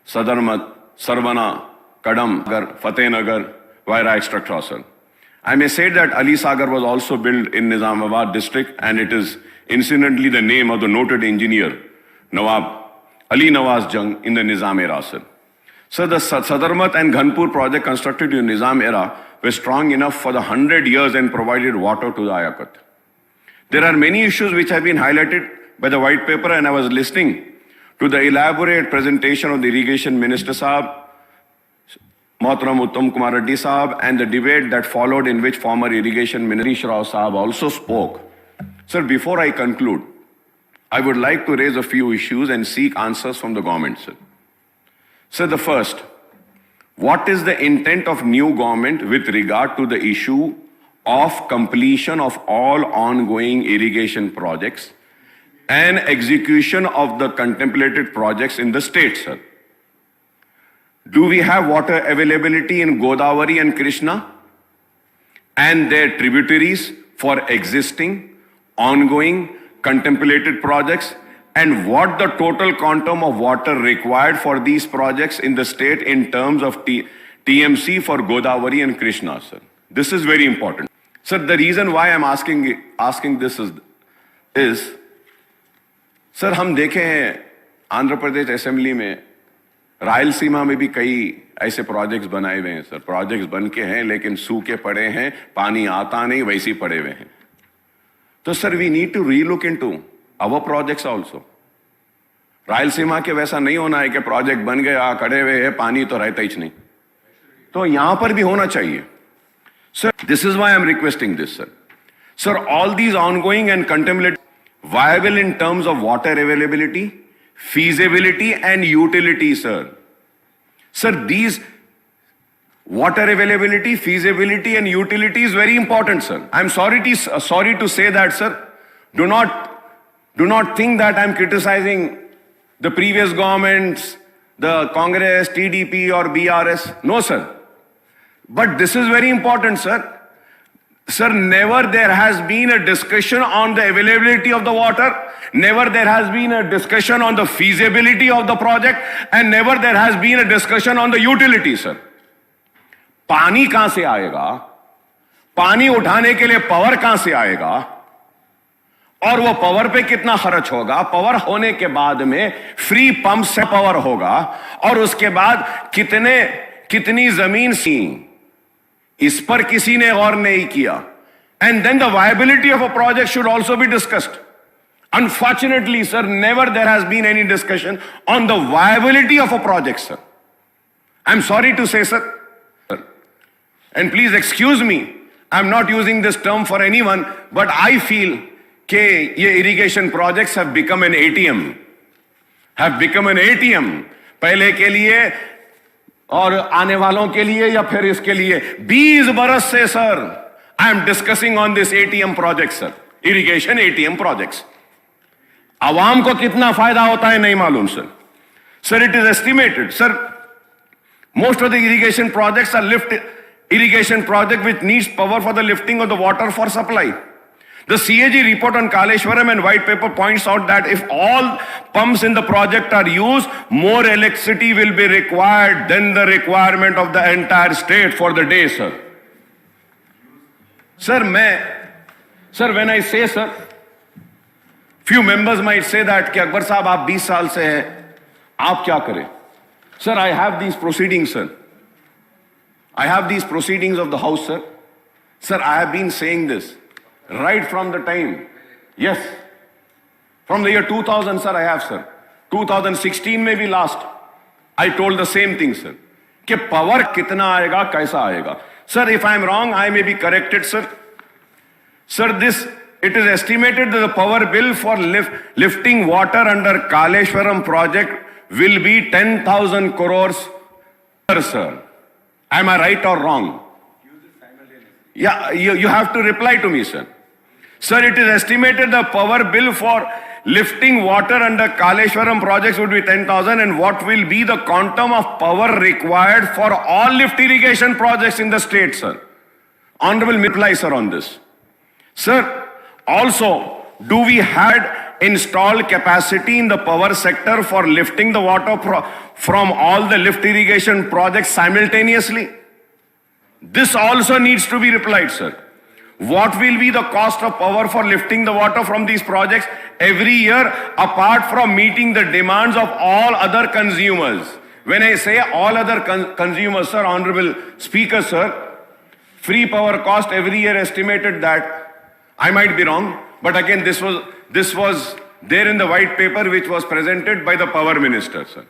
Sadarmat, Sarvana, Kadam, Fatehnagar, Vaira, etc. Sir. I may say that Ali Sagar was also built in Nizamabad district, and it is incidentally the name of the noted engineer Nawab Ali Nawaz Jung in the Nizam era, sir. So the Sadarmat and Ghanpur project constructed in Nizam era were strong enough for the 100 years and provided water to the Ayakat. There are many issues which have been highlighted by the white paper, and I was listening to the elaborate presentation of the irrigation minister Saab, Mohtaram Uttam Kumar Reddy Saab, and the debate that followed, in which former irrigation minister Rao Saab also spoke. Sir, before I conclude, I would like to raise a few issues and seek answers from the government, sir. Sir, the first, what is the intent of new government with regard to the issue of completion of all ongoing irrigation projects and execution of the contemplated projects in the state, sir? Do we have water availability in Godavari and Krishna and their tributaries for existing, ongoing, contemplated projects, and what the total quantum of water required for these projects in the state in terms of TMC for Godavari and Krishna, sir? This is very important. Sir, the reason why I'm asking this is, sir, हम देखे हैं Andhra Pradesh assembly में, रायलसीमा में भी कई ऐसे projects बनाए हुए हैं, सर. प्रोजेक्ट्स बन के हैं लेकिन सूखे पड़े हैं, पानी आता नहीं, वैसे ही पड़े हुए हैं. तो sir, we need to relook into our projects also. Rayalaseema के वैसा नहीं होना है कि प्रोजेक्ट बन गया, खड़े हुए हैं, पानी तो रहता ही नहीं. तो यहां पर भी होना चाहिए. Sir, this is why I'm requesting this, sir. Sir, all these ongoing and contemplated viable in terms of water availability, feasibility and utility, sir. Sir, these water availability, feasibility and utility is very important, sir. I'm sorry to say that, sir. Do not think that I'm criticizing the previous governments, the Congress, TDP or BRS. No, sir. But this is very important, sir. Sir, never there has been a discussion on the availability of the water, never there has been a discussion on the feasibility of the project, and never there has been a discussion on the utility, sir. पानी कहां से आएगा, पानी उठाने के लिए power कहां से आएगा, और वो पावर पे कितना खर्च होगा, पावर होने के बाद में फ्री पंप से पावर होगा, और उसके बाद कितनी जमीन सी, इस पर किसी ने गौर नहीं किया. And then the viability of a project should also be discussed. Unfortunately, sir, never there has been any discussion on the viability of a project, sir. I'm sorry to say, sir. And please excuse me, I'm not using this term for anyone, but I feel that ye irrigation projects have become an ATM. Have become an ATM. पहले के लिए और आने वालों के लिए या फिर इसके लिए 20 बरस से sir I am discussing on this ATM project sir, irrigation ATM projects. आवाम को कितना फायदा होता है नहीं मालूम sir. Sir it is estimated sir, most of the irrigation projects are lift irrigation project which needs power for the lifting of the water for supply. The CAG report on Kaleshwaram and white paper points out that if all pumps in the project are used, more electricity will be required than the requirement of the entire state for the day, sir. Sir, when I say, sir, few members might say that कि अकबर साहब आप 20 साल से हैं, आप क्या करें? Sir, I have these proceedings, sir. I have these proceedings of the House, sir. Sir, I have been saying this right from the time. Yes. From the year 2000, sir, I have, sir. 2016 में भी last. I told the same thing, sir. कि power कितना आएगा, कैसा आएगा. Sir, if I am wrong, I may be corrected, sir. Sir, it is estimated that the power bill for lifting water under Kaleshwaram project will be 10,000 crores, sir. Am I right or wrong? Yeah, you have to reply to me, sir. Sir, it is estimated the power bill for lifting water under Kaleshwaram projects would be 10,000, and what will be the quantum of power required for all lift irrigation projects in the state, sir? Honorable reply, sir, on this. Sir, also, do we had installed capacity in the power sector for lifting the water from all the lift irrigation projects simultaneously? This also needs to be replied, sir. What will be the cost of power for lifting the water from these projects every year, apart from meeting the demands of all other consumers? When I say all other consumers, sir, Honorable Speaker, sir, free power cost every year estimated that, I might be wrong, but again, this was there in the white paper which was presented by the power minister, sir.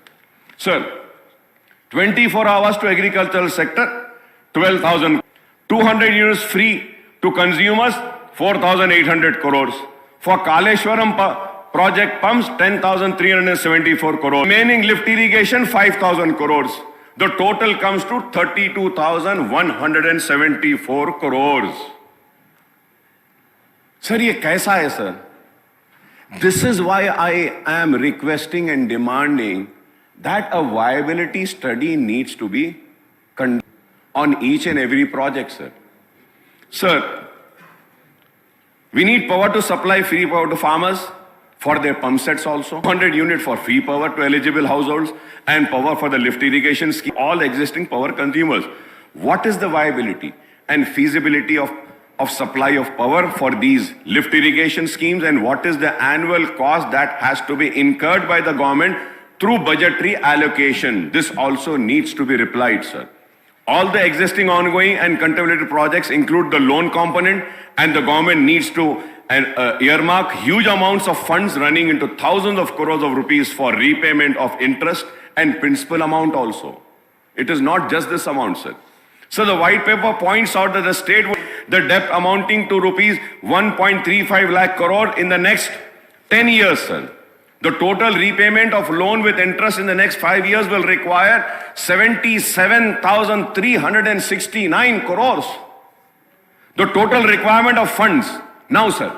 Sir, 24 hours to agricultural sector, 12,000. 200 units free to consumers, 4,800 crores. For Kaleshwaram project pumps, 10,374 crores. Remaining lift irrigation, 5,000 crores. The total comes to 32,174 crores. Sir, ये कैसा है, sir? This is why I am requesting and demanding that a viability study needs to be conducted on each and every project, sir. Sir, we need power to supply free power to farmers for their pump sets also. 100 units for free power to eligible households and power for the lift irrigation scheme, all existing power consumers. What is the viability and feasibility of supply of power for these lift irrigation schemes, and what is the annual cost that has to be incurred by the government through budgetary allocation? This also needs to be replied, sir. All the existing ongoing and contemplated projects include the loan component, and the government needs to earmark huge amounts of funds running into thousands of crores of rupees for repayment of interest and principal amount also. It is not just this amount, sir. So the white paper points out that the state would the debt amounting to rupees 1.35 lakh crore in the next 10 years, sir. The total repayment of loan with interest in the next 5 years will require 77,369 crores. The total requirement of funds, now sir,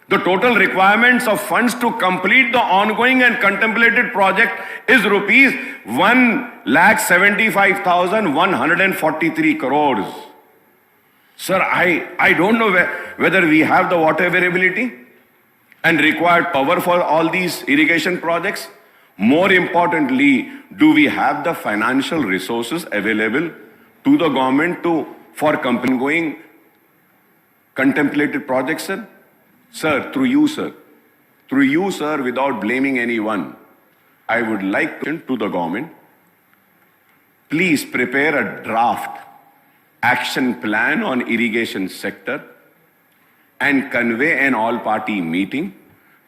the total requirements of funds to complete the ongoing and contemplated project is rupees 1,75,143 crores. Sir, I don't know whether we have the water availability and required power for all these irrigation projects. More importantly, do we have the financial resources available to the government for ongoing contemplated projects, sir? Sir, through you, sir, without blaming anyone, I would like to the government please prepare a draft action plan on irrigation sector and convey an all-party meeting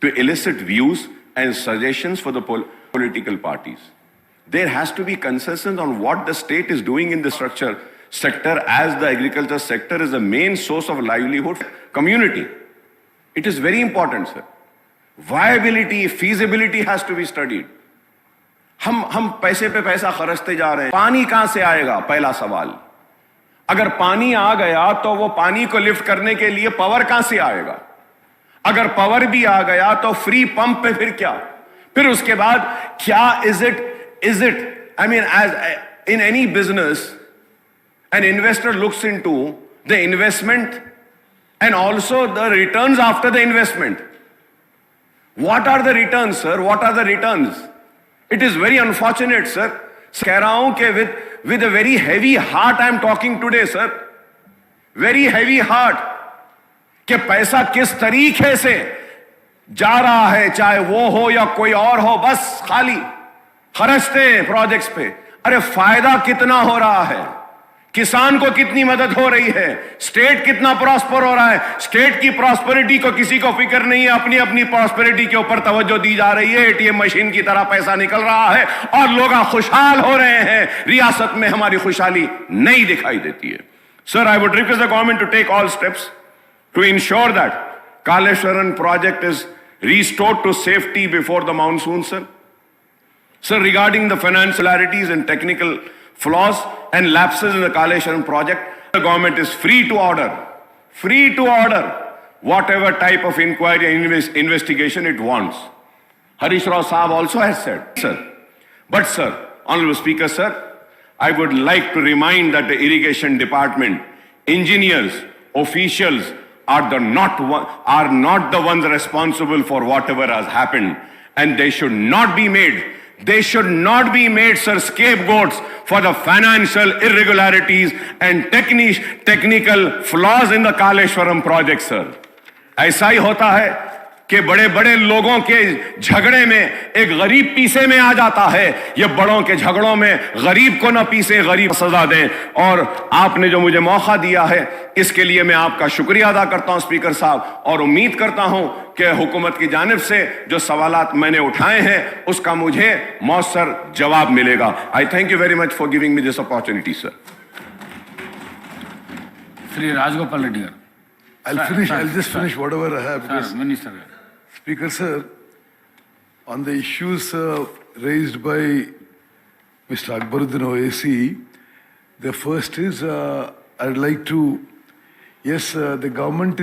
to elicit views and suggestions for the political parties. There has to be consensus on what the state is doing in the sector, as the agriculture sector is the main source of livelihood for community. It is very important, sir. Viability, feasibility has to be studied. हम पैसे पे पैसा खर्चते जा रहे हैं, पानी कहां से आएगा? पहला सवाल। अगर पानी आ गया तो वो पानी को लिफ्ट करने के लिए पावर कहां से आएगा? अगर पावर भी आ गया तो फ्री पंप पे फिर क्या? फिर उसके बाद क्या is it I mean, as in any business, an investor looks into the investment and also the returns after the investment. What are the returns, sir? What are the returns? It is very unfortunate, sir. कह रहा हूं कि with a very heavy heart I am talking today, sir. Very heavy heart. कि पैसा किस तरीके से जा रहा है, चाहे वो हो या कोई और हो, बस खाली खर्चते हैं प्रोजेक्ट्स पे। अरे फायदा कितना हो रहा है, किसान को कितनी मदद हो रही है, स्टेट कितना प्रॉस्पर हो रहा है। स्टेट की प्रॉस्पेरिटी को किसी को फिक्र नहीं है, अपनी अपनी प्रॉस्पेरिटी के ऊपर तवज्जो दी जा रही है। एटीएम मशीन की तरह पैसा निकल रहा है और लोग खुशहाल हो रहे हैं। रियासत में हमारी खुशहाली नहीं दिखाई देती है। Sir, I would request the government to take all steps to ensure that Kaleshwaram project is restored to safety before the monsoon, sir. Sir, regarding the financialities and technical flaws and lapses in the Kaleshwaram project, the government is free to order whatever type of inquiry and investigation it wants. Harish Rao Saab also has said, sir. But sir, Honorable Speaker, sir, I would like to remind that the irrigation department, engineers, officials, are not the ones responsible for whatever has happened, and they should not be made, sir, scapegoats for the financial irregularities and technical flaws in the Kaleshwaram project, sir. ऐसा ही होता है कि बड़े बड़े लोगों के झगड़े में एक गरीब पीछे में आ जाता है। ये बड़ों के झगड़ों में गरीब को ना पीसे, गरीब सजा दें। और आपने जो मुझे मौका दिया है, इसके लिए मैं आपका शुक्रिया अदा करता हूं स्पीकर साहब, और उम्मीद करता हूं कि हुकूमत की जानिब से जो सवालात मैंने उठाए हैं उसका मुझे मौसर जवाब मिलेगा। I thank you very much for giving me this opportunity, sir. Shri Rajagopal Reddy गाరు. I'll just finish whatever I have. Sir, Minister gaరు. Speaker, sir, on the issues raised by Mr. Akbaruddin OAC, the first is I'd like to, yes, the government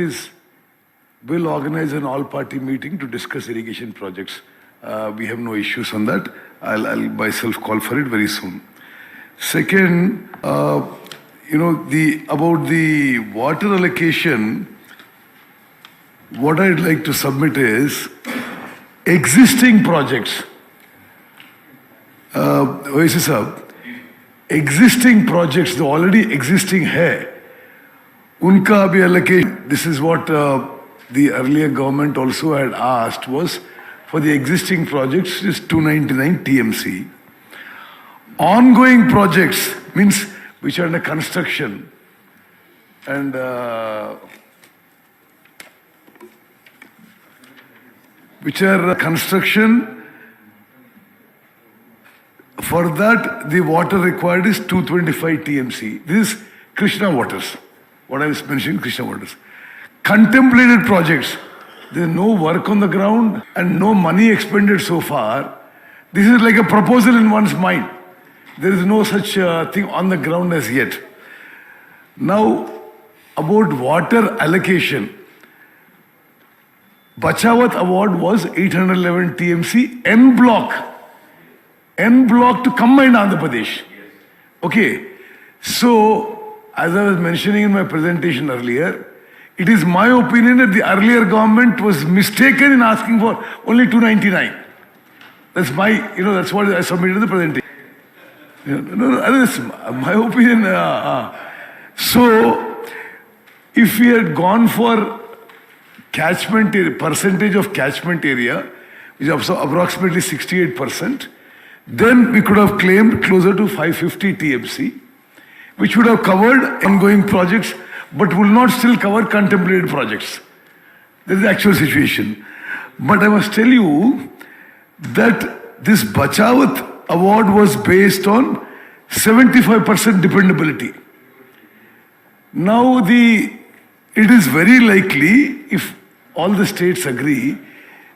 will organize an all-party meeting to discuss irrigation projects. We have no issues on that. I'll myself call for it very soon. Second, about the water allocation, what I'd like to submit is existing projects. OAC साहब, existing projects जो already existing है, उनका अभी allocation. This is what the earlier government also had asked, was for the existing projects is 299 TMC. Ongoing projects means which are under construction and for that the water required is 225 TMC. This is Krishna waters. What I was mentioning, Krishna waters. Contemplated projects, there is no work on the ground and no money expended so far. This is like a proposal in one's mind. There is no such thing on the ground as yet. Now, about water allocation, Bachawat award was 811 TMC N block to combined Andhra Pradesh. Okay, so as I was mentioning in my presentation earlier, it is my opinion that the earlier government was mistaken in asking for only 299. That's my, that's what I submitted in the presentation. No, that's my opinion. So, if we had gone for percentage of catchment area, which is approximately 68%, then we could have claimed closer to 550 TMC, which would have covered ongoing projects, but will not still cover contemplated projects. That is the actual situation. But I must tell you that this Bachawat award was based on 75% dependability. Now it is very likely, if all the states agree,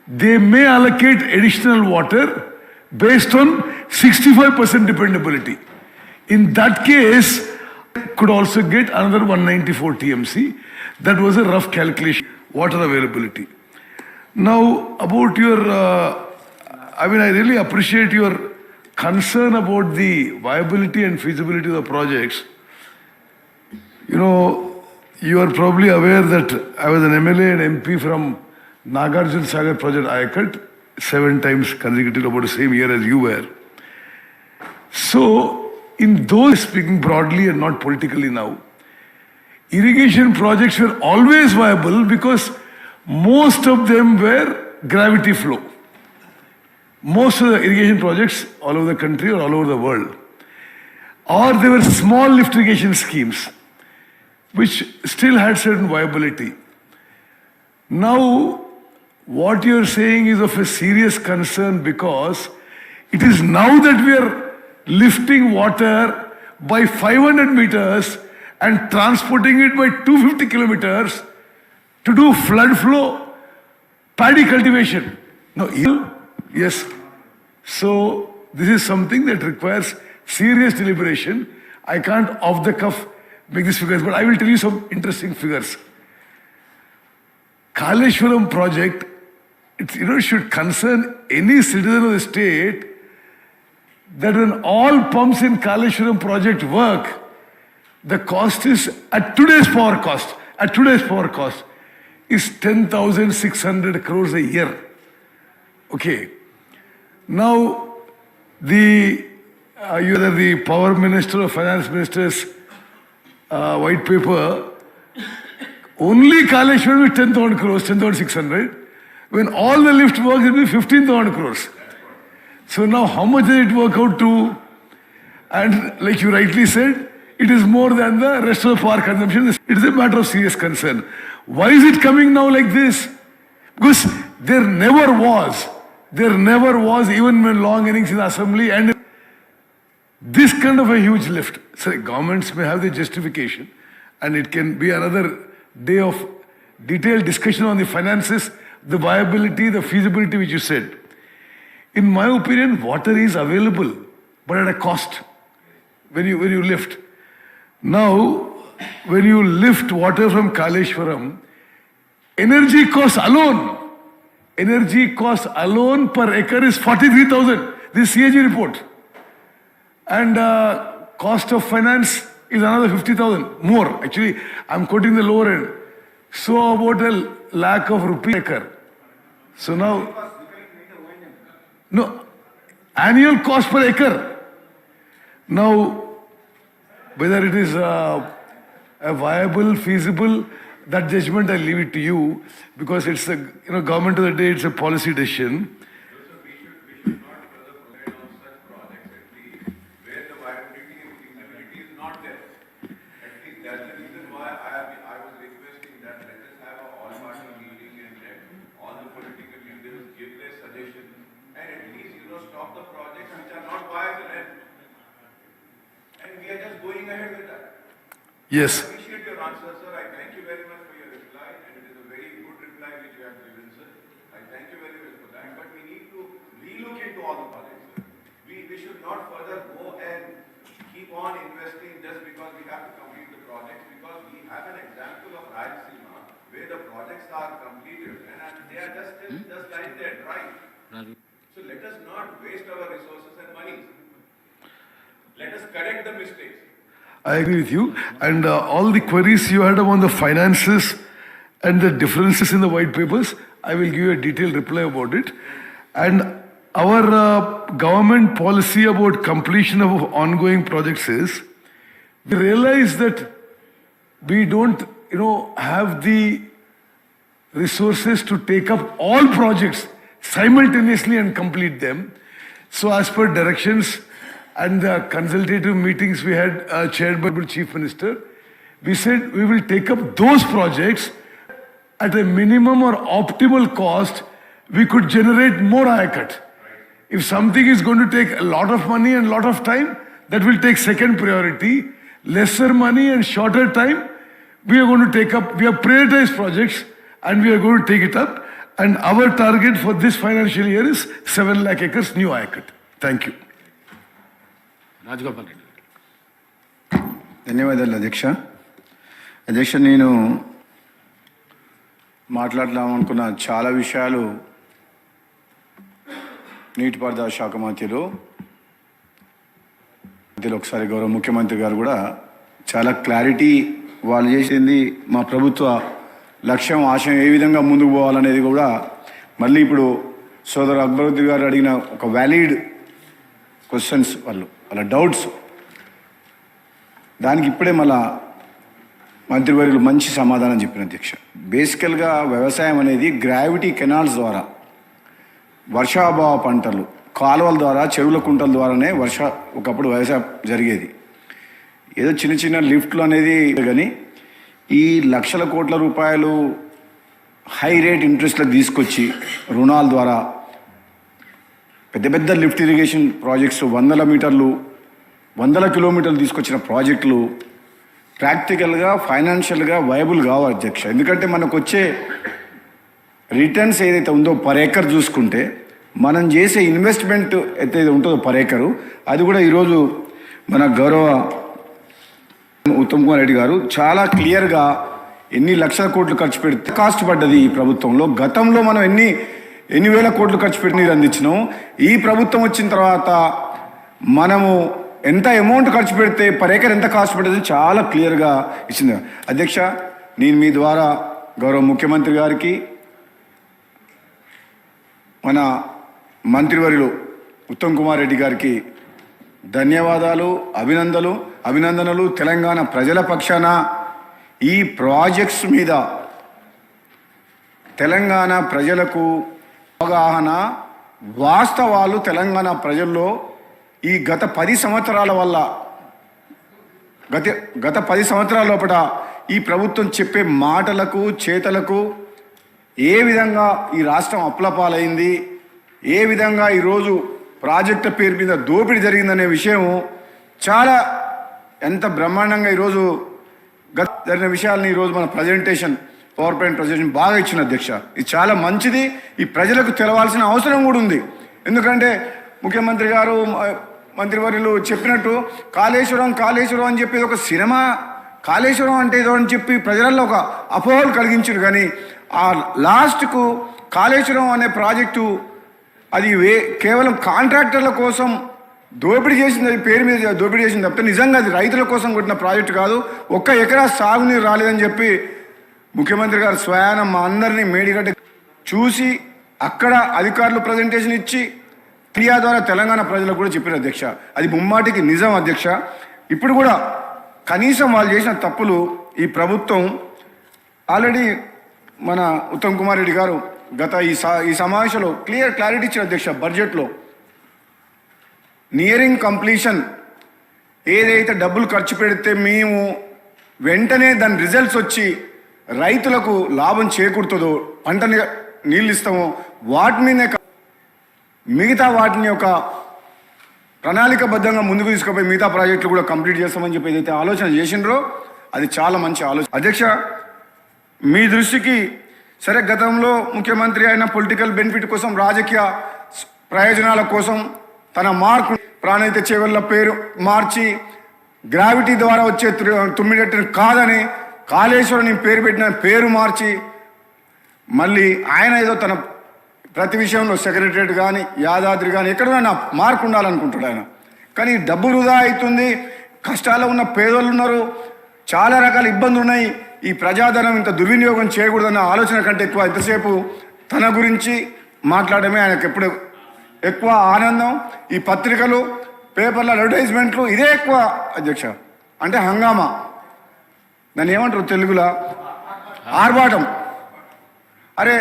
they may allocate additional water based on 65% dependability. In that case, could also get another 194 TMC. That was a rough calculation, water availability. Now, about your, I really appreciate your concern about the viability and feasibility of the projects. You know, you are probably aware that I was an MLA and MP from Nagarjuna Sagar project Ayakat, 7 times consecutive about the same year as you were. So, in those, speaking broadly and not politically now, irrigation projects were always viable because most of them were gravity flow. Most of the irrigation projects all over the country or all over the world. Or they were small lift irrigation schemes, which still had certain viability. Now, what you're saying is of a serious concern because it is now that we are lifting water by 500 meters and transporting it by 250 kilometers to do flood flow, paddy cultivation. No, yes. So this is something that requires serious deliberation. I can't off the cuff make these figures, but I will tell you some interesting figures. Kaleshwaram project, it should concern any citizen of the state that when all pumps in Kaleshwaram project work, the cost is at today's power cost is 10,600 crores a year. Okay. Now, either the power minister or finance minister's white paper, only Kaleshwaram is 10,000 crores, 10,600. When all the lift works, it will be 15,000 crores. So now how much does it work out to? And like you rightly said, it is more than the rest of the power consumption. It is a matter of serious concern. Why is it coming now like this? Because there never was, even when long innings in the assembly, and this kind of a huge lift. So governments may have the justification, and it can be another day of detailed discussion on the finances, the viability, the feasibility which you said. In my opinion, water is available, but at a cost when you lift. Now, when you lift water from Kaleshwaram, energy cost alone per acre is 43,000. This CAG report. And cost of finance is another 50,000 more. Actually, I'm quoting the lower end. So about a lakh of rupee acre. So now, no, annual cost per acre. Now, whether it is a viable, feasible, that judgment I leave it to you, because it's the government of the day. It's a policy decision. We should not further provide on such projects where the viability and feasibility is not there. At least that's the reason why I was requesting that let us have a all-party meeting and let all the political leaders give their suggestions and at least stop the projects which are not viable. And we are just going ahead with that. Yes. I appreciate your answer, sir. I thank you very much for your reply, and it is a very good reply which you have given, sir. I thank you very much for that. But we need to relook into all the projects, sir. We should not further go and keep on investing just because we have to complete the projects, because we have an example of Rayalaseema where the projects are completed and they are just lying there dry. So let us not waste our resources and money. Let us correct the mistakes. I agree with you. And all the queries you had on the finances and the differences in the white papers, I will give you a detailed reply about it. And our government policy about completion of ongoing projects is, we realize that we don't, have the resources to take up all projects simultaneously and complete them. So as per directions and the consultative meetings we had chaired by the Chief Minister, we said we will take up those projects at a minimum or optimal cost. We could generate more cut. If something is going to take a lot of money and lot of time, that will take second priority. Lesser money and shorter time, we are going to take up, we have prioritized projects and we are going to take it up. And our target for this financial year is 7 lakh acres new cut. Thank you. Rajagopal Reddy. ధన్యవాదాలు అధ్యక్ష. అధ్యక్ష, నేను మాట్లాడదామనుకున్న చాలా విషయాలు నీటిపారుదల శాఖ మంత్రులు ఒకసారి గౌరవ ముఖ్యమంత్రి గారు కూడా చాలా క్లారిటీ వాళ్ళు చేసింది, మా ప్రభుత్వ లక్ష్యం ఆశయం ఏ విధంగా ముందుకు పోవాలనేది కూడా మళ్ళీ ఇప్పుడు సోదరు అక్బరుద్దీన్ గారు అడిగిన ఒక వ్యాలిడ్ క్వశ్చన్స్ వాళ్ళ డౌట్స్, దానికి ఇప్పుడే మళ్ళా మంత్రివర్యులు మంచి సమాధానం చెప్పిన అధ్యక్ష. బేసికల్గా వ్యవసాయం అనేది గ్రావిటీ కెనాల్స్ ద్వారా, వర్షాభావ పంటలు, కాలువల ద్వారా, చెరువుల కుంటల ద్వారానే ఒకప్పుడు వ్యవసాయం జరిగేది. ఏదో చిన్న చిన్న లిఫ్ట్లు అనేది కానీ ఈ లక్షల కోట్ల రూపాయలు హై రేట్ ఇంట్రెస్ట్లకు తీసుకొచ్చి రుణాల ద్వారా పెద్ద పెద్ద లిఫ్ట్ ఇరిగేషన్ ప్రాజెక్ట్స్ 100 మీటర్లు 100 కిలోమీటర్లు తీసుకొచ్చిన ప్రాజెక్టులు ప్రాక్టికల్గా ఫైనాన్షియల్గా వైబుల్ కావాలి అధ్యక్ష. ఎందుకంటే మనకు వచ్చే రిటర్న్స్ ఏదైతే ఉందో పర్ ఏకర్ చూసుకుంటే మనం చేసే ఇన్వెస్ట్మెంట్ ఏదైతే ఉంటుందో పర్ ఏకరు, అది కూడా ఈరోజు మన గౌరవ ఉత్తమ్ కుమార్ రెడ్డి గారు చాలా క్లియర్గా ఎన్ని లక్షల కోట్లు ఖర్చు పెడితే కాస్ట్ పడ్డది ఈ ప్రభుత్వంలో. గతంలో మనం ఎన్ని వేల కోట్లు ఖర్చు పెట్టి నీరు అందించినాం. ఈ ప్రభుత్వం వచ్చిన తర్వాత మనము ఎంత అమౌంట్ ఖర్చు పెడితే పర్ ఏకర్ ఎంత కాస్ట్ పడ్డది చాలా క్లియర్గా ఇచ్చింది అధ్యక్ష. నేను మీ ద్వారా గౌరవ ముఖ్యమంత్రి గారికి, మన మంత్రివర్యులు ఉత్తమ్ కుమార్ రెడ్డి గారికి ధన్యవాదాలు, అభినందనలు. తెలంగాణ ప్రజల పక్షాన ఈ ప్రాజెక్ట్స్ మీద తెలంగాణ ప్రజలకు అవగాహన, వాస్తవాలు తెలంగాణ ప్రజల్లో ఈ గత 10 సంవత్సరాల వల్ల గత 10 సంవత్సరాల లోపల ఈ ప్రభుత్వం చెప్పే మాటలకు చేతలకు ఏ విధంగా ఈ రాష్ట్రం అప్లపాలైంది, ఏ విధంగా ఈరోజు ప్రాజెక్టు పేరు మీద దోపిడీ జరిగిందనే విషయం చాలా ఎంత బ్రహ్మాండంగా ఈరోజు గత జరిగిన విషయాలని ఈరోజు మన ప్రజెంటేషన్, పవర్ పాయింట్ ప్రజెంటేషన్ బాగా ఇచ్చిన అధ్యక్ష. ఇది చాలా మంచిది. ఈ ప్రజలకు తెలవాల్సిన అవసరం కూడా ఉంది. ఎందుకంటే ముఖ్యమంత్రి గారు, మంత్రివర్యులు చెప్పినట్టు కాళేశ్వరం అని చెప్పి ఒక సినిమా, కాళేశ్వరం అంటే ఏదో అని చెప్పి ప్రజలలో ఒక అపోహలు కలిగించారు. కానీ ఆ లాస్ట్కు కాళేశ్వరం అనే ప్రాజెక్టు అది కేవలం కాంట్రాక్టర్ల కోసం దోపిడీ చేసింది, అది పేరు మీద దోపిడీ చేసింది తప్పితే నిజంగా అది రైతుల కోసం కొట్టిన ప్రాజెక్టు కాదు. 1 ఎకరా సాగునీరు రాలేదని చెప్పి ముఖ్యమంత్రి గారు స్వయాన మా అందరినీ మేడిగడ్డ చూసి అక్కడ అధికారులు ప్రజెంటేషన్ ఇచ్చి మీడియా ద్వారా తెలంగాణ ప్రజలకు కూడా చెప్పిన అధ్యక్ష. అది ముమ్మాటికి నిజం అధ్యక్ష. ఇప్పుడు కూడా కనీసం వాళ్ళు చేసిన తప్పులు ఈ ప్రభుత్వం ఆల్రెడీ మన ఉత్తమ్ కుమార్ రెడ్డి గారు గత ఈ సమావేశంలో క్లారిటీ ఇచ్చిన అధ్యక్ష. బడ్జెట్లో నియరింగ్ కంప్లీషన్ ఏదైతే డబ్బులు ఖర్చు పెడితే మేము వెంటనే దాని రిజల్ట్స్ వచ్చి రైతులకు లాభం చేకూరుతుందో, పంటని నీళ్ళు ఇస్తామో వాటి మీదనే మిగతా వాటిని ఒక ప్రణాళికబద్ధంగా ముందుకు తీసుకుపోయి మిగతా ప్రాజెక్టులు కూడా కంప్లీట్ చేస్తామని చెప్పి ఏదైతే ఆలోచన చేసిండ్రో అది చాలా మంచి ఆలోచన అధ్యక్ష. మీ దృష్టికి సరే, గతంలో ముఖ్యమంత్రి అయిన పొలిటికల్ బెనిఫిట్ కోసం, రాజకీయ ప్రయోజనాల కోసం తన మార్కు ప్రాణహిత చేవెళ్ళ పేరు మార్చి గ్రావిటీ ద్వారా వచ్చే తుమ్మిడెట్టుని కాదని కాళేశ్వరం పేరు పెట్టిన పేరు మార్చి మళ్ళీ ఆయన ఏదో తన ప్రతి విషయంలో సెక్రటరేట్ కానీ యాదాద్రి కానీ ఎక్కడైనా మార్కు ఉండాలనుకుంటాడు ఆయన. కానీ డబ్బు వృధా అవుతుంది, కష్టాల్లో ఉన్న పేదోళ్ళు ఉన్నారు, చాలా రకాల ఇబ్బందులు ఉన్నాయి. ఈ ప్రజాధనం ఇంత దుర్వినియోగం చేయకూడదన్న ఆలోచన కంటే ఎక్కువ ఎంతసేపు తన గురించి మాట్లాడమే ఆయనకు ఎప్పుడు ఎక్కువ ఆనందం. ఈ పత్రికలు, పేపర్ల అడ్వర్టైజ్మెంట్లు ఇదే ఎక్కువ అధ్యక్ష. అంటే హంగామా, దాన్ని ఏమంటారు తెలుగులో, ఆర్భాటం. అరే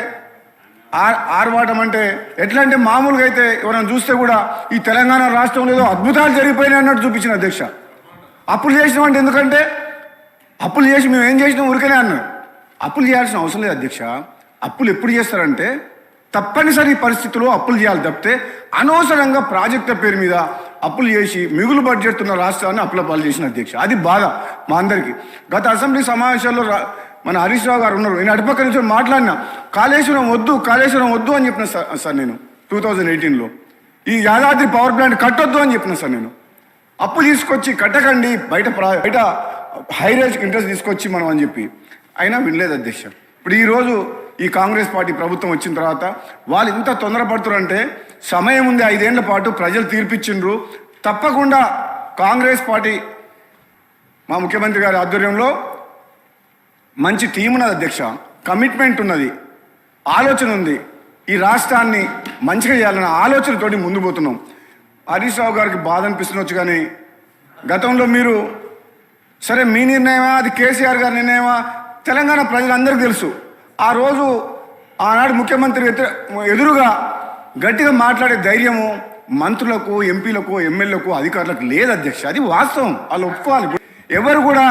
ఆర్వాటం అంటే ఎట్లా అంటే మామూలుగా అయితే ఎవరైనా చూస్తే కూడా ఈ తెలంగాణ రాష్ట్రంలో ఏదో అద్భుతాలు జరిగిపోయినాయి అన్నట్టు చూపించిన అధ్యక్ష. అప్పులు చేసినాం అంటే ఎందుకంటే అప్పులు చేసి మేము ఏం చేసినాం ఊరికనే అన్నాం. అప్పులు చేయాల్సిన అవసరం లేదు అధ్యక్ష. అప్పులు ఎప్పుడు చేస్తారంటే తప్పనిసరి పరిస్థితుల్లో అప్పులు చేయాలి తప్పితే అనవసరంగా ప్రాజెక్టుల పేరు మీద అప్పులు చేసి మిగులు బడ్జెట్ ఉన్న రాష్ట్రాన్ని అప్పుల పాలు చేసిన అధ్యక్ష. అది బాధ మా అందరికీ. గత అసెంబ్లీ సమావేశాల్లో మన హరీష్ రావు గారు ఉన్నారు. నేను అటుపక్క నుంచి మాట్లాడినా కాళేశ్వరం వద్దు అని చెప్పిన సార్ నేను 2018లో. ఈ యాదాద్రి పవర్ ప్లాంట్ కట్టొద్దు అని చెప్పిన సార్ నేను. అప్పు తీసుకొచ్చి కట్టకండి, బయట హై రేంజ్ ఇంట్రెస్ట్ తీసుకొచ్చి మనం అని చెప్పి అయినా వినలేదు అధ్యక్ష. ఇప్పుడు ఈరోజు ఈ కాంగ్రెస్ పార్టీ ప్రభుత్వం వచ్చిన తర్వాత వాళ్ళు ఇంత తొందరపడుతున్నారంటే సమయం ఉంది, 5 ఏళ్ల పాటు ప్రజలు తీర్పిచ్చిండ్రు. తప్పకుండా కాంగ్రెస్ పార్టీ మా ముఖ్యమంత్రి గారి ఆధ్వర్యంలో మంచి టీం ఉన్నది అధ్యక్ష, కమిట్మెంట్ ఉన్నది, ఆలోచన ఉంది. ఈ రాష్ట్రాన్ని మంచిగా చేయాలన్న ఆలోచనతోటి ముందు పోతున్నాం. హరీష్ రావు గారికి బాధ అనిపిస్తుండొచ్చు, కానీ గతంలో మీరు సరే మీ నిర్ణయమా అది కేసీఆర్ గారి నిర్ణయమా తెలంగాణ ప్రజలందరికీ తెలుసు. ఆ రోజు ఆనాడు ముఖ్యమంత్రి ఎదురుగా గట్టిగా మాట్లాడే ధైర్యము మంత్రులకు, ఎంపీలకు, ఎమ్మెల్యేలకు, అధికారులకు లేదు అధ్యక్ష. అది వాస్తవం, వాళ్ళు ఒప్పుకోవాలి. ఎవరు కూడా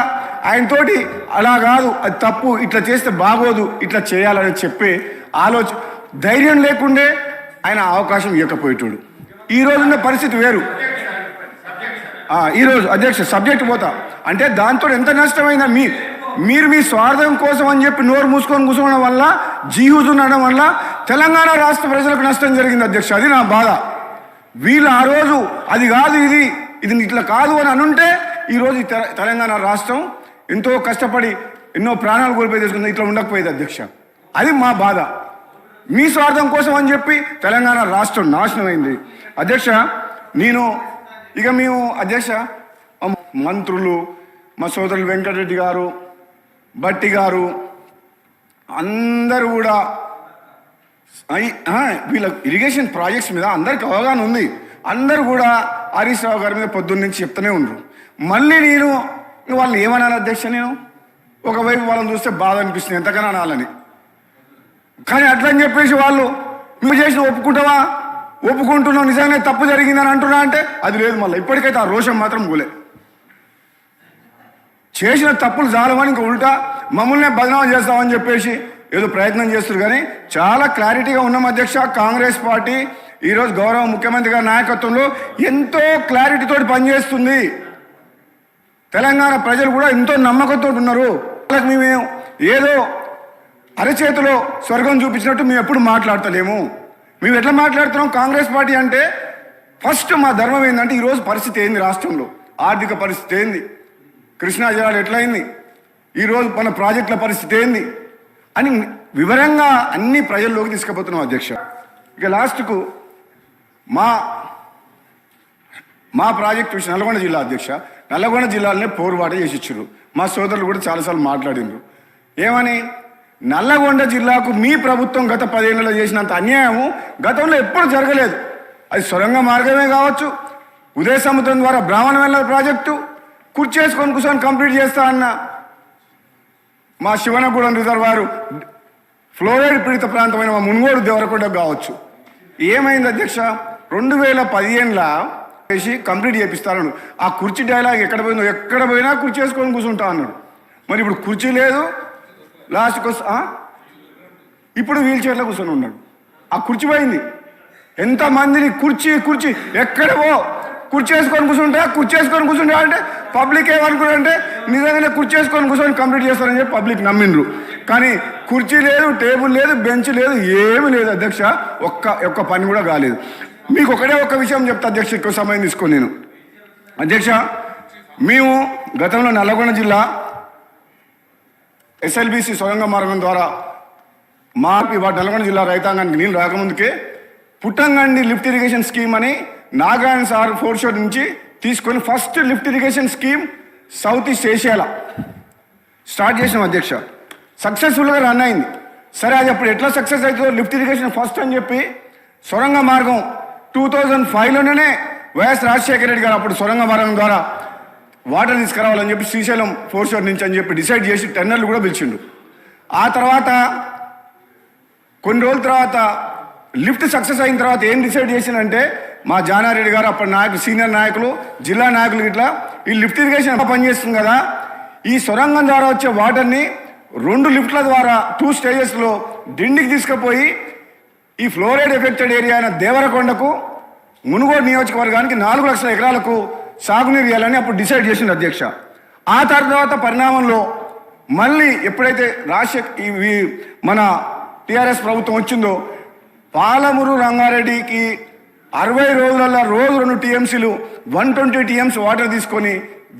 ఆయనతోటి అలా కాదు, అది తప్పు, ఇట్లా చేస్తే బాగోదు, ఇట్లా చేయాలని చెప్పే ధైర్యం లేకుండే ఆయన అవకాశం ఇవ్వకపోయేటోడు. ఈ రోజున్న పరిస్థితి వేరు. ఈరోజు అధ్యక్ష సబ్జెక్ట్ పోతా అంటే దాంతో ఎంత నష్టమైందా మీరు మీ స్వార్థం కోసం అని చెప్పి నోరు మూసుకొని కూర్చోవడం వల్ల, జీవులు ఉండడం వల్ల తెలంగాణ రాష్ట్ర ప్రజలకు నష్టం జరిగింది అధ్యక్ష. అది నా బాధ. వీళ్ళు ఆ రోజు అది కాదు, ఇది ఇట్లా కాదు అని అనుంటే ఈరోజు తెలంగాణ రాష్ట్రం ఎంతో కష్టపడి ఎన్నో ప్రాణాలు కోల్పోయి తీసుకుంది, ఇట్లా ఉండకపోయేది అధ్యక్ష. అది మా బాధ. మీ స్వార్థం కోసం అని చెప్పి తెలంగాణ రాష్ట్రం నాశనం అయింది అధ్యక్ష. మేము అధ్యక్ష మంత్రులు, మా సోదరులు వెంకటరెడ్డి గారు, భట్టి గారు అందరూ కూడా వీళ్ళ ఇరిగేషన్ ప్రాజెక్ట్స్ మీద అందరికి అవగాహన ఉంది. అందరూ కూడా హరీష్ రావు గారి మీద పొద్దున్న నుంచి చెప్తూనే ఉండరు. మళ్ళీ నేను వాళ్ళని ఏమనాలి అధ్యక్ష? నేను ఒకవైపు వాళ్ళని చూస్తే బాధ అనిపిస్తుంది, ఎంతకన్నా అనాలని. కానీ అట్లని చెప్పేసి వాళ్ళు నువ్వు చేసిన ఒప్పుకుంటున్నావు, నిజంగానే తప్పు జరిగిందని అంటున్నా అంటే అది లేదు. మళ్ళీ ఇప్పటికైతే ఆ రోషం మాత్రం పోలే. చేసిన తప్పులు చాలమని ఇంకా ఉల్టా మమ్మల్నే బదనామా చేస్తామని చెప్పేసి ఏదో ప్రయత్నం చేస్తారు. కానీ చాలా క్లారిటీగా ఉన్నాం అధ్యక్ష. కాంగ్రెస్ పార్టీ ఈరోజు గౌరవ ముఖ్యమంత్రి గారి నాయకత్వంలో ఎంతో క్లారిటీతో పనిచేస్తుంది. తెలంగాణ ప్రజలు కూడా ఎంతో నమ్మకంతో ఉన్నారు. వాళ్ళకి మేము ఏదో అరచేతిలో స్వర్గం చూపించినట్టు మేము ఎప్పుడు మాట్లాడతలేము. మేము ఎట్లా మాట్లాడుతున్నాం? కాంగ్రెస్ పార్టీ అంటే ఫస్ట్ మా ధర్మం ఏంటంటే ఈరోజు పరిస్థితి ఏంది, రాష్ట్రంలో ఆర్థిక పరిస్థితి ఏంది, కృష్ణా జలాలు ఎట్లయింది, ఈరోజు మన ప్రాజెక్టుల పరిస్థితి ఏంది అని వివరంగా అన్ని ప్రజల్లోకి తీసుకుపోతున్నాం అధ్యక్ష. ఇక లాస్ట్కు మా ప్రాజెక్టు విషయం నల్గొండ జిల్లా అధ్యక్ష. నల్గొండ జిల్లాలోనే పోరుబాట చేసి ఇచ్చారు. మా సోదరులు కూడా చాలాసార్లు మాట్లాడిండ్రు. ఏమని? నల్లగొండ జిల్లాకు మీ ప్రభుత్వం గత 10 ఏళ్లలో చేసినంత అన్యాయము గతంలో ఎప్పుడు జరగలేదు. అది సొరంగ మార్గమే కావచ్చు, ఉదయ సముద్రం ద్వారా బ్రాహ్మణ వెల్ల ప్రాజెక్టు కూర్చేసుకొని కూర్చొని కంప్లీట్ చేస్తా అన్న మా శివనగూడెం రిజర్వాయర్ ఫ్లోరైడ్ పీడిత ప్రాంతమైన మా మున్గోడు దేవరకొండ కావచ్చు. ఏమైంది అధ్యక్ష? 2015లో చేసి కంప్లీట్ చేపిస్తాను. ఆ కుర్చీ డైలాగ్ ఎక్కడ పోయినా కుర్చీ వేసుకొని కూర్చుంటా అన్నాడు. మరి ఇప్పుడు కుర్చీ లేదు, లాస్ట్కి ఇప్పుడు వీల్ చైర్లో కూర్చొని ఉన్నాడు. ఆ కుర్చీ పోయింది. ఎంతమందిని కుర్చీ ఎక్కడవో కుర్చీ వేసుకొని కూర్చుంటా అంటే పబ్లిక్ ఏమనుకున్నారంటే నిజంగానే కుర్చీ వేసుకొని కూర్చొని కంప్లీట్ చేస్తారని చెప్పి పబ్లిక్ నమ్మిండ్రు. కానీ కుర్చీ లేదు, టేబుల్ లేదు, బెంచ్ లేదు, ఏమీ లేదు అధ్యక్ష. ఒక్క పని కూడా కాలేదు. మీకు ఒక్క విషయం చెప్తా అధ్యక్ష, ఎక్కువ సమయం తీసుకొని నేను. అధ్యక్ష, మేము గతంలో నల్లగొండ జిల్లా ఎస్ఎల్బిసి సొరంగ మార్గం ద్వారా నల్గొండ జిల్లా రైతాంగానికి నీళ్ళు రాకముందుకే పుట్టంగండి లిఫ్ట్ ఇరిగేషన్ స్కీమ్ అని నాగార్జున సార్ ఫోర్షోర్ నుంచి తీసుకొని first lift irrigation scheme south east ఏషియాలో స్టార్ట్ చేసినాం అధ్యక్ష. సక్సెస్ఫుల్గా రన్ అయింది. సరే, అది అప్పుడు ఎట్లా సక్సెస్ అవుతుందో లిఫ్ట్ ఇరిగేషన్ ఫస్ట్ అని చెప్పి సొరంగ మార్గం 2005లోనే వైఎస్ రాజశేఖర రెడ్డి గారు అప్పుడు సొరంగ మార్గం ద్వారా వాటర్ తీసుకురావాలని చెప్పి శ్రీశైలం ఫోర్షోర్ నుంచి అని చెప్పి డిసైడ్ చేసి టెండర్లు కూడా పిలిచిండు. ఆ తర్వాత కొన్ని రోజుల తర్వాత లిఫ్ట్ సక్సెస్ అయిన తర్వాత ఏం డిసైడ్ చేసిందంటే మా జానారెడ్డి గారు అప్పటి నాయకులు, సీనియర్ నాయకులు, జిల్లా నాయకులు ఇట్లా ఈ లిఫ్ట్ ఇరిగేషన్ పనిచేస్తుంది కదా, ఈ సొరంగం ద్వారా వచ్చే వాటర్ని 2 లిఫ్ట్ల ద్వారా 2 స్టేజెస్లో డిండికి తీసుకుపోయి ఈ ఫ్లోరైడ్ ఎఫెక్టెడ్ ఏరియా అయిన దేవరకొండకు, మునుగోడు నియోజకవర్గానికి 4 లక్షల ఎకరాలకు సాగునీరు ఇవ్వాలని అప్పుడు డిసైడ్ చేసింది అధ్యక్ష. ఆ తర్వాత పరిణామంలో మళ్ళీ ఎప్పుడైతే మన టీఆర్ఎస్ ప్రభుత్వం వచ్చిందో పాలమూరు రంగారెడ్డికి 60 రోజులలో రోజు 2 టీఎంసీలు 120 టీఎంసీ వాటర్ తీసుకొని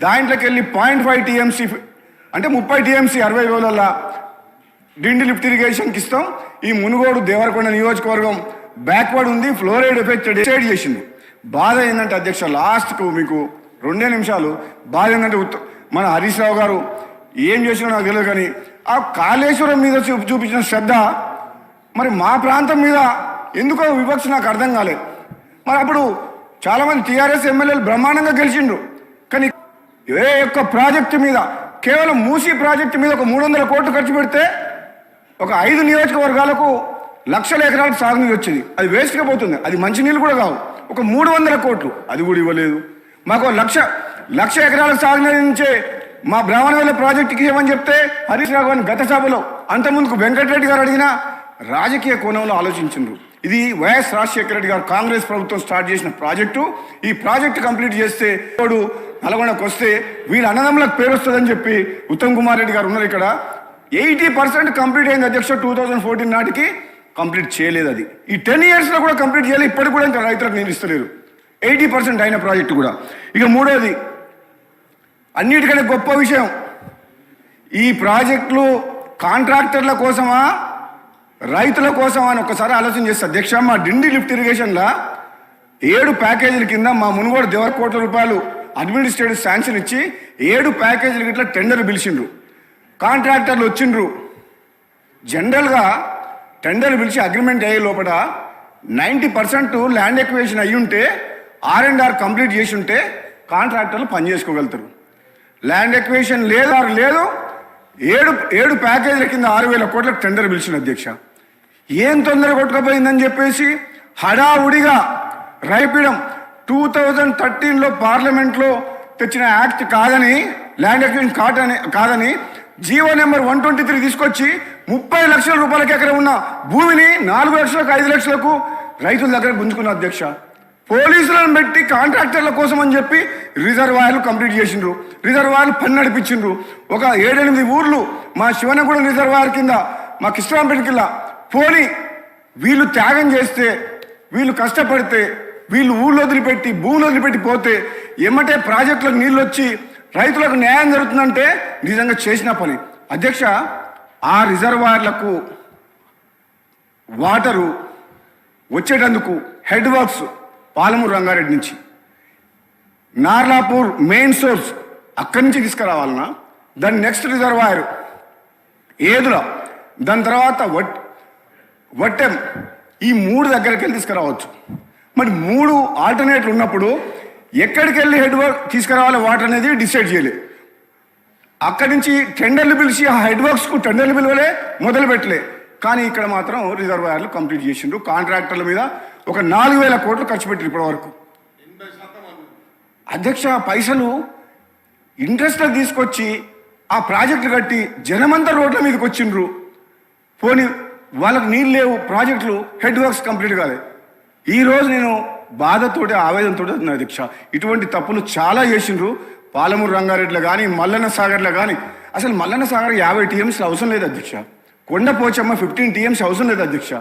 దాంట్లోకి వెళ్ళి 0.5 టీఎంసీ అంటే 30 టీఎంసీ 60 రోజులలో డిండి లిఫ్ట్ ఇరిగేషన్కి ఇస్తాం. ఈ మునుగోడు దేవరకొండ నియోజకవర్గం బ్యాక్వర్డ్ ఉంది, ఫ్లోరైడ్ ఎఫెక్ట్ డిసైడ్ చేసింది. బాధ ఏంటంటే అధ్యక్ష, లాస్ట్కు మీకు 2 నిమిషాలు బాధ ఏంటంటే మన హరీష్ రావు గారు ఏం చేసినా నాకు తెలియదు, కానీ ఆ కాళేశ్వరం మీద చూపించిన శ్రద్ధ మరి మా ప్రాంతం మీద ఎందుకో వివక్ష నాకు అర్థం కాలేదు. మరి అప్పుడు చాలామంది టీఆర్ఎస్ ఎమ్మెల్యేలు బ్రహ్మాండంగా గెలిచిండ్రు, కానీ ఏ ఒక్క ప్రాజెక్టు మీద, కేవలం మూసీ ప్రాజెక్టు మీద ఒక 300 కోట్లు ఖర్చు పెడితే ఒక 5 నియోజకవర్గాలకు లక్షల ఎకరాలకు సాగునీరు వచ్చింది. అది వేస్ట్గా పోతుంది, అది మంచినీళ్ళు కూడా కావు. ఒక 300 కోట్లు అది కూడా ఇవ్వలేదు. మాకు లక్ష ఎకరాలకు సాగునీరు నుంచే మా బ్రాహ్మణవేల ప్రాజెక్టుకి ఇవ్వమని చెప్తే హరీష్ రావు గారిని గత సభలో అంతకుముందుకు వెంకటరెడ్డి గారు అడిగినా రాజకీయ కోణంలో ఆలోచించిండ్రు. ఇది వైఎస్ రాజశేఖర రెడ్డి గారు కాంగ్రెస్ ప్రభుత్వం స్టార్ట్ చేసిన ప్రాజెక్టు. ఈ ప్రాజెక్టు కంప్లీట్ చేస్తే నల్గొండకు వస్తే వీళ్ళ అన్నదమ్ములకు పేరు వస్తుందని చెప్పి ఉత్తమ్ కుమార్ రెడ్డి గారు ఉన్నారు ఇక్కడ. 80% కంప్లీట్ అయింది అధ్యక్ష. 2014 నాటికి కంప్లీట్ చేయలేదు. అది ఈ 10 ఇయర్స్లో కూడా కంప్లీట్ చేయలేదు. ఇప్పటికి కూడా ఇంకా రైతులకు నీరు ఇస్తలేరు. 80% అయిన ప్రాజెక్టు కూడా. ఇక మూడోది, అన్నిటికంటే గొప్ప విషయం, ఈ ప్రాజెక్టులు కాంట్రాక్టర్ల కోసమా రైతుల కోసమా అని ఒకసారి ఆలోచన చేస్తే అధ్యక్ష, మా డిండి లిఫ్ట్ ఇరిగేషన్లో 7 ప్యాకేజీల కింద మా మునుగోడు దేవర కోట్ల రూపాయలు అడ్మినిస్ట్రేటివ్ శాంక్షన్ ఇచ్చి 7 ప్యాకేజీలకి ఇట్లా టెండర్ పిలిచిండ్రు. కాంట్రాక్టర్లు వచ్చిండ్రు. జనరల్గా టెండర్ పిలిచి అగ్రిమెంట్ అయ్యే లోపల 90% ల్యాండ్ ఎక్విజిషన్ అయ్యి ఉంటే, R&R కంప్లీట్ చేసి ఉంటే కాంట్రాక్టర్లు పని చేసుకోగలుగుతారు. ల్యాండ్ ఎక్విజిషన్ లేదు. 7 ప్యాకేజీల కింద 6,000 కోట్లకు టెండర్ పిలిచిన అధ్యక్ష. ఏం తొందర కొట్టుకుపోయిందని చెప్పేసి హడావుడిగా రైపిడం 2013లో పార్లమెంట్లో తెచ్చిన యాక్ట్ కాదని, ల్యాండ్ ఎక్విజిషన్ కాదని జీవో నెంబర్ 123 తీసుకొచ్చి 30 లక్షల రూపాయలకి ఎకరం ఉన్న భూమిని 4 లక్షలకు 5 లక్షలకు రైతుల దగ్గర గుంజుకున్న అధ్యక్ష. పోలీసులను పెట్టి కాంట్రాక్టర్ల కోసం అని చెప్పి రిజర్వాయర్లు కంప్లీట్ చేసిండ్రు. రిజర్వాయర్లు పని నడిపించిండ్రు. ఒక 7-8 ఊర్లు మా శివనగూడెం రిజర్వాయర్ కింద, మా కృష్ణరాంపేట కింద పోని వీళ్ళు త్యాగం చేస్తే, వీళ్ళు కష్టపడితే, వీళ్ళు ఊళ్ళో వదిలిపెట్టి భూములు వదిలిపెట్టి పోతే ఏమంటే ప్రాజెక్టులకు నీళ్ళు వచ్చి రైతులకు న్యాయం జరుగుతుందంటే నిజంగా చేసిన పని అధ్యక్ష. ఆ రిజర్వాయర్లకు వాటరు వచ్చేటందుకు హెడ్ వర్క్స్ పాలమూరు రంగారెడ్డి నుంచి, నార్లాపూర్ మెయిన్ సోర్స్ అక్కడి నుంచి తీసుకురావాలన్నా, దాని నెక్స్ట్ రిజర్వాయర్ ఏదుల, దాని తర్వాత వట్టెం, ఈ 3 దగ్గరికి వెళ్ళి తీసుకురావచ్చు. మరి 3 ఆల్టర్నేట్లు ఉన్నప్పుడు ఎక్కడికి వెళ్ళి హెడ్ వర్క్ తీసుకురావాలి వాటర్ అనేది డిసైడ్ చేయలేదు. అక్కడి నుంచి టెండర్లు పిలిచి ఆ హెడ్ వర్క్స్కు టెండర్లు పిలవలే, మొదలు పెట్టలే. కానీ ఇక్కడ మాత్రం రిజర్వాయర్లు కంప్లీట్ చేసిండ్రు. కాంట్రాక్టర్ల మీద ఒక 4,000 కోట్లు ఖర్చు పెట్టారు ఇప్పటి వరకు అధ్యక్ష. పైసలు ఇంట్రెస్ట్లో తీసుకొచ్చి ఆ ప్రాజెక్టులు కట్టి జనమంతా రోడ్ల మీదకి వచ్చిండ్రు. పోనీ వాళ్ళకు నీళ్ళు లేవు, ప్రాజెక్టులు హెడ్ వర్క్స్ కంప్లీట్ కాలేదు. ఈరోజు నేను బాధతోటి ఆవేదనతో అధ్యక్ష, ఇటువంటి తప్పులు చాలా చేసిండ్రు. పాలమూరు రంగారెడ్డిలో కానీ, మల్లన్న సాగర్లో కానీ, అసలు మల్లన్న సాగర్ 50 టీఎంసీలు అవసరం లేదు అధ్యక్ష. కొండపోచమ్మ 15 టీఎంసీ అవసరం లేదు అధ్యక్ష.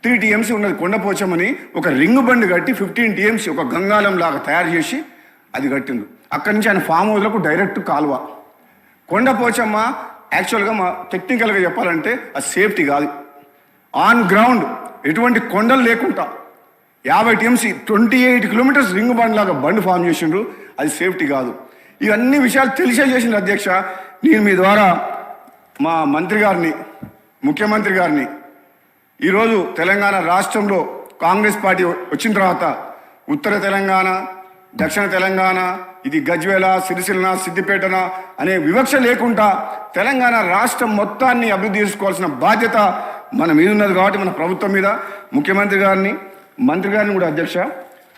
3 టీఎంసీ ఉన్నది కొండపోచమ్మని ఒక రింగ్ బండ్ కట్టి 15 టీఎంసీ ఒక గంగాలం లాగా తయారు చేసి అది కట్టిండు. అక్కడి నుంచి ఆయన ఫామ్ హౌస్లకు డైరెక్ట్ కాలువ. కొండపోచమ్మ యాక్చువల్గా మా టెక్నికల్గా చెప్పాలంటే అది సేఫ్టీ కాదు. ఆన్ గ్రౌండ్ ఎటువంటి కొండలు లేకుండా 50 టీఎంసీ 28 కిలోమీటర్స్ రింగ్ బండ్ లాగా బండ్ ఫామ్ చేసిండ్రు. అది సేఫ్టీ కాదు. ఇవన్నీ విషయాలు తెలిసే చేసిండ్రు అధ్యక్ష. నేను మీ ద్వారా మా మంత్రి గారిని, ముఖ్యమంత్రి గారిని, ఈరోజు తెలంగాణ రాష్ట్రంలో కాంగ్రెస్ పార్టీ వచ్చిన తర్వాత ఉత్తర తెలంగాణ, దక్షిణ తెలంగాణ, ఇది గజ్వేల, సిరిసిల్ల, సిద్దిపేటన అనే వివక్ష లేకుండా తెలంగాణ రాష్ట్రం మొత్తాన్ని అభివృద్ధి చేసుకోవాల్సిన బాధ్యత మన మీద ఉన్నది కాబట్టి మన ప్రభుత్వం మీద ముఖ్యమంత్రి గారిని మంత్రి గారిని కూడా అధ్యక్ష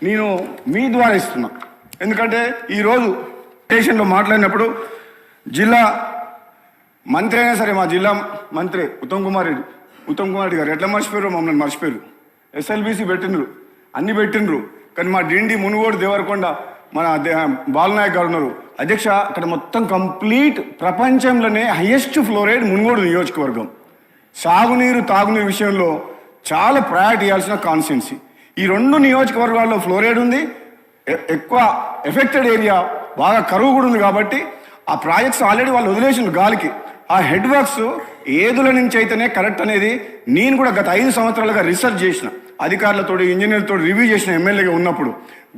నేను మీ ద్వారా ఇస్తున్నా. ఎందుకంటే ఈరోజు స్టేషన్లో మాట్లాడినప్పుడు జిల్లా మంత్రి అయినా సరే, మా జిల్లా మంత్రి ఉత్తమ్ కుమార్ రెడ్డి గారు ఎట్లా మర్చిపోయారు, మమ్మల్ని మర్చిపోయారు. SLBC పెట్టినరు, అన్ని పెట్టినరు, కానీ మా డిండి మునుగోడు దేవరకొండ మన బాలనాయక్ గారు ఉన్నారు అధ్యక్ష. అక్కడ మొత్తం కంప్లీట్ ప్రపంచంలోనే హైయెస్ట్ ఫ్లోరైడ్ మునుగోడు నియోజకవర్గం. సాగునీరు తాగునీరు విషయంలో చాలా ప్రయారిటీ ఇవ్వాల్సిన కాన్స్టిట్యున్సీ. ఈ 2 నియోజకవర్గాల్లో ఫ్లోరైడ్ ఉంది, ఎక్కువ ఎఫెక్టెడ్ ఏరియా, బాగా కరువు కూడా ఉంది. కాబట్టి ఆ ప్రాజెక్ట్స్ ఆల్రెడీ వాళ్ళు వదిలేసిండ్రు గాలికి. ఆ హెడ్ వర్క్స్ ఏదుల నుంచి అయితేనే కరెక్ట్ అనేది నేను కూడా గత 5 సంవత్సరాలుగా రీసెర్చ్ చేసిన, అధికారులతో ఇంజనీర్లతో రివ్యూ చేసిన ఎమ్మెల్యేగా ఉన్నప్పుడు.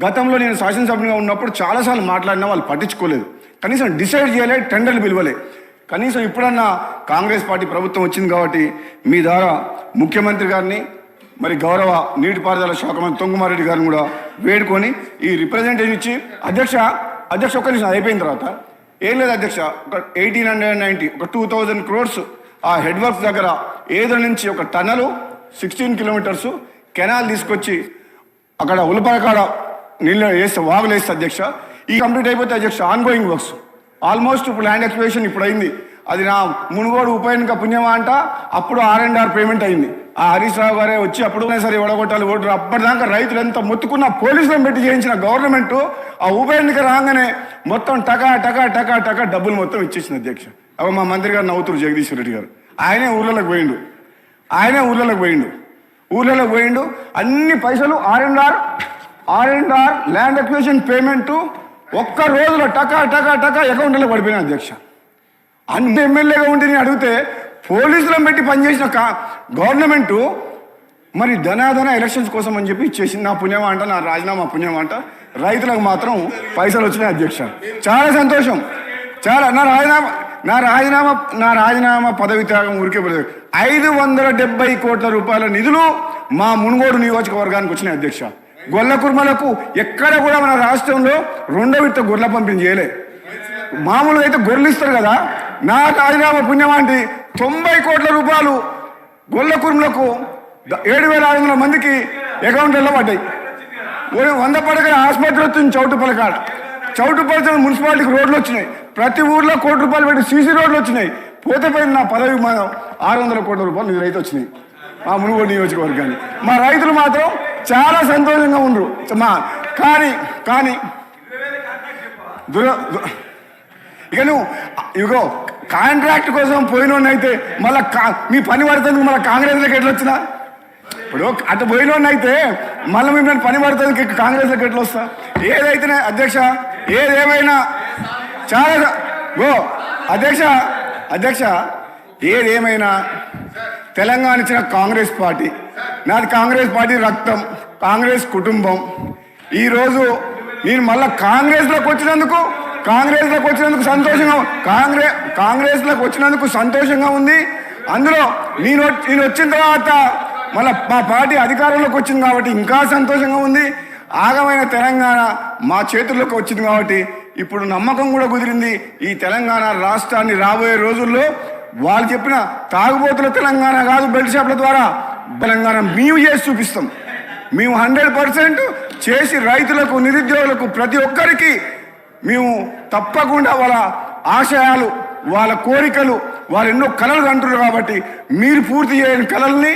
గతంలో నేను శాసనసభ్యునిగా ఉన్నప్పుడు చాలాసార్లు మాట్లాడినా వాళ్ళు పట్టించుకోలేదు, కనీసం డిసైడ్ చేయలేదు, టెండర్లు పిలవలే. కనీసం ఇప్పుడన్నా కాంగ్రెస్ పార్టీ ప్రభుత్వం వచ్చింది కాబట్టి మీ ద్వారా ముఖ్యమంత్రి గారిని, మరి గౌరవ నీటిపారుదల శాఖ మంత్రి ఉత్తమ్ కుమార్ రెడ్డి గారిని కూడా వేడుకొని ఈ రిప్రజెంటేషన్ ఇచ్చి అధ్యక్ష ఒక్క నిమిషం అయిపోయిన తర్వాత ఏం లేదు అధ్యక్ష, ఒక 1890 ఒక 2000 crores ఆ హెడ్ వర్క్స్ దగ్గర ఏదో నుంచి ఒక టన్నలు 16 kilometers కెనాల్ తీసుకొచ్చి అక్కడ ఉలపరకాడ నీళ్ళు వేస్తే, వాగులు వేస్తే అధ్యక్ష. ఈ కంప్లీట్ అయిపోతే అధ్యక్ష ఆన్గోయింగ్ వర్క్స్ ఆల్మోస్ట్ ఇప్పుడు ల్యాండ్ ఎక్స్ప్లోరేషన్ ఇప్పుడు అయింది. అది నా మునుగోడు ఉప ఎన్నిక పుణ్యమా అంట. అప్పుడు R&R పేమెంట్ అయింది. ఆ హరీష్ రావు గారే వచ్చి అప్పుడు సరే ఓడగొట్టాలి ఓటర్. అప్పటిదాకా రైతులు ఎంత మొత్తుకున్న పోలీసులను పెట్టి చేయించిన గవర్నమెంట్ ఆ ఉప ఎన్నిక రాగానే మొత్తం టకా టకా టకా టకా డబ్బులు మొత్తం ఇచ్చేసింది అధ్యక్ష. అవి మా మంత్రి గారు నవ్వుతురు జగదీశ్వర్ రెడ్డి గారు. ఆయనే ఊర్లలోకి పోయిండు. అన్ని పైసలు R&R ల్యాండ్ ఎక్విజిషన్ పేమెంట్ ఒక్క రోజులో టకా టకా టకా అకౌంట్లో పడిపోయినా అధ్యక్ష. అన్ని ఎమ్మెల్యేగా ఉండి నేను అడిగితే పోలీసులను పెట్టి పనిచేసిన గవర్నమెంటు మరి ధనాధన ఎలక్షన్స్ కోసం అని చెప్పి ఇచ్చేసింది. నా పుణ్యమా అంట, నా రాజీనామా పుణ్యమా అంట. రైతులకు మాత్రం పైసలు వచ్చినాయి అధ్యక్ష. చాలా సంతోషం. చాలా నా రాజీనామా పదవి త్యాగం ఊరికే 570 కోట్ల రూపాయల నిధులు మా మునుగోడు నియోజకవర్గానికి వచ్చినాయి అధ్యక్ష. గొల్ల కుర్మలకు ఎక్కడ కూడా మన రాష్ట్రంలో 2వ విడత గొర్రెల పంపిణీ చేయలే. మామూలుగా అయితే గొర్రెలు ఇస్తారు కదా, నా రాజీనామా పుణ్యమాంటి 90 కోట్ల రూపాయలు గొల్ల కుర్మలకు 7,500 మందికి అకౌంట్లలో పడ్డాయి. 100 పడకల ఆసుపత్రి వచ్చింది చౌటుపల్లి మున్సిపాలిటీకి రోడ్లు వచ్చినాయి. ప్రతి ఊర్లో ₹1 కోటి పెట్టి CC రోడ్లు వచ్చినాయి. పోతే పోయిన నా పదవి 600 కోట్ల రూపాయలు నిధులైతే వచ్చినాయి మా మునుగోడు నియోజకవర్గాన్ని. మా రైతులు మాత్రం చాలా సంతోషంగా ఉండరు. కానీ ఇక నువ్వు ఇగో కాంట్రాక్ట్ కోసం పోయినోన్నైతే మళ్ళీ మీ పని పడుతుంది, మళ్ళీ కాంగ్రెస్లోకి ఎట్లా వచ్చినా? ఇప్పుడు అటు పోయినోన్నైతే మళ్ళీ మిమ్మల్ని పని పడుతుంది, కాంగ్రెస్లోకి ఎట్లా వస్తా? ఏదైతేనే అధ్యక్ష, ఏదేమైనా చాలా అధ్యక్ష ఏదేమైనా తెలంగాణ ఇచ్చిన కాంగ్రెస్ పార్టీ, నాది కాంగ్రెస్ పార్టీ రక్తం, కాంగ్రెస్ కుటుంబం. ఈరోజు నేను మళ్ళీ కాంగ్రెస్లోకి వచ్చినందుకు సంతోషంగా ఉంది. అందులో నేను వచ్చిన తర్వాత మళ్ళీ మా పార్టీ అధికారంలోకి వచ్చింది కాబట్టి ఇంకా సంతోషంగా ఉంది. ఆగమైన తెలంగాణ మా చేతుల్లోకి వచ్చింది కాబట్టి ఇప్పుడు నమ్మకం కూడా కుదిరింది. ఈ తెలంగాణ రాష్ట్రాన్ని రాబోయే రోజుల్లో వాళ్ళు చెప్పిన తాగుబోతుల తెలంగాణ కాదు, బెల్ట్ షాప్ల ద్వారా తెలంగాణ మేము చేసి చూపిస్తాం. మేము 100% చేసి రైతులకు, నిరుద్యోగులకు, ప్రతి ఒక్కరికి మేము తప్పకుండా వాళ్ళ ఆశయాలు, వాళ్ళ కోరికలు, వాళ్ళు ఎన్నో కళలు అంటున్నారు కాబట్టి మీరు పూర్తి చేయని కళల్ని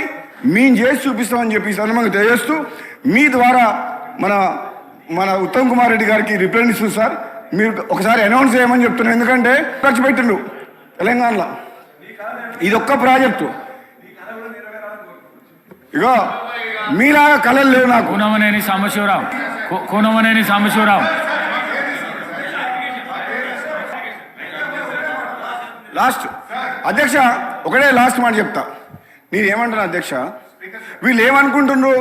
మేము చేసి చూపిస్తామని చెప్పి సందర్భంగా తెలియజేస్తూ మీ ద్వారా మన ఉత్తమ్ కుమార్ రెడ్డి గారికి రిప్రజెంటేషన్ సార్ మీరు ఒకసారి అనౌన్స్ చేయమని చెప్తున్నాను. ఎందుకంటే ఖర్చు పెట్టిండు తెలంగాణలో ఇదొక్క ప్రాజెక్టు. ఇగో మీలాగా కళలు లేవు నాకు. కూనమనేని సాంబశివరావు లాస్ట్ అధ్యక్ష ఒకటే లాస్ట్ మాట చెప్తా. నేను ఏమంటున్నా అధ్యక్ష, వీళ్ళు ఏమనుకుంటుండ్రు,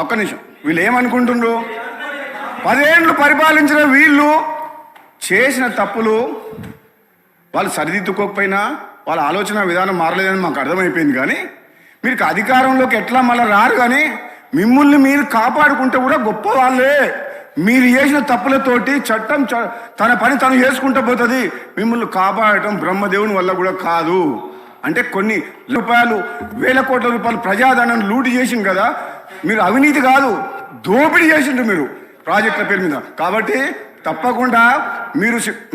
ఒక్క నిమిషం, వీళ్ళు ఏమనుకుంటుండ్రు, 10 ఏళ్ళు పరిపాలించిన వీళ్ళు చేసిన తప్పులు వాళ్ళు సరిదిద్దుకోకపోయినా వాళ్ళ ఆలోచన విధానం మారలేదని మాకు అర్థమైపోయింది. కానీ మీరు అధికారంలోకి ఎట్లా మళ్ళీ రారు, కానీ మిమ్మల్ని మీరు కాపాడుకుంటే కూడా గొప్ప వాళ్ళే. మీరు చేసిన తప్పులతోటి చట్టం తన పని తను చేసుకుంటూ పోతుంది. మిమ్మల్ని కాపాడటం బ్రహ్మదేవుని వల్ల కూడా కాదు. అంటే కొన్ని రూపాయలు, వేల కోట్ల రూపాయలు ప్రజాధనాన్ని లూటి చేసిండు కదా. మీరు అవినీతి కాదు, దోపిడీ చేసిండ్రు మీరు ప్రాజెక్టుల పేరు మీద. కాబట్టి తప్పకుండా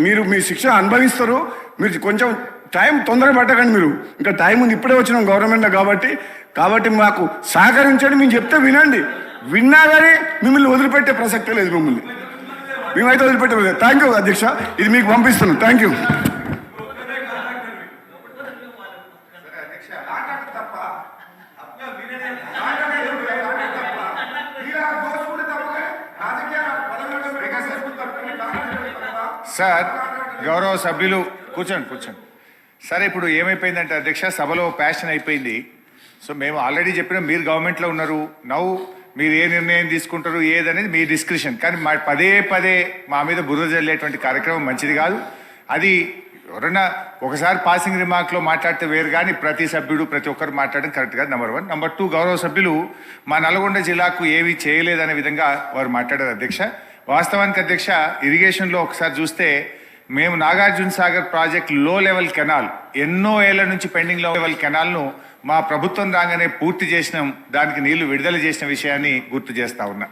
మీరు మీ శిక్ష అనుభవిస్తారు. మీరు కొంచెం టైం తొందర పట్టకండి. మీరు ఇంకా టైం ఉంది, ఇప్పుడే వచ్చినాం గవర్నమెంట్లో కాబట్టి మాకు సహకరించండి. మేము చెప్తే వినండి. విన్నా కానీ మిమ్మల్ని వదిలిపెట్టే ప్రసక్తే లేదు. మేమైతే వదిలిపెట్టలేదు. థ్యాంక్ యూ అధ్యక్ష, ఇది మీకు పంపిస్తున్నాం. Thank you. సార్, గౌరవ సభ్యులు కూర్చోండి. సరే, ఇప్పుడు ఏమైపోయిందంటే అధ్యక్ష, సభలో ప్యాషన్ అయిపోయింది. సో మేము ఆల్రెడీ చెప్పినాం, మీరు గవర్నమెంట్లో ఉన్నారు. నవ్వు మీరు ఏ నిర్ణయం తీసుకుంటారు ఏదనేది మీ డిస్క్రిప్షన్. కానీ పదే మా మీద బురద జల్లేటువంటి కార్యక్రమం మంచిది కాదు. అది ఎవరన్నా ఒకసారి పాసింగ్ రిమార్క్లో మాట్లాడితే వేరు, కానీ ప్రతి సభ్యుడు ప్రతి ఒక్కరు మాట్లాడడం కరెక్ట్ కాదు. నెంబర్ 1. నెంబర్ 2, గౌరవ సభ్యులు మా నల్గొండ జిల్లాకు ఏమీ చేయలేదనే విధంగా వారు మాట్లాడారు అధ్యక్ష. వాస్తవానికి అధ్యక్ష, ఇరిగేషన్లో ఒకసారి చూస్తే మేము నాగార్జున సాగర్ ప్రాజెక్ట్ లో లెవెల్ కెనాల్ ఎన్నో ఏళ్ల నుంచి పెండింగ్ లో లెవెల్ కెనాల్ను మా ప్రభుత్వం రాగానే పూర్తి చేసినాం. దానికి నీళ్లు విడుదల చేసిన విషయాన్ని గుర్తు చేస్తా ఉన్నా.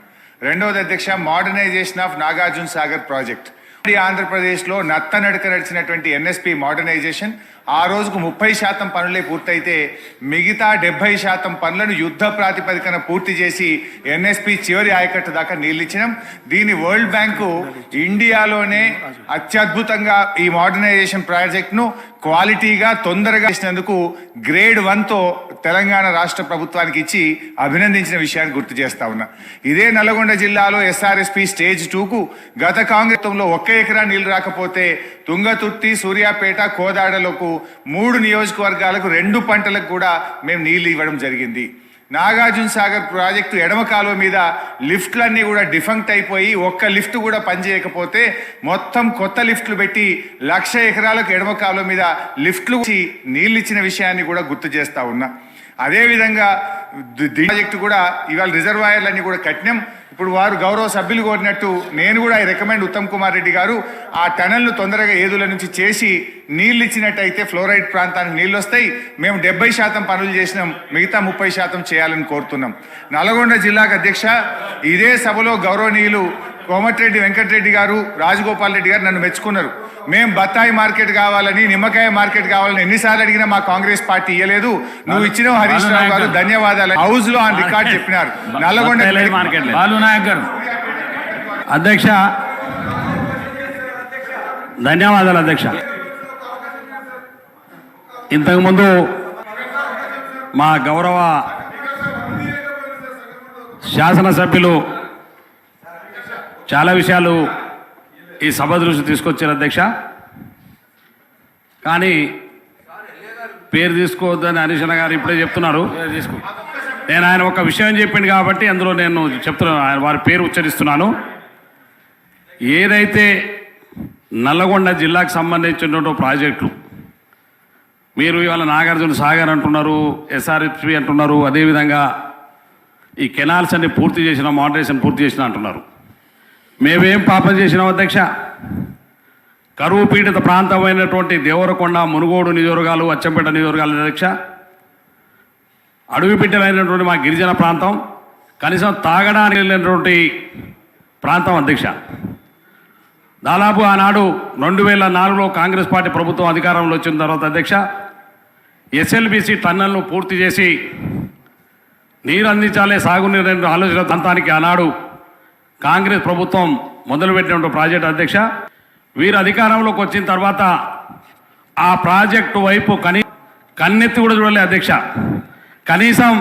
రెండవది అధ్యక్ష, modernisation of Nagarjuna Sagar project. ఆంధ్రప్రదేశ్లో నత్తనడక నడిచినటువంటి ఎన్ఎస్పి మోడర్నైజేషన్ ఆ రోజుకు 30% పనులే పూర్తయితే మిగతా 70% పనులను యుద్ధ ప్రాతిపదికన పూర్తి చేసి ఎన్ఎస్పి చివరి ఆయకట్టు దాకా నీళ్ళు ఇచ్చినాం. దీని వరల్డ్ బ్యాంకు ఇండియాలోనే అత్యద్భుతంగా ఈ మోడర్నైజేషన్ ప్రాజెక్ట్ను క్వాలిటీగా తొందరగా చేసినందుకు గ్రేడ్ 1తో తెలంగాణ రాష్ట్ర ప్రభుత్వానికి ఇచ్చి అభినందించిన విషయాన్ని గుర్తు చేస్తా ఉన్నా. ఇదే నల్గొండ జిల్లాలో ఎస్ఆర్ఎస్పి స్టేజ్ 2కు గత కాంగ్రెస్లో 1 ఎకరా నీళ్లు రాకపోతే తుంగతుర్తి, సూర్యాపేట, కోదాడలకు 3 నియోజకవర్గాలకు 2 పంటలకు కూడా మేము నీళ్లు ఇవ్వడం జరిగింది. నాగార్జున సాగర్ ప్రాజెక్టు ఎడమ కాలువ మీద లిఫ్ట్లన్నీ కూడా డిఫంక్ట్ అయిపోయి ఒక్క లిఫ్ట్ కూడా పనిచేయకపోతే మొత్తం కొత్త లిఫ్ట్లు పెట్టి 1,00,000 ఎకరాలకు ఎడమ కాలువ మీద లిఫ్ట్లు నీళ్ళు ఇచ్చిన విషయాన్ని కూడా గుర్తు చేస్తా ఉన్నా. అదేవిధంగా ప్రాజెక్టు కూడా ఇవాళ రిజర్వాయర్లన్నీ కూడా కట్టినాం. ఇప్పుడు వారు గౌరవ సభ్యులు కోరినట్టు నేను కూడా ఐ రికమెండ్ ఉత్తమ్ కుమార్ రెడ్డి గారు ఆ టనల్ను తొందరగా ఏదుల నుంచి చేసి నీళ్ళు ఇచ్చినట్టయితే ఫ్లోరైడ్ ప్రాంతానికి నీళ్ళు వస్తాయి. మేము 70% పనులు చేసినాం, మిగతా 30% చేయాలని కోరుతున్నాం. నల్గొండ జిల్లాకు అధ్యక్ష, ఇదే సభలో గౌరవనీయులు కోమటిరెడ్డి వెంకటరెడ్డి గారు, రాజగోపాల్ రెడ్డి గారు నన్ను మెచ్చుకున్నారు. మేము బత్తాయి మార్కెట్ కావాలని, నిమ్మకాయ మార్కెట్ కావాలని ఎన్నిసార్లు అడిగినా మా కాంగ్రెస్ పార్టీ ఇయ్యలేదు. నువ్వు ఇచ్చిన హరీష్ రావు గారు ధన్యవాదాలు హౌస్ లో ఆన్ రికార్డ్ చెప్పినారు. నల్లగొండ అధ్యక్ష ధన్యవాదాలు అధ్యక్ష. ఇంతకుముందు మా గౌరవ శాసనసభ్యులు చాలా విషయాలు ఈ సభ దృష్టి తీసుకొచ్చారు అధ్యక్ష. కానీ పేరు తీసుకోవద్దని హరీష్ గారు ఇప్పుడే చెప్తున్నారు. నేను ఆయన ఒక విషయం చెప్పింది కాబట్టి అందులో నేను చెప్తున్నాను, ఆయన వారి పేరు ఉచ్చరిస్తున్నాను. ఏదైతే నల్లగొండ జిల్లాకు సంబంధించినటువంటి ప్రాజెక్టులు మీరు ఇవాళ నాగార్జున సాగర్ అంటున్నారు, ఎస్ఆర్ఎస్పి అంటున్నారు, అదేవిధంగా ఈ కెనాల్స్ అన్ని పూర్తి చేసిన, మోడరేషన్ పూర్తి చేసిన అంటున్నారు. మేమేం పాపం చేసినాం అధ్యక్ష? కరువు పీడిత ప్రాంతమైనటువంటి దేవరకొండ, మునుగోడు నియోజకవర్గాలు, అచ్చంపేట నియోజకవర్గాలు అధ్యక్ష, అడవి బిడ్డలైనటువంటి మా గిరిజన ప్రాంతం, కనీసం తాగడానికి వెళ్ళినటువంటి ప్రాంతం అధ్యక్ష. దాదాపు ఆనాడు 2004లో కాంగ్రెస్ పార్టీ ప్రభుత్వం అధికారంలో వచ్చిన తర్వాత అధ్యక్ష, ఎస్ఎల్బిసి టన్నల్ను పూర్తి చేసి నీరు అందించాలే, సాగునీరు ఆలోచన ప్రాంతానికి ఆనాడు కాంగ్రెస్ ప్రభుత్వం మొదలుపెట్టినటువంటి ప్రాజెక్టు అధ్యక్ష. వీరు అధికారంలోకి వచ్చిన తర్వాత ఆ ప్రాజెక్టు వైపు కన్నెత్తి కూడా చూడలే అధ్యక్ష. కనీసం